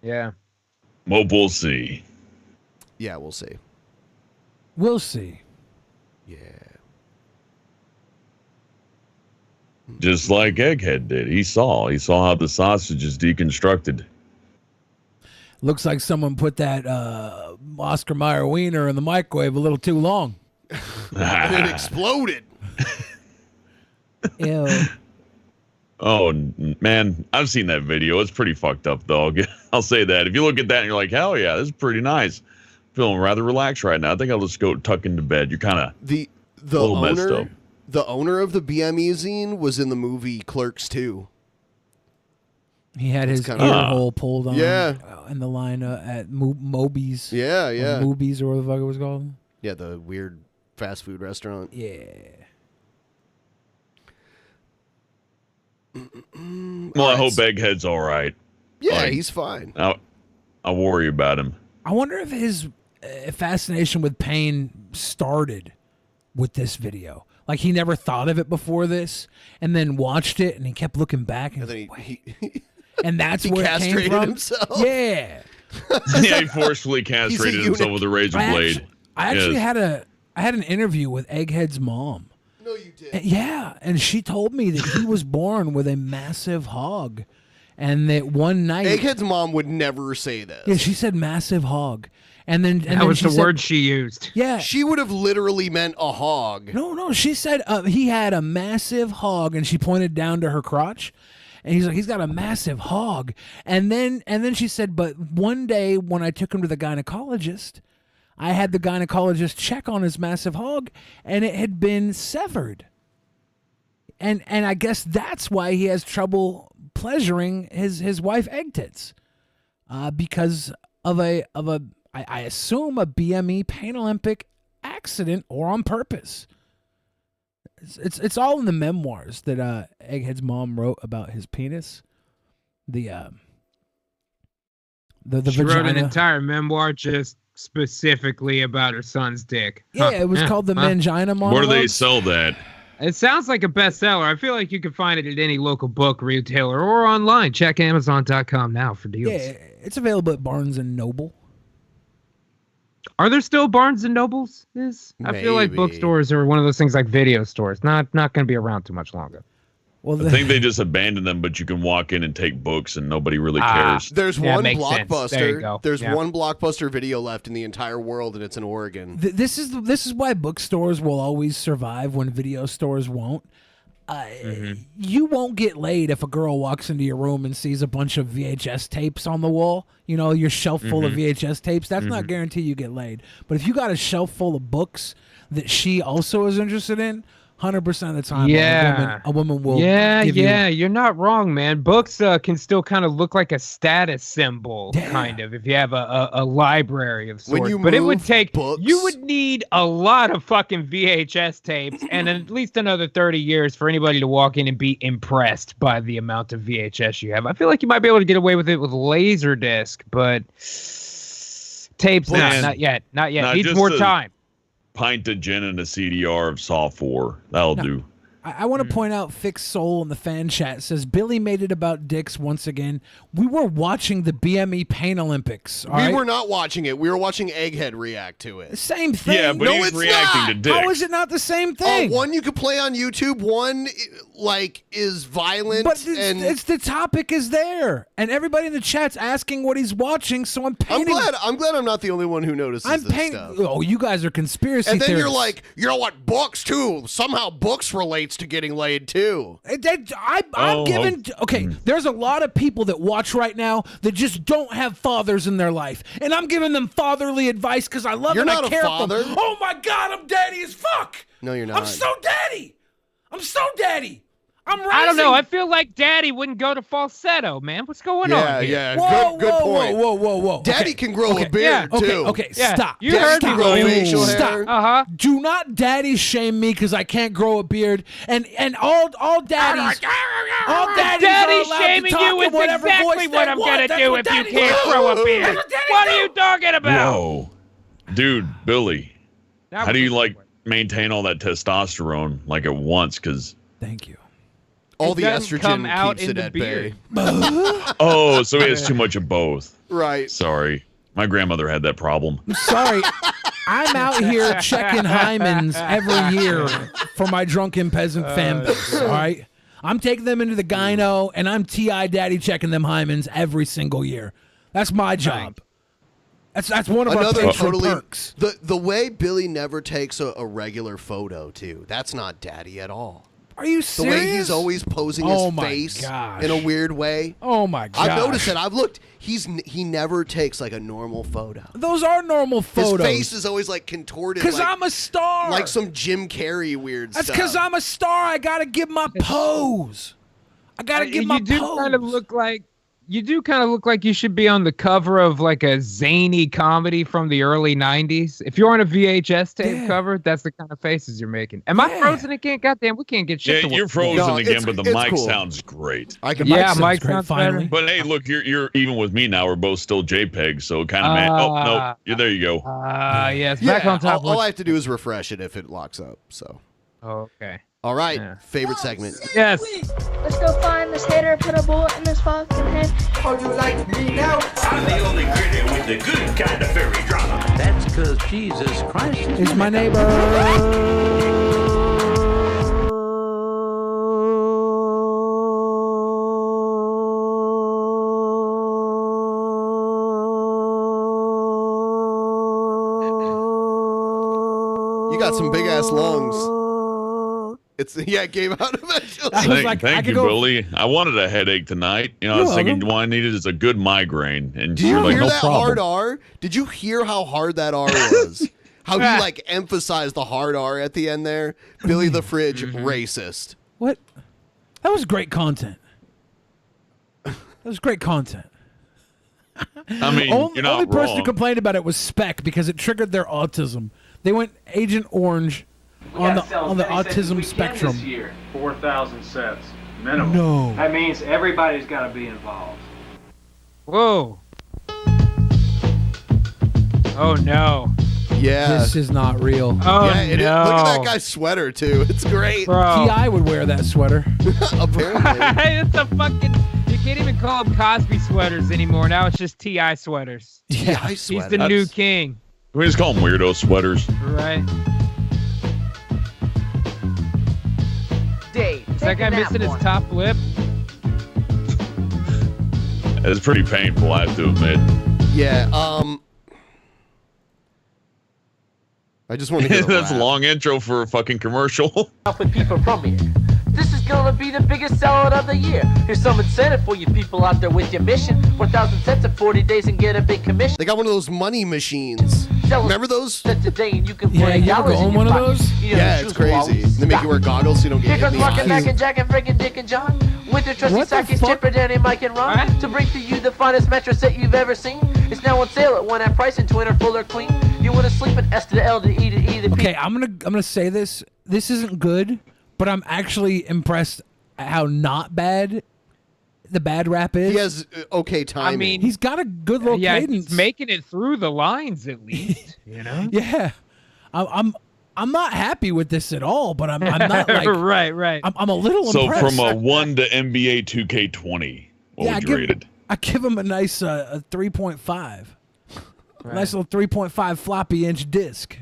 Yeah. Well, we'll see. Yeah, we'll see. We'll see. Yeah. Just like Egghead did. He saw how the sausage is deconstructed. Looks like someone put that Oscar Mayer wiener in the microwave a little too long. And it exploded. Ew. Oh, man, I've seen that video. It's pretty fucked up, though. I'll say that. If you look at that and you're like, hell yeah, this is pretty nice. Feeling rather relaxed right now. I think I'll just go tuck into bed. You're kind of the a little messed owner, up. the owner of the BME zine was in the movie Clerks 2. He had his ear kinda- hole pulled on. Yeah. In the line at Moby's. Yeah, yeah. Or Movies, or what the fuck it was called. Yeah, the weird fast food restaurant. Yeah. Well, I hope Egghead's all right. Yeah, Like, he's fine. I worry about him. I wonder if his fascination with pain started with this video. Like he never thought of it before this, and then watched it, and he kept looking back, and, then and that's he where it came castrated from. himself. Yeah. Yeah, he forcefully castrated himself with a razor blade. I actually Yes. had an interview with Egghead's mom. No, you did. Yeah, and she told me that he was born with a massive hog, and that one night Egghead's mom would never say this. Yeah, she said massive hog, and then That was she the said- word she used. Yeah, she would have literally meant a hog. No, she said he had a massive hog, and she pointed down to her crotch, and he's like, he's got a massive hog, and then she said, but one day when I took him to the gynecologist, I had the gynecologist check on his massive hog, and it had been severed, and I guess that's why he has trouble pleasuring his wife Egg Tits, because of I assume a BME Pain Olympic accident or on purpose. It's all in the memoirs that Egghead's mom wrote about his penis. The She wrote an vagina. entire memoir just specifically about her son's dick. Yeah, it was called the Mangina Monologues. Where do they sell that? It sounds like a bestseller. I feel like you can find it at any local book retailer or online. Check Amazon.com now for deals. Yeah, it's available at Barnes and Noble. Are there still Barnes and Nobles? I feel like Maybe. bookstores are one of those things like video stores. Not going to be around too much longer. Well, I think they just abandoned them, but you can walk in and take books, and nobody really cares. There's Yeah, one makes sense. Blockbuster. There you go. There's Yeah. one Blockbuster video left in the entire world, and it's in Oregon. This is why bookstores will always survive when video stores won't. You won't get laid if a girl walks into your room and sees a bunch of VHS tapes on the wall. You know, your shelf full of VHS tapes. That's not guarantee you get laid. But if you got a shelf full of books that she also is interested in, 100% of the time, Yeah. a woman will. Yeah, give yeah, You, you're not wrong, man. Books can still kind of look like a status symbol, kind of, if you have a library of sorts. you But it would move take, books- you would need a lot of fucking VHS tapes and at least another 30 years for anybody to walk in and be impressed by the amount of VHS you have. I feel like you might be able to get away with it with Laserdisc, but tapes, not yet. Needs just more a time. Pint of gin and a CDR of Saw 4. That'll do. I want to point out Fixed Soul in the fan chat says Billy made it about dicks once again. We were watching the BME Pain Olympics. We were not watching it. We were watching Egghead react to it. Same thing. Yeah, but he's reacting to dicks. How is it not the same thing? One you could play on YouTube. One is violent. But it's the topic is there, and everybody in the chat's asking what he's watching. So I'm painting. I'm glad I'm not the only one who notices this stuff. Oh, you guys are conspiracy And then theorists. you're like, you know what? Books too. Somehow books relates to getting laid too. I'm giving. Okay, there's a lot of people that watch right now that just don't have fathers in their life, and I'm giving them fatherly advice because I love You're and not I a care father. for them. Oh my God, I'm daddy as fuck. No, you're not. I'm so daddy. I'm so daddy. I'm raising. I don't know. I feel like Daddy wouldn't go to falsetto, man. What's going on here? Yeah, Whoa, good point. Whoa. Daddy can grow a beard too. Okay, Yeah, stop. you heard me, William. Stop. Do not daddy shame me because I can't grow a beard. And all daddies, Daddy are allowed shaming to talk you in is whatever exactly voice what they I'm want. gonna That's do what if you daddy can't does. grow a beard. That's daddy What are do. you talking about? Whoa. Dude, Billy, That how do you, was- like, maintain all that testosterone, like, at once? Because... Thank you. All It the doesn't come estrogen out keeps in it the at beard. bay. Oh, so he has too much of both. Right. Sorry. My grandmother had that problem. I'm sorry. I'm out here checking hymens every year for my Drunken Peasant fan base, all right? I'm taking them into the gyno, and I'm T.I. Daddy checking them hymens every single year. That's my job. That's one of our Another patron totally perks. the way Billy never takes a regular photo too. That's not daddy at all. Are you The serious? way he's always posing Oh his my face gosh. in a weird way. Oh my god! I've noticed it. I've looked. He never takes like a normal photo. Those are normal photos. His face is always like contorted. Because like, I'm a star. like some Jim Carrey weird That's stuff. because I'm a star. I gotta give my pose. I gotta give my you do pose. kind of look like you should be on the cover of like a zany comedy from the early 90s. If you're on a VHS tape cover, that's the kind of faces you're making. Am I frozen again? Goddamn, we can't get shit Yeah, to you're work. frozen again, but the it's mic cool. sounds great. I can. Yeah, Mike Mike sounds better. But hey, look, you're even with me now. We're both still JPEG, so kind of man. Oh no, there you go. Yes, Yeah, back on top. all I have to do is refresh it if it locks up. So. Okay. All right. Yeah. Favorite segment. Yes. Let's go find this hater, put a bullet in his fucking head. How you like me now? I'm the only critic with the good kind of fairy drama. That's because Jesus Christ Is my neighbor. You got some big ass lungs. It came out eventually. Thank you, Billy. I wanted a headache tonight. You know, I was thinking what I needed is a good migraine. And Did you you're like, hear no that problem. hard R? Did you hear how hard that R was? How he like emphasized the hard R at the end there? Billy the Fridge, racist. What? That was great content. That was great content. I mean, you're not only person who wrong. complained about it was Spec because it triggered their autism. They went Agent Orange on the autism spectrum. This year, 4,000 sets minimum. No. That means everybody's got to be involved. Whoa. Oh no. Yeah. This is not real. Oh yeah, it is. no. Look at that guy's sweater too. It's great. Bro. T.I. would wear that sweater. Apparently. It's a fucking. You can't even call them Cosby sweaters anymore. Now it's just T.I. sweaters. Yeah. He's the new king. We just call them weirdo sweaters. Right. Dave, Is that guy missing his top lip? It's pretty painful, I have to admit. Yeah. I just want to get That's a long intro for a fucking commercial. With people from here. This is gonna be the biggest sellout of the year. Here's some incentive for you people out there with your mission. 1,000 cents in 40 days and get a big commission. They got one of those money machines. Remember those? Today and you can Yeah, put you ever dollars in own your one of pocket. those? You know, Yeah, the it's shoes will crazy. always They make stop. you wear goggles so you don't Here get hit comes in the Mark and Mac eyes. and Jack and Frick and Dick and John with their trusty What the sidekicks fuck? Chipper, Danny, Mike, and Ron to bring to you the finest mattress set you've ever seen. It's now on sale at one half price and twin or full or queen. You want to sleep an S to the L to E to E to P. Okay, I'm gonna say this. This isn't good, but I'm actually impressed at how not bad the bad rap is. He has okay timing. I mean, He's got a good little yeah, cadence. he's making it through the lines at least. You know. Yeah, I'm not happy with this at all, but I'm not like right. I'm a little So impressed. from a 1 to NBA 2K20, what would you rate it? I give him a nice a 3.5. A nice little 3.5 floppy inch disc.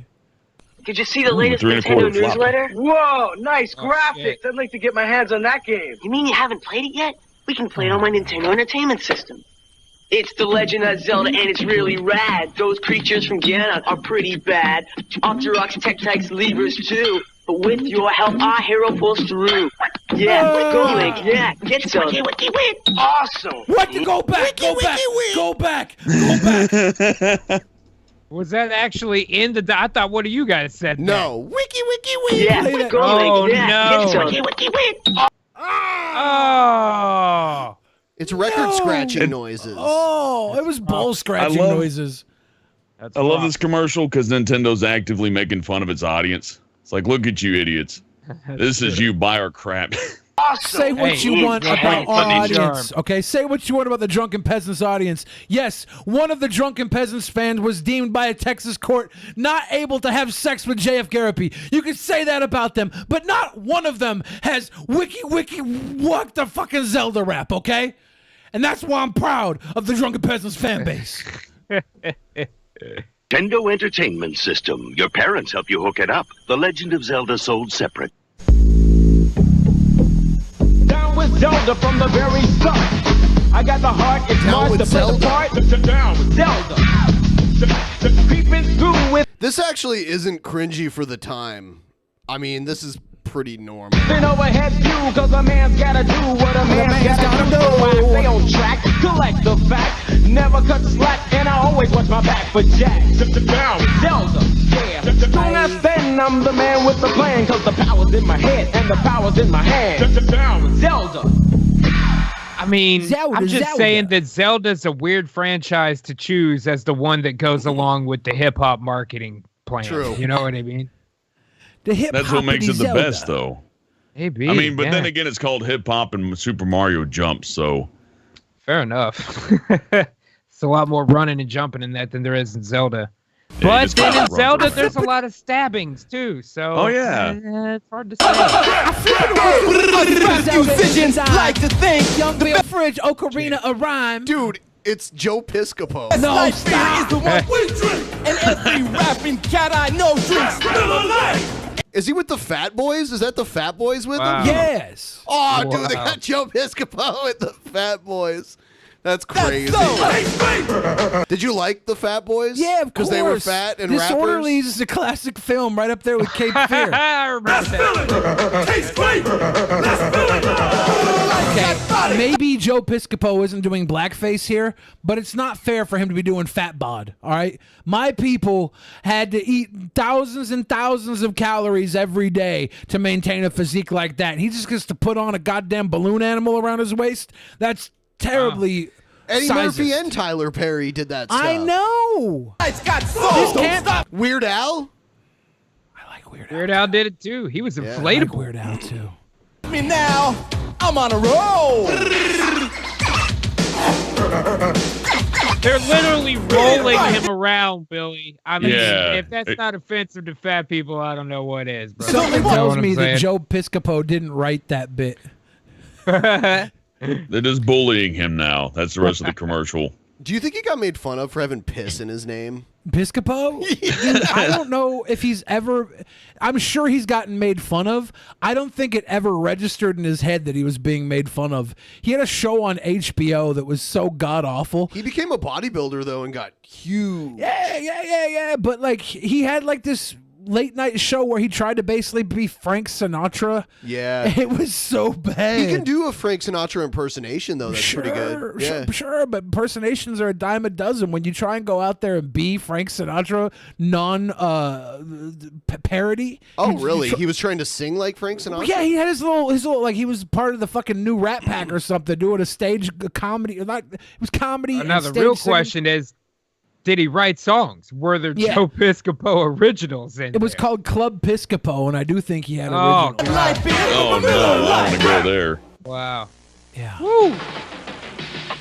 Did you see the Ooh, latest 3 1/4 Nintendo floppy. newsletter? Whoa, nice Oh, graphics. shit. I'd like to get my hands on that game. You mean you haven't played it yet? We can play it on my Nintendo Entertainment System. It's The Legend of Zelda, and it's really rad. Those creatures from Ganon are pretty bad. Octoroks, Tektites, Levers too. But with your help, our hero pulls through. Yeah, go Link. Yeah, get Zelda. Wiki, awesome. What? Go back. Go back. Go back. Go back. Was that actually in the? I thought one of you guys said No. Wiki, Yeah, Play that. go Oh, Link. Yeah, no. get Zelda. Oh. It's record scratching noises. Oh, it was ball scratching love- noises. I love this commercial because Nintendo's actively making fun of its audience. It's like, look at you idiots. This is you, buy our crap. Say what Hey, you want about our funny audience, charm. okay? Say what you want about the Drunken Peasants audience. Yes, one of the Drunken Peasants fans was deemed by a Texas court not able to have sex with JF Garapi. You can say that about them, but not one of them has wiki what the fucking Zelda rap, okay? And that's why I'm proud of the Drunken Peasants fan base. Nintendo Entertainment System. Your parents help you hook it up. The Legend of Zelda sold separate. Down with Zelda from the very start. I got the heart, it's Down mine with to play the Zelda. part. Down with Zelda. Creeping through with This actually isn't cringy for the time. I mean, this is pretty normal. an overhead view, cause a man's gotta do what a man's gotta do. So I stay on track, collect the facts, never cut slack, and I always watch my back for Jack. Down with Zelda, yeah. Soon as then, I'm the man with the plan, cause the power's in my head and the power's in my hand. Down with Zelda. I mean, Zelda, I'm just Zelda. saying that Zelda's a weird franchise to choose as the one that goes along with the hip hop marketing plan. True. You know what I mean? The hip That's what makes it the Zelda. best, though. Maybe. I mean, but yeah. then again, it's called Hip Hop and Super Mario Jump, so Fair enough. It's a lot more running and jumping in that than there is in Zelda. Yeah, you But just then gotta in run Zelda, through it. there's a lot of stabbings too. So Oh, yeah. it's hard to say. Musicians like to think Young Bill Fridge, Ocarina, a rhyme. Dude, it's Joe Piscopo. No, stop. the one we drink, and every rapping cat I know drinks still alive. Is he with the Fat Boys? Is that the Fat Boys with Wow. him? Yes. Oh, dude, they Wow. got Joe Piscopo with the Fat Boys. That's crazy. Did you like the Fat Boys? Yeah, of course. Because they were fat and Disorderlies rappers? is a classic film right up there with Cape Fear. I remember that. Taste flavor. Okay, maybe Joe Piscopo isn't doing blackface here, but it's not fair for him to be doing fat bod, all right? My people had to eat thousands and thousands of calories every day to maintain a physique like that. He just gets to put on a goddamn balloon animal around his waist? That's terribly Eddie sizist. Murphy and Tyler Perry did that stuff. I know. It's got soul. This Don't can't stop. Weird Al? I like Weird Weird Al did it too. He was I like inflatable. Weird Al too. Me now. I'm on a roll. They're literally rolling him around, Billy. I mean, Yeah. if that's not offensive to fat people, I don't know what is, bro. Something You know tells what I'm me that saying? Joe Piscopo didn't write that bit. they're just bullying him now. That's the rest of the commercial. Do you think he got made fun of for having piss in his name? Piscopo? Dude, I don't know if he's ever. I'm sure he's gotten made fun of. I don't think it ever registered in his head that he was being made fun of. He had a show on HBO that was so god awful. He became a bodybuilder, though, and got huge. Yeah. But like he had like this late night show where he tried to basically be Frank Sinatra. Yeah. It was so bad. He can do a Frank Sinatra impersonation, though. That's pretty good. Yeah. Sure, but impersonations are a dime a dozen. When you try and go out there and be Frank Sinatra, parody. Oh, really? He was trying to sing like Frank Sinatra? Yeah, he had his little, like he was part of the fucking new Rat Pack or something, doing a stage comedy. It was comedy. Now, the real question is, did he write songs? Were there Joe Piscopo originals in It was called Club Piscopo, and I do think he had Oh, originals. Oh no, I want to go there. Wow. Yeah. Woo!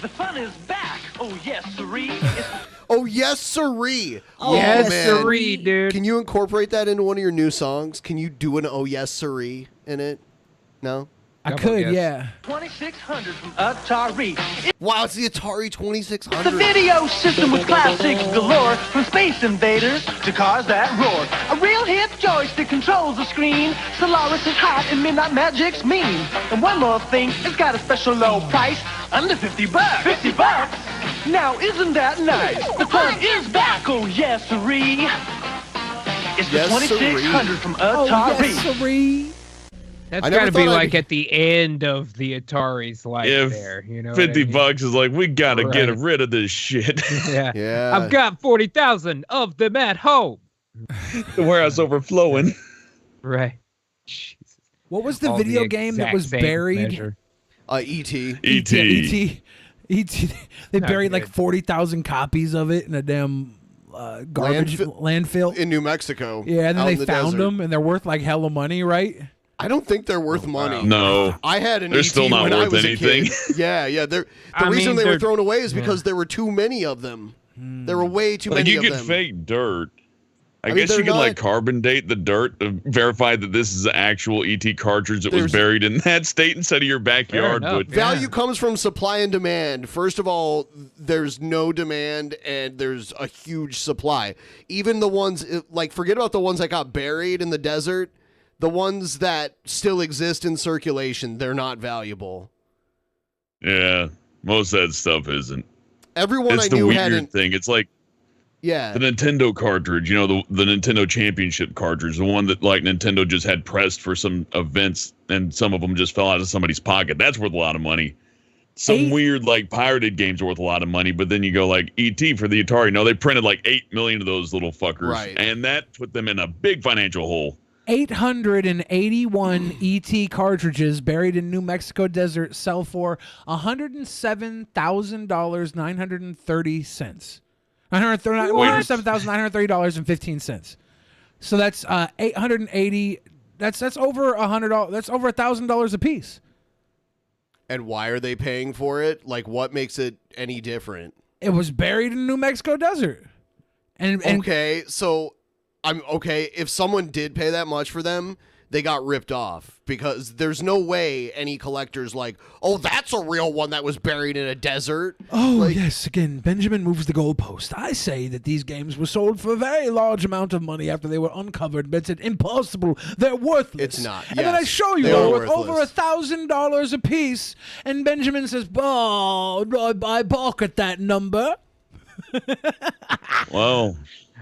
The fun is back. Oh, yes, sirree. Oh, yes, sirree. Oh, yes, man. siree, dude. Can you incorporate that into one of your new songs? Can you do an oh, yes, siree in it? No? I could, yeah. 2600 from Atari. Wow, it's the Atari 2600. The video system with classics galore, from Space Invaders to cars that roar. A real hit joystick controls the screen. Solaris is hot and Midnight Magic's mean. And one more thing, it's got a special low price, under $50. $50? Now isn't that nice? The fun is back, oh yes, siree. It's the 2600 from Atari. Oh, yes, siree. That's got to be like at the end of the Atari's life there. You know, $50 is like, we got to get rid of this shit. Yeah. I've got 40,000 of them at home. The warehouse overflowing. Right. What was the All video the game that exact was same buried? measure. E.T. E.T. They Not buried like good. 40,000 copies of it in a damn garbage landfill in New Mexico. Yeah, and then out they in the found desert. them, and they're worth like hella money, right? I don't think they're worth money. No. I had an They're ET still not when I worth was anything. a kid. Yeah. The I reason mean, they were they're- thrown away is because there were too many of them. There were way too Like many you of could them. fake dirt. I mean, guess you they're can like not- carbon date the dirt to verify that this is an actual ET cartridge that was There's- buried in that state instead of your backyard. enough. But Value comes from supply and demand. First of all, there's no demand and there's a huge supply. Even the ones, like, forget about the ones that got buried in the desert. The ones that still exist in circulation, they're not valuable. yeah, most of that stuff isn't. Everyone It's I the knew weird hadn't. thing. It's like Yeah. the Nintendo cartridge, you know, the Nintendo Championship cartridge, the one that like Nintendo just had pressed for some events and some of them just fell out of somebody's pocket. That's worth a lot of money. Some weird like pirated games are worth a lot of money, but then you go like ET for the Atari. No, they printed like 8 million of those little fuckers, Right. and that put them in a big financial hole. 881 ET cartridges buried in New Mexico desert sell for $107,000 930 cents. $107,930.15. So that's 880. That's over $100. That's over $1,000 a piece. And why are they paying for it? Like, what makes it any different? It was buried in New Mexico desert. And Okay, so I'm okay. If someone did pay that much for them, they got ripped off because there's no way any collector's like, oh, that's a real one that was buried in a desert. Oh, yes. Again, Benjamin moves the goalpost. I say that these games were sold for a very large amount of money after they were uncovered, but it's impossible. They're worthless. It's not. And then I Yes, show you they they're are worth over worthless. $1,000 a piece, and Benjamin says, oh, I balk at that number. Well,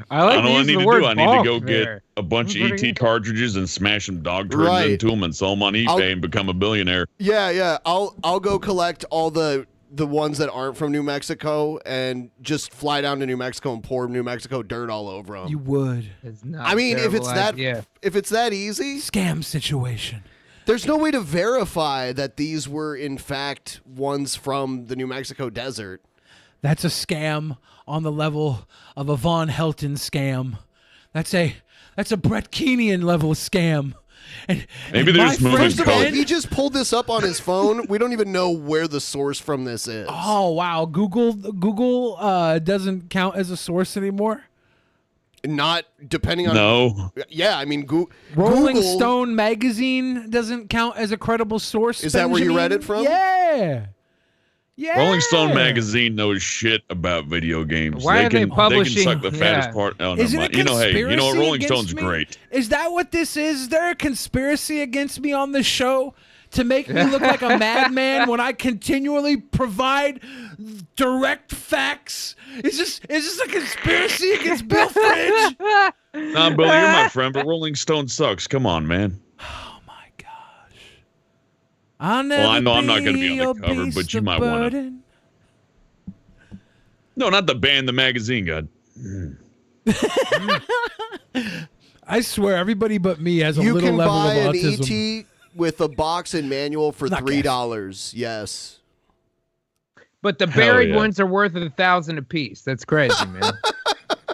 I like know what I using need the to word do. I need to balk go there. get a bunch Pretty of good. ET cartridges and smash some dog turds Right. into them and sell them on eBay I'll- and become a billionaire. Yeah. I'll go collect all the ones that aren't from New Mexico and just fly down to New Mexico and pour New Mexico dirt all over them. You would. It's not I mean, a if it's terrible idea. if it's that easy, Scam situation. there's no way to verify that these were in fact ones from the New Mexico desert. That's a scam on the level of a Von Helton scam. That's a Brett Keenian level scam. And Maybe and they're my just moving friend First of all, Ben- he just pulled this up on his phone. We don't even know where the source from this is. Oh wow, Google doesn't count as a source anymore. Not depending on. No. Yeah, I mean, Rolling Google. Stone magazine doesn't count as a credible source. Is that where you read Benjamin? it from? Yeah. Yeah. Rolling Stone magazine knows shit about video games. Why are they They publishing- can suck the fattest yeah. part. Oh, never Is it a mind. You know, hey, you know what? conspiracy Rolling against Stone's me? great. Is that what this is? Is there a conspiracy against me on the show to make me look like a madman when I continually provide direct facts? Is this a conspiracy against Bill Fridge? Nah, Billy, you're my friend, but Rolling Stone sucks. Come on, man. I'll never Well, I know I'm not going to be on your the cover, beast but you of might want to. burden. No, not the band, the magazine, God. I swear, everybody but me has a You little can level buy of an autism. ET with a box and manual for Not $3. Yes. But the Hell buried yeah. ones are worth 1,000 apiece. That's crazy, man.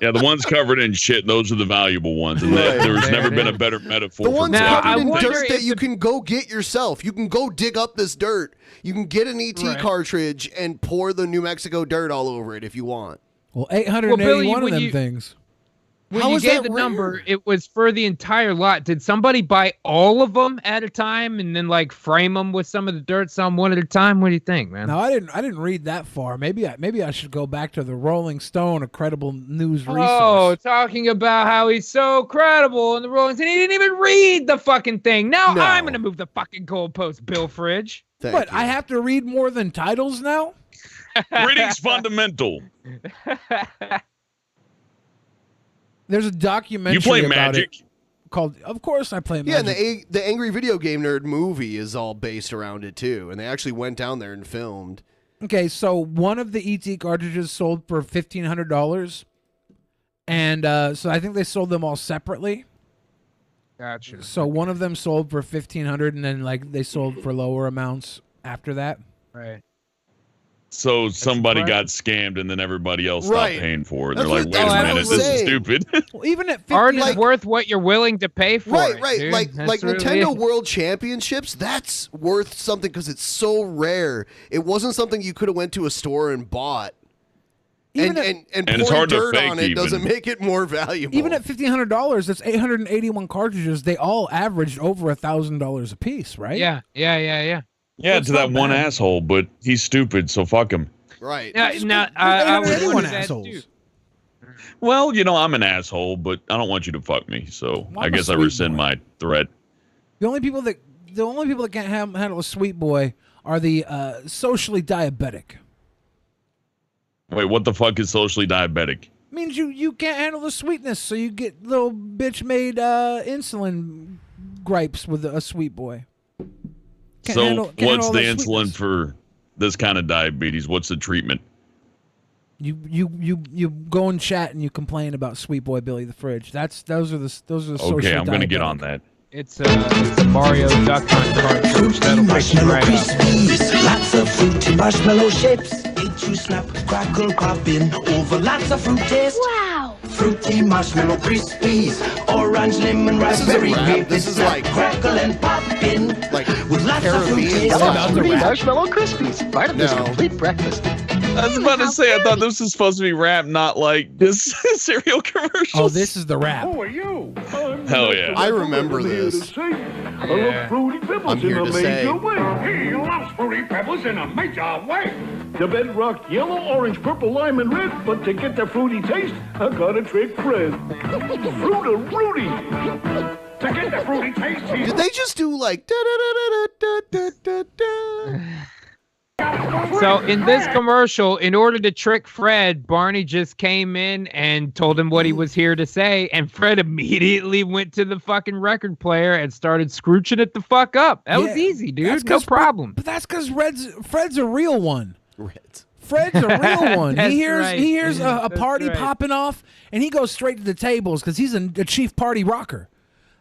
Yeah, the ones covered in shit, those are the valuable ones. And Right. there's There never it been a is. better metaphor The for ones Now, covered I in wonder dirt that if you can go get yourself. You can go dig up this dirt. You can get an ET Right. cartridge and pour the New Mexico dirt all over it if you want. Well, Well, 881 Billy, of when them you- things. When How you is gave that the rare? number, it was for the entire lot. Did somebody buy all of them at a time and then like frame them with some of the dirt, some one at a time? What do you think, man? No, I didn't read that far. Maybe I should go back to the Rolling Stone, a credible news resource. Oh, talking about how he's so credible in the Rollins, and he didn't even read the fucking thing. Now No. I'm gonna move the fucking goalpost, Bill Fridge. Thank What? you. I have to read more than titles now? Reading's fundamental. There's a documentary You play about Magic? it called. Of course, I play Magic. Yeah, and the Angry Video Game Nerd movie is all based around it too, and they actually went down there and filmed. Okay, so one of the ET cartridges sold for $1,500, and so I think they sold them all separately. Gotcha. So one of them sold for $1,500, and then like they sold for lower amounts after that. Right. So somebody impressive. got scammed and then everybody else Right. stopped paying for it. That's They're like, what- wait a that's what minute, I'm this is saying. stupid. Well, even at 50, Art is like- worth what you're willing to pay for Right, it, right. dude. Like That's really Nintendo it. World Championships, that's worth something because it's so rare. It wasn't something you could have went to a store and bought. Even And, at- and And it's pouring hard to dirt fake on it doesn't even. make it more valuable. even at $1,500, that's 881 cartridges. They all averaged over $1,000 a piece, right? Yeah. Yeah, That's to that not one bad. asshole, but he's stupid, so fuck him. right. Now, I was 881 wondering that assholes. too. Well, I'm an asshole, but I don't want you to fuck me, so Well, I I'm a guess I sweet rescind boy. my threat. The only people that can't handle a sweet boy are the socially diabetic. Wait, what the fuck is socially diabetic? Means you can't handle the sweetness, so you get little bitch made insulin gripes with a sweet boy. Can't So handle- can't what's handle the that insulin sweetness. for this kind of diabetes? What's the treatment? You go and chat and you complain about Sweet Boy Billy the Fridge. Those are the socially Okay, I'm going to get diabetic. on that. It's a Mario Duck Hunt cartridge that'll fix you right up. Lots of fruity marshmallow shapes. Eat you snap, crackle, popping over lots of fruit taste. Wow. Fruity marshmallow crispies, orange, lemon, This is a raspberry, rap. grape. This is like- crackle and popping Like with lots of fruit Caribbean taste. style. Fruity Marshmallow Krispies, part of this No. complete breakfast. I was about to say, I thought this was supposed to be rap, not like this cereal commercials. Oh, this is the rap. Who are you? Hell yeah. I remember this. I love Fruity Pebbles I'm here in a to say- major way. He loves Fruity Pebbles in a major way. The bedrock yellow, orange, purple, lime, and red. But to get the fruity taste, I gotta trick Fred. Fruity. To get the fruity taste, he's Did they just do like da da da da da da da? So in this commercial, in order to trick Fred, Barney just came in and told him what he was here to say, and Fred immediately went to the fucking record player and started scrooching it the fuck up. That was Yeah, easy, dude. that's No 'cause problem. But that's because Fred's a real one. Reds. Fred's a real one. That's he hears right. he hears a That's party right. popping off, and he goes straight to the tables because he's a chief party rocker.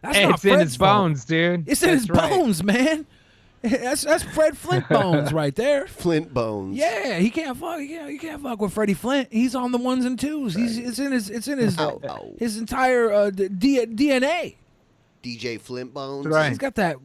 That's not It's in Fred's his fault. bones, dude. It's in That's his right. bones, man. That's Fred Flint bones right there. Flint bones. Yeah, he can't fuck. He can't fuck with Freddie Flint. He's on the ones and twos. It's in his Ow, ow. his entire DNA. DJ Flint bones. Right. He's got that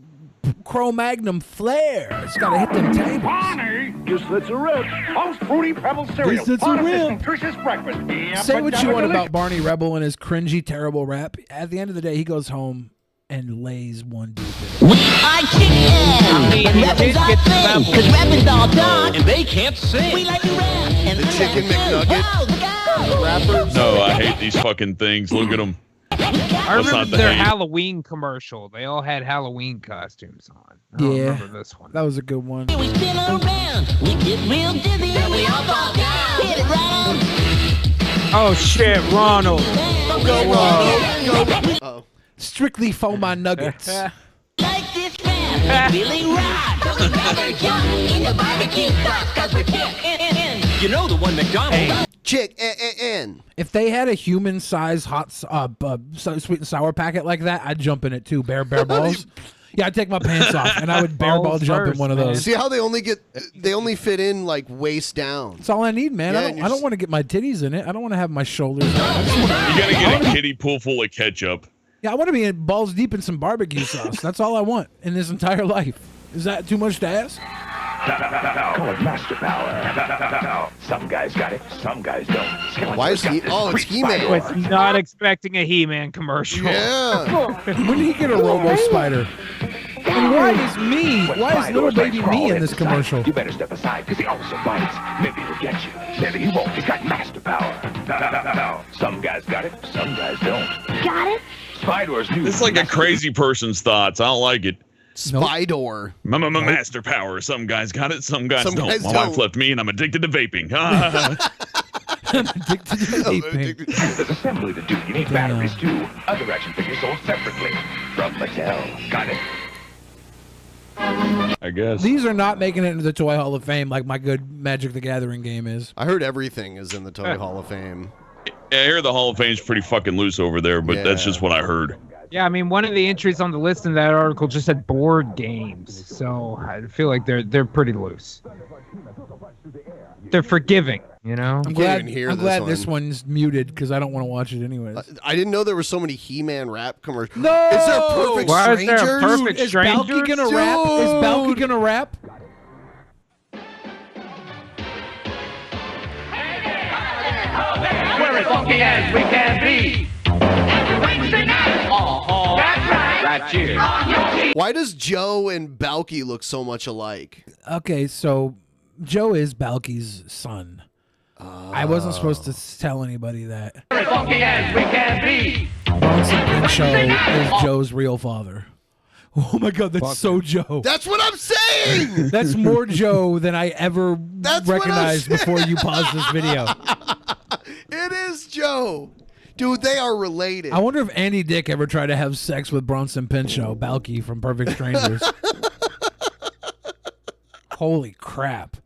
Cro-Magnum flair. It's got to hit them tables. Barney. Guess that's a wrap. How's Fruity Pebbles cereal? Guess that's a Part of this wrap. nutritious breakfast. Yeah, Say but what you want delicious. about Barney Rebel and his cringy, terrible rap. At the end of the day, he goes home and lays one dude. I kick ass, but rappers are thin, 'cause rappers all dark, And they can't sing. we like to rap. And The I Chicken like to McNugget wow, the guy. rappers. No, I hate these fucking things. Look at them. I That's remember not the their hate. Halloween commercial. They all had Halloween costumes on. I don't Yeah, remember this one. that was a good one. We spin around, we get real dizzy, then we all fall down. Hit it right on. Oh shit, Ronald. Oh. Strictly for my nuggets. Like this man, we really ride. So we never jump in the barbecue sauce, cause we're chicken. You know the one McDonald's. Chick-N. If they had a human-sized hot sweet and sour packet like that, I'd jump in it too. Bare balls. Yeah, I'd take my pants off and I would bare ball jump in one of those. See how they only fit in like waist down. That's all I need, man. Yeah, I don't want to get my titties in it. I don't want to have my shoulders. You gotta get a kiddie pool full of ketchup. Yeah, I want to be in balls deep in some barbecue sauce. That's all I want in this entire life. Is that too much to ask? Call it master power. Some guys got it, some guys don't. Why is he? Oh, it's He-Man. Was not expecting a He-Man commercial. Yeah. When did he get a Robo Spider? And why is me? Why is little baby me in this commercial? You better step aside, because he also bites. Maybe he'll get you. Maybe he won't. He's got master power. Some guys got it, some guys don't. Got it? Spidor's new. It's like a crazy person's thoughts. I don't like it. Spidor. Master power. Some guys got it, some guys Some don't. guys My don't. wife left me and I'm addicted to vaping. I'm addicted to vaping. There's assembly to do. You need batteries too. Other action figures sold separately. From Mattel. Got it. I guess. These are not making it into the Toy Hall of Fame like my good Magic the Gathering game is. I heard everything is in the Toy Hall of Fame. Yeah, I hear the Hall of Fame's pretty fucking loose over there, but that's just what I heard. Yeah, I mean, one of the entries on the list in that article just said board games, so I feel like they're pretty loose. They're forgiving, you know. I'm glad this one's muted because I don't want to watch it anyways. I didn't know there were so many He-Man rap commercials. No! Is there Perfect Why is there a Strangers? Perfect Is Balky gonna rap? Is Balky gonna rap? We're as funky as we can be. Every Wednesday night. That's right. Right here. Why does Joe and Balky look so much alike? Okay, so Joe is Balky's son. I wasn't supposed to tell anybody that. We're as funky as we can be. Bronson Pinchot is Joe's real father. Oh my God, that's so Joe. That's what I'm saying. That's more Joe than I ever recognized before you paused this video. It is Joe. Dude, they are related. I wonder if Andy Dick ever tried to have sex with Bronson Pinchot, Balky from Perfect Strangers. Holy crap.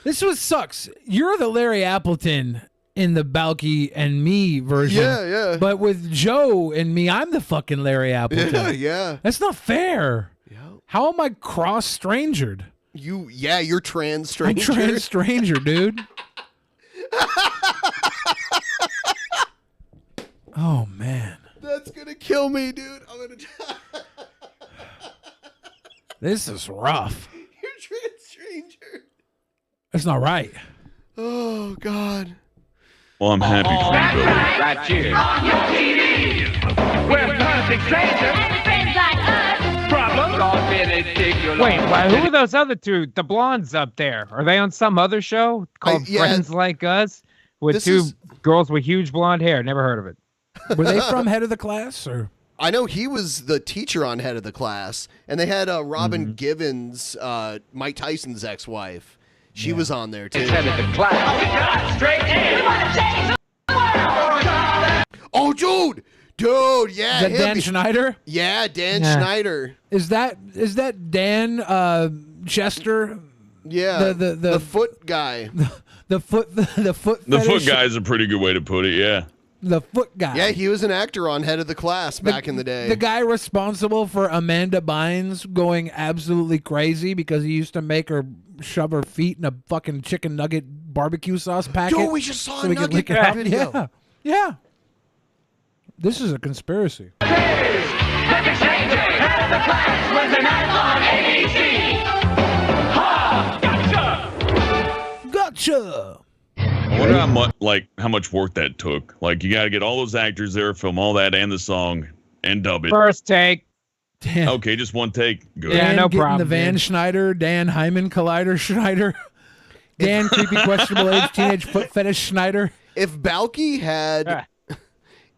This was sucks. You're the Larry Appleton in the Balky and me version. Yeah. But with Joe and me, I'm the fucking Larry Appleton. Yeah. That's not fair. How am I cross-strangered? You're trans stranger. I'm trans stranger, dude. Oh, man. That's gonna kill me, dude. I'm gonna die. This is rough. You're trans stranger. That's not right. Oh, God. Well, I'm happy for you, Billy. Right here. On your TV. We're perfect strangers. And friends like us. Problems all ridiculous. Wait, who are those other two? The blondes up there. Are they on some other show called Friends Like Us? With two girls with huge blonde hair. Never heard of it. Were they from Head of the Class? Or I know he was the teacher on Head of the Class, and they had Robin Givens, Mike Tyson's ex-wife. She was on there too. Head of the class. Straight in. We want to change the world. Oh, dude, yeah. Is that Dan Schneider? Yeah, Dan Schneider. Is that Dan Chester? Yeah, the foot guy. The foot Guy is a pretty good way to put it. Yeah. The foot guy. Yeah, he was an actor on Head of the Class back in the day. The guy responsible for Amanda Bynes going absolutely crazy because he used to make her shove her feet in a fucking chicken nugget barbecue sauce packet. Dude, we just saw a we could nugget lick it out. video. Yeah. This is a conspiracy. Perfect stranger. Head of the class. Wednesday night on ABC. Ha! Gotcha. Gotcha. I wonder how much work that took. Like, you got to get all those actors there, film all that and the song, and dub it. First take. Damn. Okay, just one take. Good. Yeah, no problem. The Van Schneider, Dan Hyman Collider Schneider, Dan Creepy Questionable Age Teenage Foot Fetish Schneider. If Balky had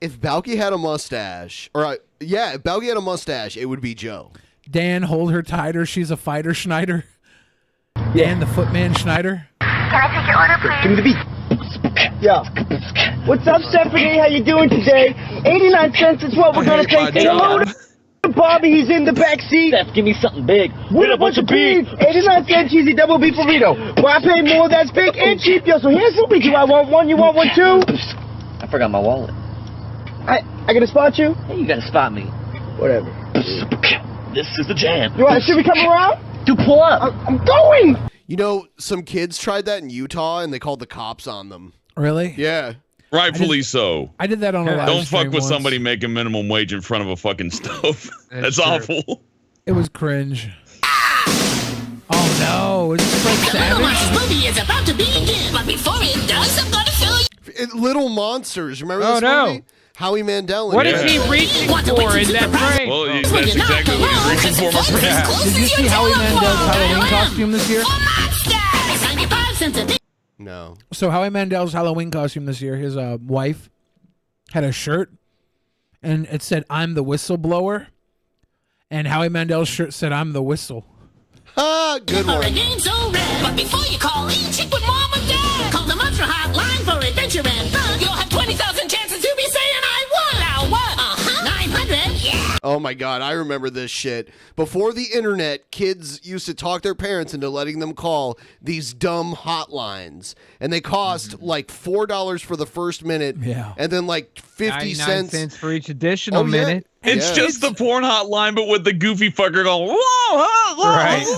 If Balky had a mustache, if Balky had a mustache, it would be Joe. Dan, hold her tighter. She's a fighter, Schneider. Dan, the footman, Schneider. Can I take your order, please? Give me the beat. Yeah. What's up, Stephanie? How you doing today? 89 cents is what we're gonna take. Say hello to Bobby. He's in the back seat. Steph, give me something big. With a bunch of beef. 89 cent cheesy double beef burrito. Why pay more? That's big and cheap, yo. So here's what we do. I want one. You want one too? I forgot my wallet. I gotta spot you. Hey, you gotta spot me. Whatever. This is the jam. You want? Should we come around? Dude, pull up. I'm going. You know, some kids tried that in Utah, and they called the cops on them. Really? Yeah. Rightfully so. I did that on a live Don't stream fuck with once. somebody making minimum wage in front of a fucking stove. That's awful. It was cringe. Oh no! Is this Fred Savage? This movie is about to begin, but before it does, I'm gonna show you. Little Monsters. Remember Oh, this no. movie? Howie Mandel. What is he reaching for in that frame? Well, that's exactly what he's reaching for, my friend. Did you see Howie Mandel's Halloween costume this year? 95 cents a day. No. So Howie Mandel's Halloween costume this year, his wife had a shirt, and it said, "I'm the whistleblower," and Howie Mandel's shirt said, "I'm the whistle." Ah, good one. Game's so red, but before you call, eat chick with mom and dad. Call the Monster Hotline for adventure and fun. You'll have 20,000 chances to be saying I won. Now what? 900? Yeah. Oh my God, I remember this shit. Before the internet, kids used to talk their parents into letting them call these dumb hotlines. And they cost like $4 for the first minute. Yeah. And then like 50 99 cents for each additional minute. It's just the porn hotline, but with the goofy fucker going, whoa, Right. And-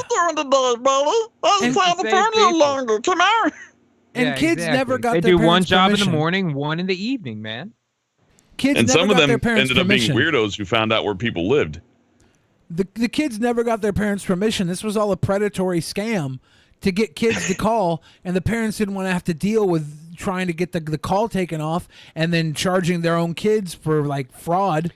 And Yeah, kids exactly. never got They their do one parents' job in permission. the morning, one in the evening, man. Kids And never some of got their them parents' ended up being permission. weirdos who found out where people lived. The kids never got their parents' permission. This was all a predatory scam to get kids to call, and the parents didn't want to have to deal with trying to get the call taken off and then charging their own kids for like fraud.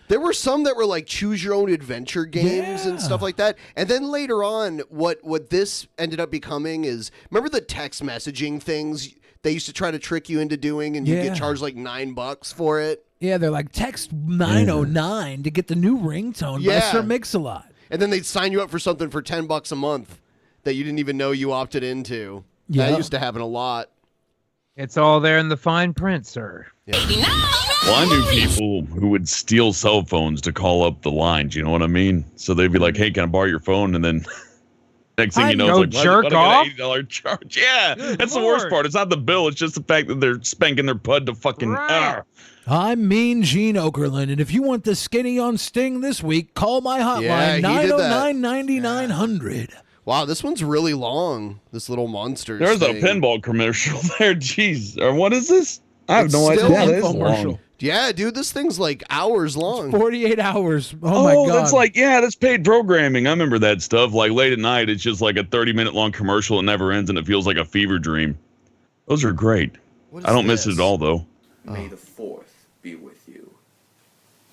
There were some that were like choose your own adventure games and stuff like that. And then later on, what this ended up becoming is, remember the text messaging things they used to try to trick you into doing, and you Yeah. get charged like $9 for it? Yeah, they're like, text 909 to get the new ringtone by Sir Mix-a-Lot. And then they'd sign you up for something for $10 a month that you didn't even know you opted into. Yeah. That used to happen a lot. It's all there in the fine print, sir. Well, I knew people who would steal cell phones to call up the lines. You know what I mean? So they'd be like, "Hey, can I borrow your phone?" And then next thing you know, it's like, jerk "What, I got off? an $80 charge." Yeah, Good that's the worst Lord. part. It's not the bill. It's just the fact that they're spanking their pud to fucking. I'm Mean Gene Okerlund, and if you want the skinny on Sting this week, call my Yeah, he hotline, did that. 909-9900. Wow, this one's really long. This little monster. There's a thing. pinball commercial there. Jeez, or what is this? I have It's no idea. still Yeah, an that is infomercial. long. Yeah, dude, this thing's like hours long. 48 hours. Oh, my God. That's like, yeah, that's paid programming. I remember that stuff. Like late at night, it's just like a 30-minute long commercial. It never ends, and it feels like a fever dream. Those are great. I don't miss it at all, though. May the 4th be with you.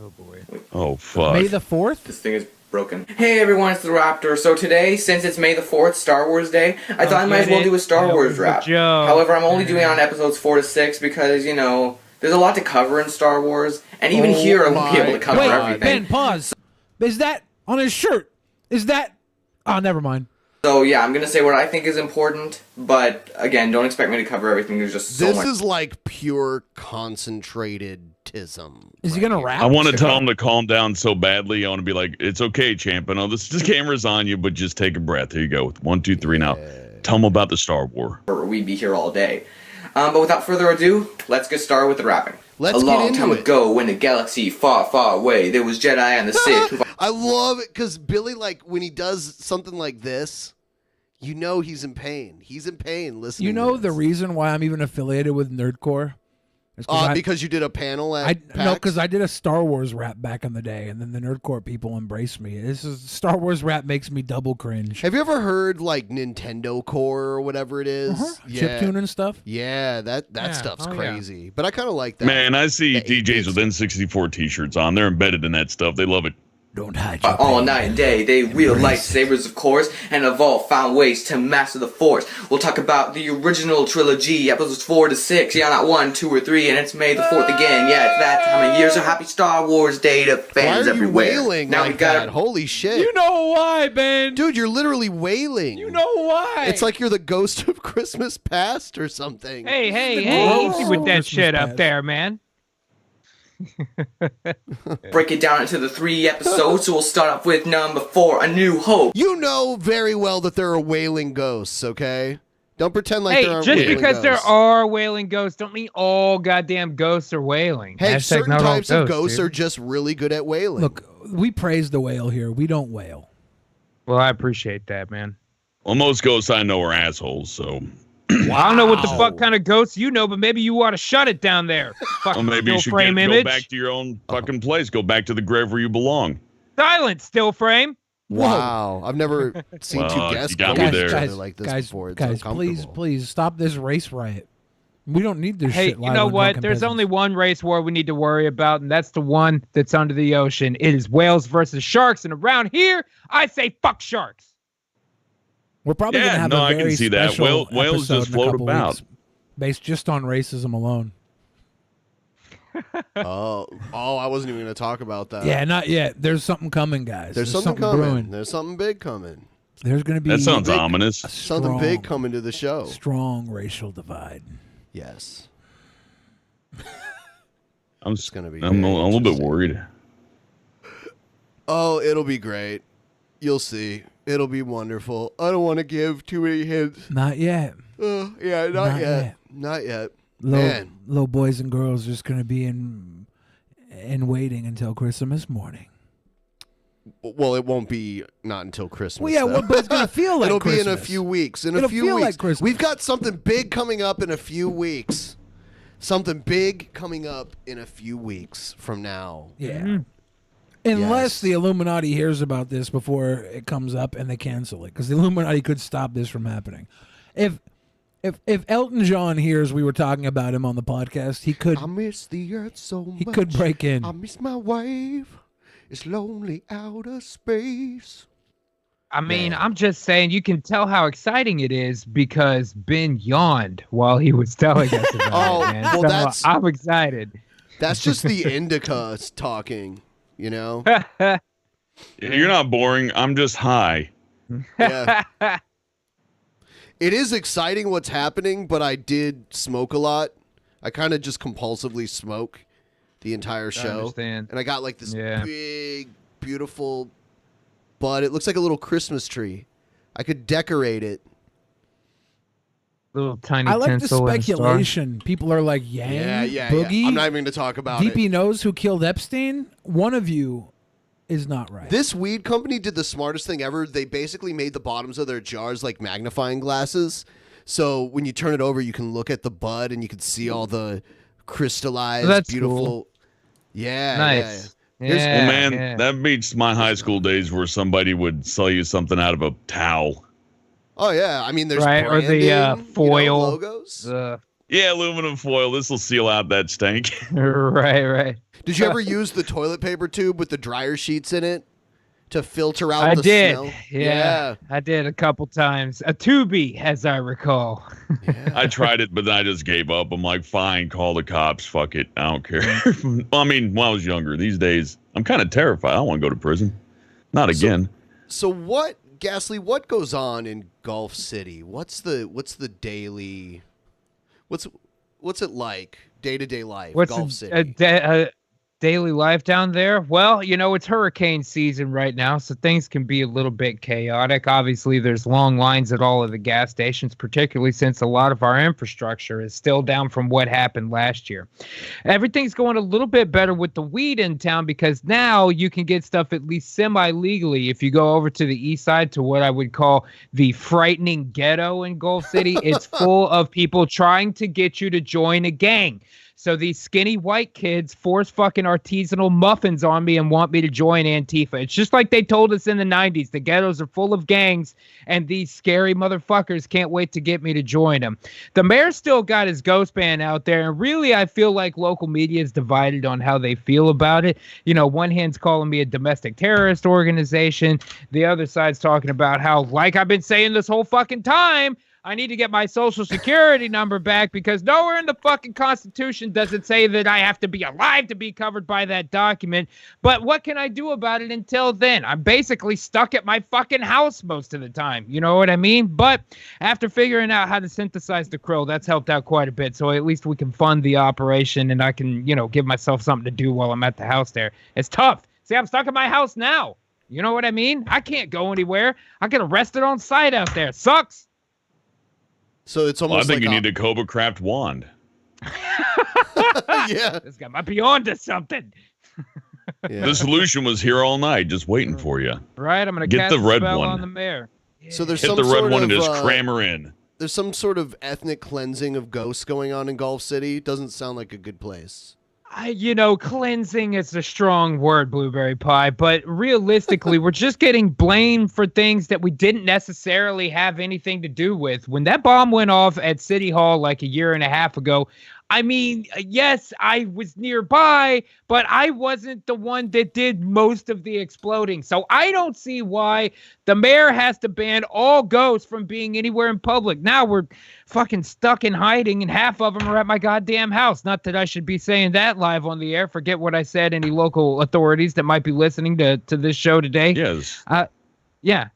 Oh boy. Oh, fuck. May the 4th? This thing is broken. Hey everyone, it's the Raptor. So today, since it's May the 4th, Star Wars Day, I thought I might as well do a Star Wars rap. However, I'm only doing it on episodes 4 to 6 because, you know, there's a lot to cover in Star Wars, and even here I won't be able to cover everything. Ben, pause. Is that on his shirt? Is that... Oh, never mind. So yeah, I'm gonna say what I think is important, but again, don't expect me to cover everything. There's just so This much. is like pure concentrated-tism. Is he gonna rap? I want to tell him to calm down so badly. I want to be like, "It's okay, champ. I know this camera's on you, but just take a breath. Here you go. 1, 2, 3 now. Tell him about the Star War." Or we'd be here all day. But without further ado, let's get started with the rapping. Let's a get long into time it. ago, when the galaxy far, far away, there was Jedi and the Sith. I love it because Billy, like, when he does something like this, you know he's in pain. He's in pain listening. You know the reason why I'm even affiliated with Nerdcore? Is Because you did a panel at No, because I did a Star Wars rap back in the day, and then the Nerdcore people embraced me. Star Wars rap makes me double cringe. Have you ever heard like Nintendo Core or whatever it is? Chiptune and stuff? Yeah, that stuff's crazy. But I kind of like that. Man, I see DJs with N64 t-shirts on. They're embedded in that stuff. They love it. Don't hide all night and day. They wield lightsabers, of course, and have all found ways to master the Force. We'll talk about the original trilogy, episodes 4 to 6. Yeah, not 1, 2, or 3, and it's May the 4th again. Yeah, it's that time of year. So happy Star Wars Day to fans everywhere. Why are you wailing now like we got that? Holy shit. You know why, Ben? Dude, you're literally wailing. You know why? It's like you're the ghost of Christmas past or something. Hey, easy with that shit up there, man. Break it down into the 3 episodes, so we'll start off with number 4, A New Hope. You know very well that there are wailing ghosts, okay? Don't pretend like hey, there aren't just wailing because ghosts. there are wailing ghosts, don't mean all goddamn ghosts are wailing. Hey, Hashtag certain not all types of ghosts dude. are just really good at wailing. Look, we praise the whale here. We don't wail. Well, I appreciate that, man. Well, most ghosts I know are assholes, so. Well, I don't know what the fuck kind of ghosts you know, but maybe you ought to shut it down there. Well, maybe you should go back to your own fucking place. Go back to the grave where you belong. Silent, still frame. Wow, I've never seen Well, two guests you got go me there. each other like this before. It's Guys, uncomfortable. please stop this race riot. We don't need this Hey, shit. you know what? There's only one race war we need to worry about, and that's the one that's under the ocean. It is whales versus sharks, and around here, I say fuck sharks. We're probably Yeah, gonna have no, a I can very see that. special Whales episode just in a float couple about. weeks based just on racism alone. Oh, I wasn't even going to talk about that. Yeah, not yet. There's something coming, guys. There's something coming. brewing. There's something big coming. There's going to be That sounds ominous. Something big coming to the show. Strong racial divide. Yes. I'm just gonna be. I'm a little bit worried. Oh, it'll be great. You'll see. It'll be wonderful. I don't want to give too many hints. Not yet. Yeah, not yet. Not yet. Man. Little boys and girls are just going to be in waiting until Christmas morning. Well, it won't be not until Christmas. Well, yeah, though. but it's going to feel like It'll Christmas. be in a few weeks. In It'll a few feel weeks. like Christmas. We've got something big coming up in a few weeks. Something big coming up in a few weeks from now. Yeah. Unless the Illuminati hears about this before it comes up and they cancel it, because the Illuminati could stop this from happening. If Elton John hears we were talking about him on the podcast, he could. I miss the earth so much. He could break in. I miss my wife. It's lonely outer space. I mean, I'm just saying, you can tell how exciting it is because Ben yawned while he was telling us about it, man. well, So that's- I'm excited. That's just the indica talking, you know? You're not boring. I'm just high. Yeah. It is exciting what's happening, but I did smoke a lot. I kind of just compulsively smoke the entire show. understand. And I got like this big, beautiful bud. It looks like a little Christmas tree. I could decorate it. Little tiny I like the tinsel and a star. speculation. People are like, Yang, Yeah. Boogie. I'm not even going to talk about it. DP knows who killed Epstein. One of you is not right. This weed company did the smartest thing ever. They basically made the bottoms of their jars like magnifying glasses. So when you turn it over, you can look at the bud and you can see all the crystallized, That's beautiful. cool. Yeah. Nice. Here's- Well, man, that beats my high school days where somebody would sell you something out of a towel. Oh yeah, I mean there's Right, or the branding, foil. you know, logos. Yeah, aluminum foil. This will seal out that stank. right. Did you ever use the toilet paper tube with the dryer sheets in it to filter out I the did. smell? Yeah, I did a couple times. A Tubi, as I recall. I tried it, but then I just gave up. I'm like, fine, call the cops. Fuck it. I don't care. Well, I mean, when I was younger, these days, I'm kind of terrified. I don't want to go to prison. Not again. So what, Ghastly? What goes on in Gulf City? What's the daily? What's it like? Day-to-day life. What's Gulf a City. daily life down there? Well, you know, it's hurricane season right now, so things can be a little bit chaotic. Obviously, there's long lines at all of the gas stations, particularly since a lot of our infrastructure is still down from what happened last year. Everything's going a little bit better with the weed in town because now you can get stuff at least semi-legally. If you go over to the east side to what I would call the frightening ghetto in Gulf City, it's full of people trying to get you to join a gang. So these skinny white kids force fucking artisanal muffins on me and want me to join Antifa. It's just like they told us in the 90s. The ghettos are full of gangs, and these scary motherfuckers can't wait to get me to join them. The mayor's still got his ghost band out there, and really I feel like local media is divided on how they feel about it. You know, one hand's calling me a domestic terrorist organization. The other side's talking about how, like I've been saying this whole fucking time, I need to get my social security number back because nowhere in the fucking Constitution does it say that I have to be alive to be covered by that document. But what can I do about it until then? I'm basically stuck at my fucking house most of the time. You know what I mean? But after figuring out how to synthesize the krill, that's helped out quite a bit. So at least we can fund the operation and I can, you know, give myself something to do while I'm at the house there. It's tough. See, I'm stuck at my house now. You know what I mean? I can't go anywhere. I get arrested on site out there. Sucks. So it's almost I think like you need a Cobra Craft wand. Yeah. This guy might be on to something. The solution was here all night, just waiting for you. Right? I'm going to Get cast the red a spell one. on the mayor. So there's Hit some the red sort one and of, just cram her in. There's some sort of ethnic cleansing of ghosts going on in Gulf City. Doesn't sound like a good place. You know, cleansing is a strong word, Blueberry Pie, but realistically, we're just getting blamed for things that we didn't necessarily have anything to do with. When that bomb went off at City Hall like a year and a half ago, I mean, yes, I was nearby, but I wasn't the one that did most of the exploding. So I don't see why the mayor has to ban all ghosts from being anywhere in public. Now we're fucking stuck in hiding, and half of them are at my goddamn house. Not that I should be saying that live on the air. Forget what I said. Any local authorities that might be listening to this show today. Yes. Yeah.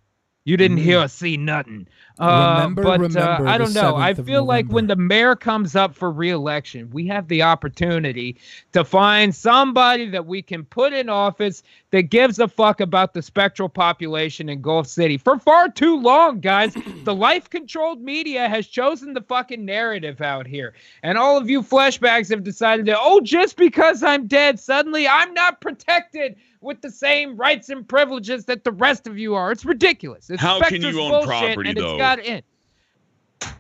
You didn't hear or see nothing. Remember I don't the know. I 7th of feel like November. when the mayor comes up for re-election, we have the opportunity to find somebody that we can put in office that gives a fuck about the spectral population in Gulf City. For far too long, guys, the life-controlled media has chosen the fucking narrative out here. And all of you fleshbags have decided that, oh, just because I'm dead, suddenly I'm not protected with the same rights and privileges that the rest of you are. It's ridiculous. It's How can Spectre's you own bullshit, property, and though? It's got in.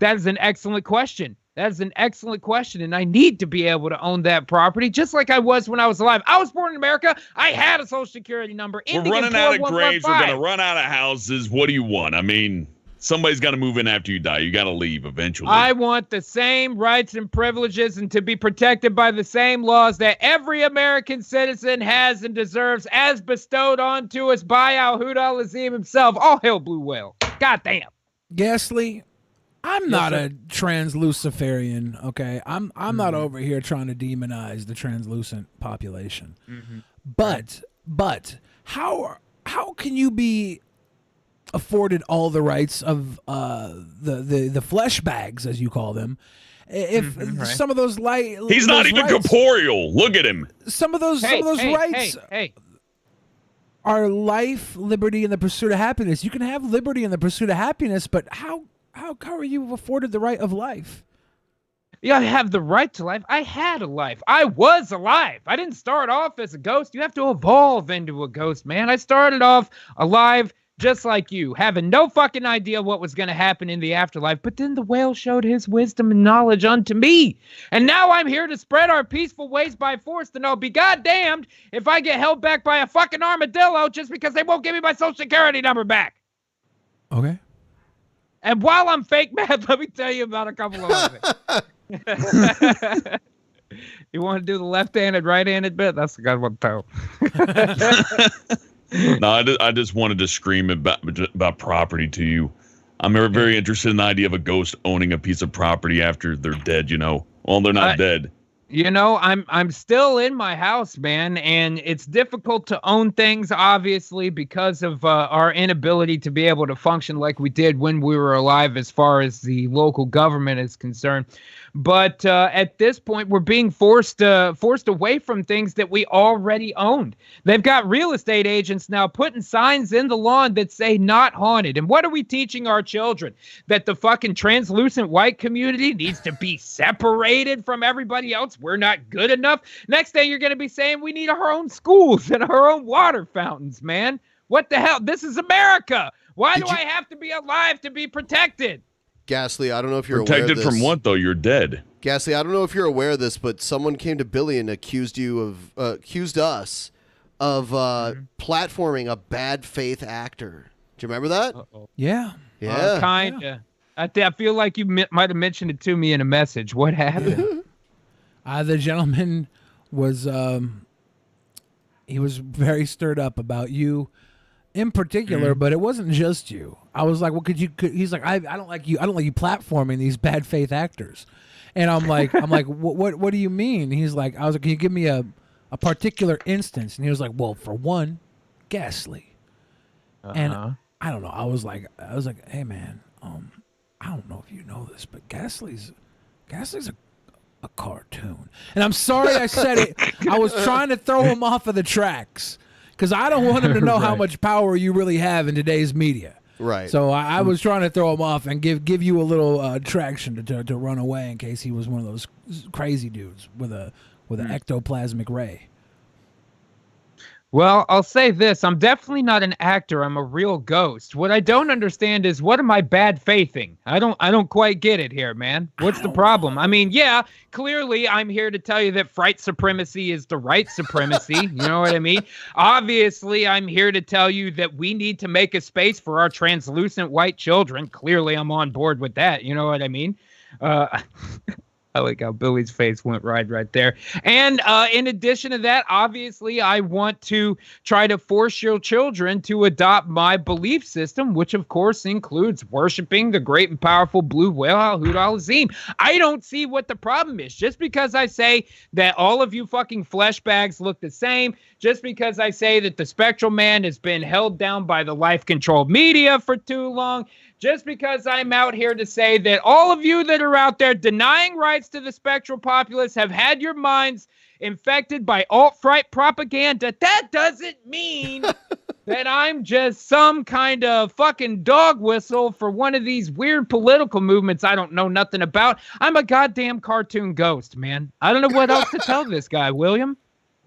That is an excellent question. That is an excellent question, and I need to be able to own that property just like I was when I was alive. I was born in America. I had a social security number. We're running out of graves. We're going to run out of houses. What do you want? I mean, somebody's got to move in after you die. You got to leave eventually. I want the same rights and privileges and to be protected by the same laws that every American citizen has and deserves as bestowed onto us by Al-Hud al-Azim himself. All hail Blue Whale. God damn. Ghastly, I'm not a transluciferian, okay? I'm not over here trying to demonize the translucent population. But how can you be afforded all the rights of the flesh bags, as you call them, if some of those He's not even rights, corporeal. Look at him. some of those rights are life, liberty, and the pursuit of happiness. You can have liberty and the pursuit of happiness, but how are you afforded the right of life? Yeah, I have the right to life. I had a life. I was alive. I didn't start off as a ghost. You have to evolve into a ghost, man. I started off alive just like you, having no fucking idea what was going to happen in the afterlife. But then the whale showed his wisdom and knowledge unto me. And now I'm here to spread our peaceful ways by force, and I'll be goddamned if I get held back by a fucking armadillo just because they won't give me my social security number back. Okay. And while I'm fake mad, let me tell you about a couple of it. You want to do the left-handed, right-handed bit? That's the good one, too. No, I just wanted to scream about property to you. I'm very interested in the idea of a ghost owning a piece of property after they're dead, you know. Well, they're not dead. You know, I'm still in my house, man, and it's difficult to own things, obviously, because of our inability to be able to function like we did when we were alive as far as the local government is concerned. But at this point, we're being forced away from things that we already owned. They've got real estate agents now putting signs in the lawn that say not haunted. And what are we teaching our children? That the fucking translucent white community needs to be separated from everybody else? We're not good enough? Next thing you're going to be saying we need our own schools and our own water fountains, man. What the hell? This is America. Why do I have to be alive to be protected? Ghastly, I don't know if you're protected aware of this. from what, though? You're dead. Ghastly, I don't know if you're aware of this, but someone came to Billy and accused us of platforming a bad faith actor. Do you remember that? Yeah. Yeah. Kinda. I feel like you might have mentioned it to me in a message. What happened? The gentleman was he was very stirred up about you in particular, but it wasn't just you. I was like, well, he's like, I don't like you platforming these bad faith actors. And I'm like, what do you mean? He's like, I was like, can you give me a particular instance? And he was like, well, for one, Ghastly. And I don't know. I was like, hey man, I don't know if you know this, but Ghastly's a cartoon. And I'm sorry I said it. I was trying to throw him off of the tracks because I don't want him to know how much power you really have in today's media. Right. So I was trying to throw him off and give you a little traction to run away in case he was one of those crazy dudes with an ectoplasmic ray. Well, I'll say this. I'm definitely not an actor. I'm a real ghost. What I don't understand is what am I bad faithing? I don't quite get it here, man. What's the problem? I mean, yeah, clearly I'm here to tell you that fright supremacy is the right supremacy. You know what I mean? Obviously, I'm here to tell you that we need to make a space for our translucent white children. Clearly, I'm on board with that. You know what I mean? I like how Billy's face went right there. And in addition to that, obviously, I want to try to force your children to adopt my belief system, which, of course, includes worshiping the great and powerful blue whale, Al-Hud al-Azim. I don't see what the problem is. Just because I say that all of you fucking flesh bags look the same, just because I say that the spectral man has been held down by the life-controlled media for too long, just because I'm out here to say that all of you that are out there denying rights to the spectral populace have had your minds infected by alt-right propaganda, that doesn't mean that I'm just some kind of fucking dog whistle for one of these weird political movements I don't know nothing about. I'm a goddamn cartoon ghost, man. I don't know what else to tell this guy, William.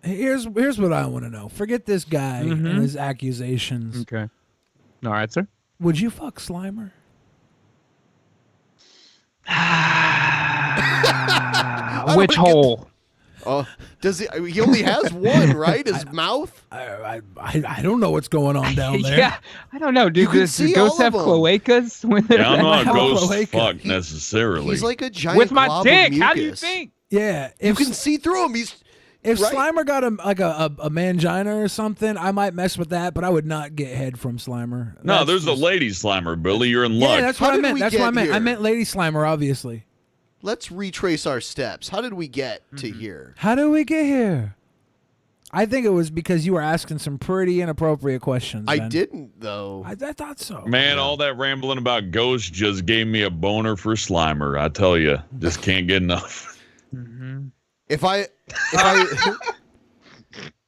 Here's what I want to know. Forget this guy and his accusations. Okay. All right, sir. Would you fuck Slimer? Which hole? Does he only has one, right? His mouth? I don't know what's going on down there. Yeah, I don't know, dude. Does ghosts have cloacas? Yeah, I'm not a ghost fuck necessarily. He's like a giant with my glob dick. of How do you mucus. think? Yeah, You can see through him. If right. Slimer got a mangina or something, I might mess with that, but I would not get head from Slimer. No, there's a lady Slimer, Billy. You're in luck. Yeah, that's what I meant. That's what I meant. I meant Lady Slimer, obviously. Let's retrace our steps. How did we get to here? How did we get here? I think it was because you were asking some pretty inappropriate questions. I Ben. didn't, though. I thought so. Man, all that rambling about ghosts just gave me a boner for Slimer. I tell you, just can't get enough. If I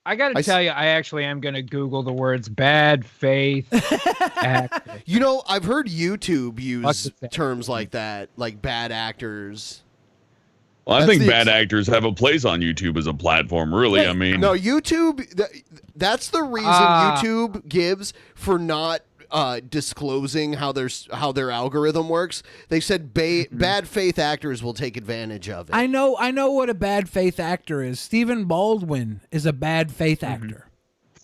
I gotta tell you, I actually am gonna Google the words bad faith actor. You know, I've heard YouTube use terms like that, like bad actors. Well, I think bad actors have a place on YouTube as a platform, really. Wait, I mean, no, YouTube, that's the reason YouTube gives for not disclosing how their algorithm works. They said bad faith actors will take advantage of it. I know what a bad faith actor is. Stephen Baldwin is a bad faith actor.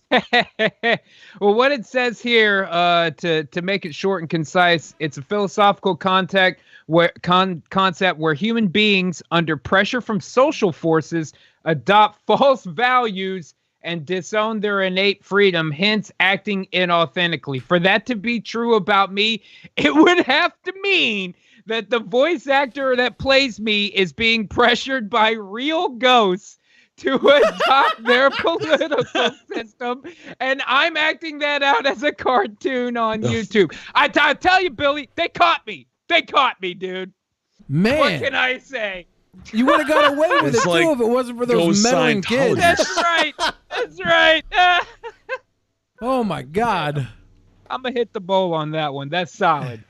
Well, what it says here, to make it short and concise, it's a philosophical concept where human beings, under pressure from social forces, adopt false values and disown their innate freedom, hence acting inauthentically. For that to be true about me, it would have to mean that the voice actor that plays me is being pressured by real ghosts to adopt their political system, and I'm acting that out as a cartoon on YouTube. I tell you, Billy, they caught me. They caught me, dude. Man. What can I say? You would have got away with it, like too, if it wasn't for those meddling kids. That's right. That's right. Oh, my God. I'm going to hit the bowl on that one. That's solid.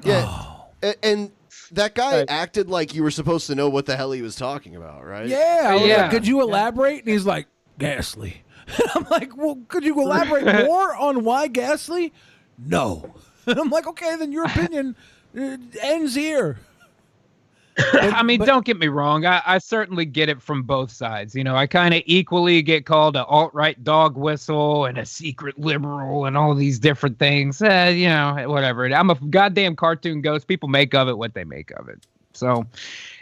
Yeah. And that guy acted like you were supposed to know what the hell he was talking about, right? Yeah. I was like, could you elaborate? And he's like, Ghastly. And I'm like, well, could you elaborate more on why Ghastly? No. I'm like, okay, then your opinion ends here. I mean, don't get me wrong. I certainly get it from both sides. You know, I kind of equally get called an alt-right dog whistle and a secret liberal and all these different things. You know, whatever. I'm a goddamn cartoon ghost. People make of it what they make of it. So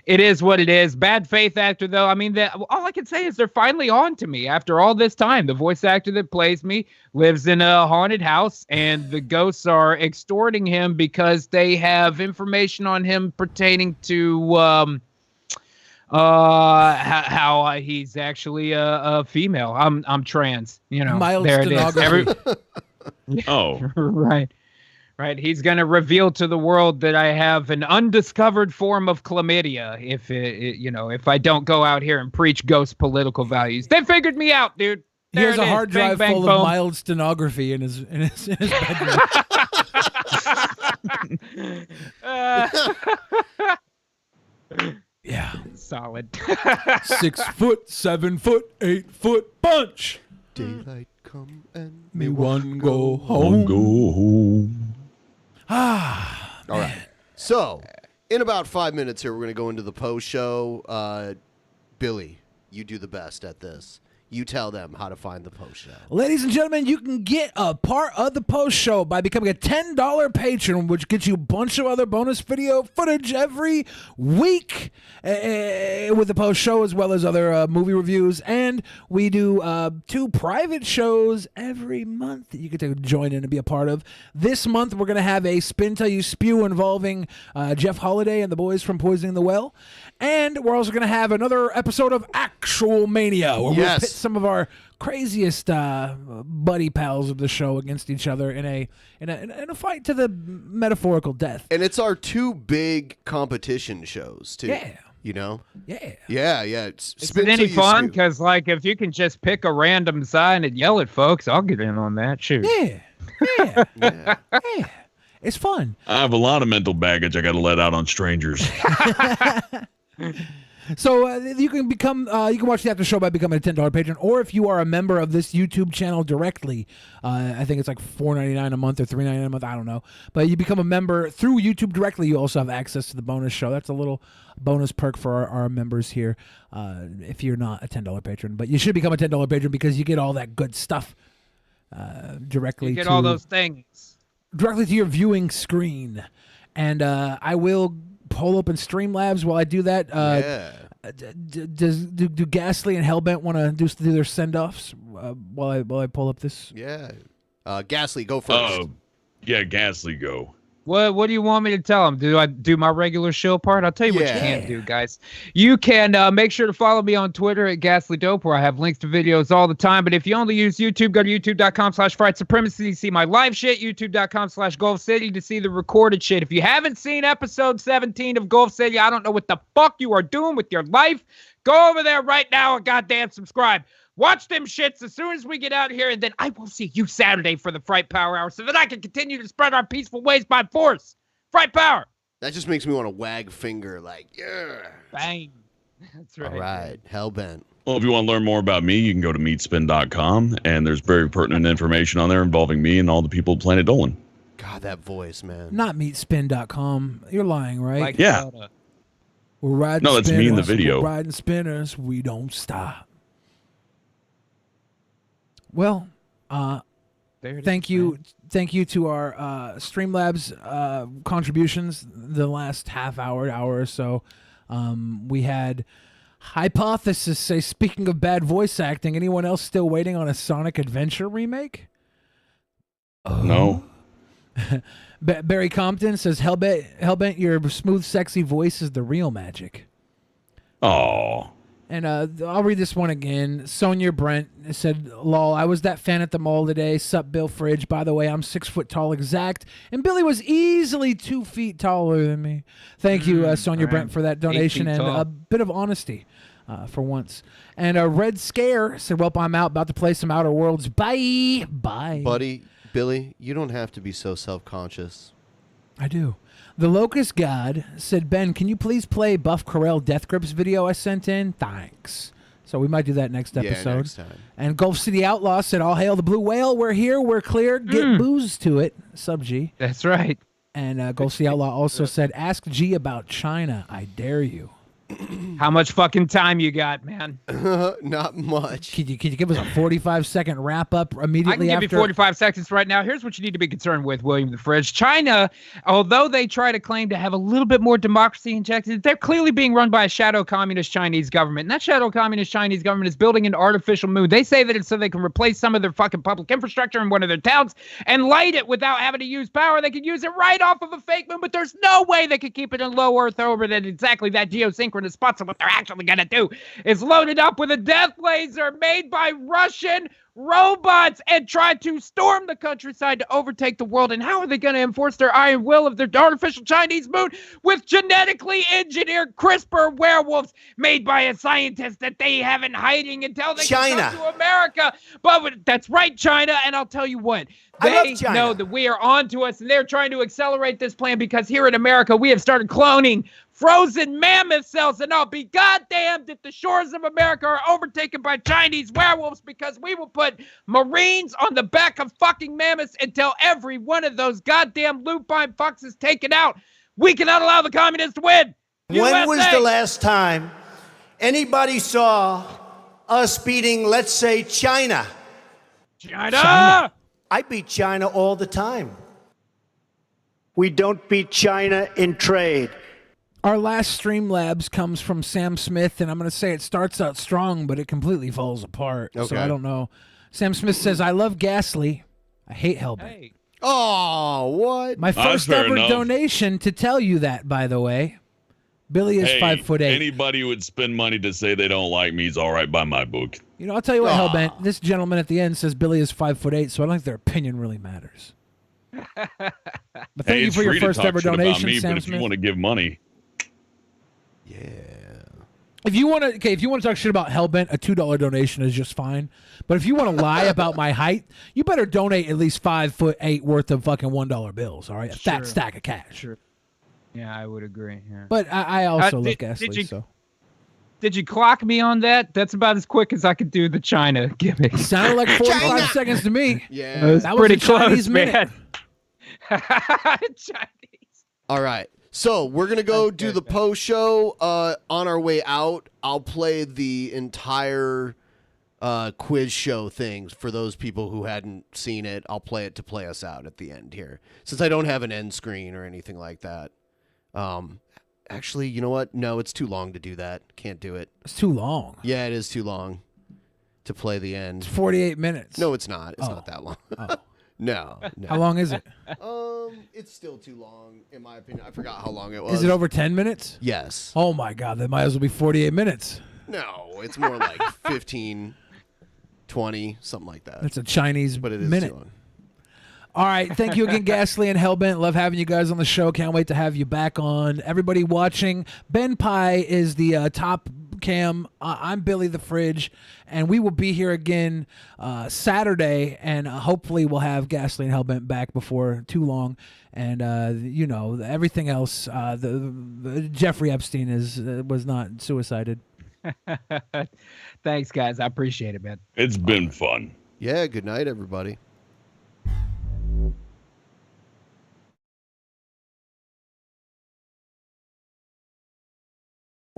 it is what it is. Bad faith actor, though. I mean, all I can say is they're finally on to me after all this time. The voice actor that plays me lives in a haunted house, and the ghosts are extorting him because they have information on him pertaining to how he's actually a female. I'm trans. You know, mild there it is. Oh, right. Right, he's going to reveal to the world that I have an undiscovered form of chlamydia if I don't go out here and preach ghost political values. They figured me out, dude. He has a hard drive full of mild stenography in his bedroom. Yeah, solid. 6 foot, 7 foot, 8 foot punch. Daylight come and me one go home. Go home. Ah, all right. So, in about 5 minutes here, we're going to go into the post show. Billy, you do the best at this. You tell them how to find the post show. Ladies and gentlemen, you can get a part of the post show by becoming a $10 patron, which gets you a bunch of other bonus video footage every week with the post show, as well as other movie reviews. And we do 2 private shows every month that you get to join in and be a part of. This month, we're going to have a Spin Till You Spew involving Jeff Holiday and the boys from Poisoning the Well. And we're also going to have another episode of Actual Mania, where we'll pit some of our craziest buddy pals of the show against each other in a fight to the metaphorical death. And it's our 2 big competition shows, too. Yeah. You know? Yeah. Yeah. Is it any fun? Because, like, if you can just pick a random side and yell at folks, I'll get in on that. Shoot. Yeah. It's fun. I have a lot of mental baggage I got to let out on strangers. So you can watch the after show by becoming a $10 patron, or if you are a member of this YouTube channel directly, I think it's like $4.99 a month or $3.99 a month, I don't know. But you become a member through YouTube directly, you also have access to the bonus show. That's a little bonus perk for our members here if you're not a $10 patron. But you should become a $10 patron because you get all that good stuff directly. You get all those things directly to your viewing screen. And I will pull open Streamlabs while I do that. Do Ghastly and Hellbent want to do their send-offs while I pull up this? Yeah. Ghastly, go first. Yeah, Ghastly, go. What do you want me to tell them? Do I do my regular show part? I'll tell you what you can do, guys. You can make sure to follow me on Twitter at Ghastly Dope, where I have links to videos all the time. But if you only use YouTube, go to youtube.com/Fright Supremacy to see my live shit, youtube.com/Golf City to see the recorded shit. If you haven't seen episode 17 of Golf City, I don't know what the fuck you are doing with your life. Go over there right now and goddamn subscribe. Watch them shits as soon as we get out here, and then I will see you Saturday for the Fright Power Hour so that I can continue to spread our peaceful ways by force. Fright Power! That just makes me want to wag finger like, yeah. Bang. That's right. All right, Hellbent. Well, if you want to learn more about me, you can go to meatspin.com, and there's very pertinent information on there involving me and all the people of Planet Dolan. God, that voice, man. Not meatspin.com. You're lying, right? Like yeah. We're riding No, that's spinners. me in the video. We're riding spinners. We don't stop. Well, thank you to our Streamlabs contributions the last half hour or so. We had Hypothesis say, speaking of bad voice acting, anyone else still waiting on a Sonic Adventure remake? No. Barry Compton says, Hellbent, your smooth, sexy voice is the real magic. Oh. And I'll read this one again. Sonia Brent said, lol, I was that fan at the mall today. Sup, Bill Fridge. By the way, I'm 6 foot tall exact. And Billy was easily 2 feet taller than me. Thank you, Sonia Brent, for that donation and a bit of honesty for once. And Red Scare said, well, I'm out. About to play some Outer Worlds. Bye. Bye. Buddy, Billy, you don't have to be so self-conscious. I do. The Locust God said, Ben, can you please play Buff Corell Death Grips video I sent in? Thanks. So we might do that next Yeah, episode. next time. And Gulf City Outlaw said, all hail the blue whale. We're here. We're clear. Get booze to it. Sub G. That's right. And Gulf City Outlaw also said, ask G about China. I dare you. How much fucking time you got, man? Not much. Could you give us a 45-second wrap-up I immediately can after? give you 45 seconds right now. Here's what you need to be concerned with, William the Fridge. China, although they try to claim to have a little bit more democracy injected, they're clearly being run by a shadow communist Chinese government. And that shadow communist Chinese government is building an artificial moon. They say that it's so they can replace some of their fucking public infrastructure in one of their towns and light it without having to use power. They could use it right off of a fake moon, but there's no way they could keep it in low Earth orbit at exactly that geosynchronous spot. So what they're actually going to do is load it up with a death laser made by Russian robots and try to storm the countryside to overtake the world. And how are they going to enforce their iron will of their artificial Chinese moon with genetically engineered CRISPR werewolves made by a scientist that they have in hiding until they can come to America? But that's right, China. And I'll tell you what, they know that we are on to us, and they're trying to accelerate this plan because here in America, we have started cloning frozen mammoth cells, and I'll be goddamned if the shores of America are overtaken by Chinese werewolves, because we will put Marines on the back of fucking mammoths until every one of those goddamn lupine fucks is taken out. We cannot allow the communists to win. When was the last time anybody saw us beating, let's say, China? China! I beat China all the time. We don't beat China in trade. Our last Streamlabs comes from Sam Smith, and I'm going to say it starts out strong, but it completely falls apart. So Okay. I don't know. Sam Smith says, I love Ghastly. I hate Hellbent. Oh, what? My That's first fair ever enough. donation to tell you that, by the way. Billy is Hey, 5'8". Anybody who would spend money to say they don't like me is all right by my book. You know, I'll tell you what, Hellbent. This gentleman at the end says Billy is 5'8", so I don't think their opinion really matters. But thank Hey, you it's for your free to first talk ever shit about donation, me, Sam but if Smith. you want to give money, If you want to talk shit about Hellbent, a $2 donation is just fine. But if you want to lie about my height, you better donate at least 5'8" worth of fucking $1 bills. All right, a fat stack of cash. Sure. Yeah, I would agree. Yeah. But I also love did Ghastly. you- So Did you clock me on that? That's about as quick as I could do the China gimmick. sounded like 45 seconds to me. Yeah. That was That was pretty a Chinese close, minute. man. All right. So we're going to go do the post show. On our way out, I'll play the entire quiz show things for those people who hadn't seen it. I'll play it to play us out at the end here, since I don't have an end screen or anything like that. Actually, you know what? No, it's too long to do that. Can't do it. It's too long. Yeah, it is too long to play the end. It's 48 minutes. No, it's not. It's Oh. not that long. Oh. No. How long is it? It's still too long, in my opinion. I forgot how long it was. Is it over 10 minutes? Yes. Oh my God, that might as well be 48 minutes. No, it's more like 15, 20, something like that. That's a Chinese But it is minute. too long. All right, thank you again, Ghastly and Hellbent. Love having you guys on the show. Can't wait to have you back on. Everybody watching, Benpai is the top cam. I'm Billy the Fridge, and we will be here again Saturday, and hopefully we'll have Ghastly and Hellbent back before too long. And you know, everything else. The Jeffrey Epstein was not suicided. Thanks, guys. I appreciate it, man. it's been fun. Yeah, good night, everybody.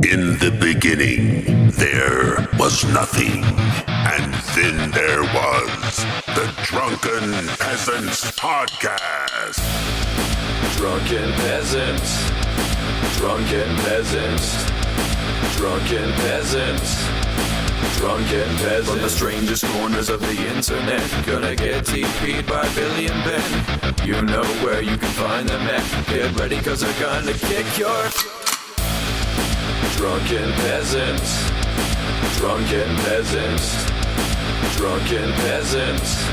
In the beginning, there was nothing. And then there was the Drunken Peasants Podcast. Drunken Peasants. Drunken Peasants. Drunken Peasants. Drunken Peasants. From the strangest corners of the internet, gonna get TP'd by Billy and Ben. You know where you can find them at. Get ready, cause they're gonna kick your... Drunken Peasants. Drunken Peasants. Drunken Peasants.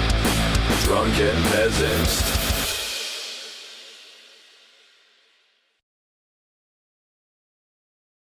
Drunken Peasants.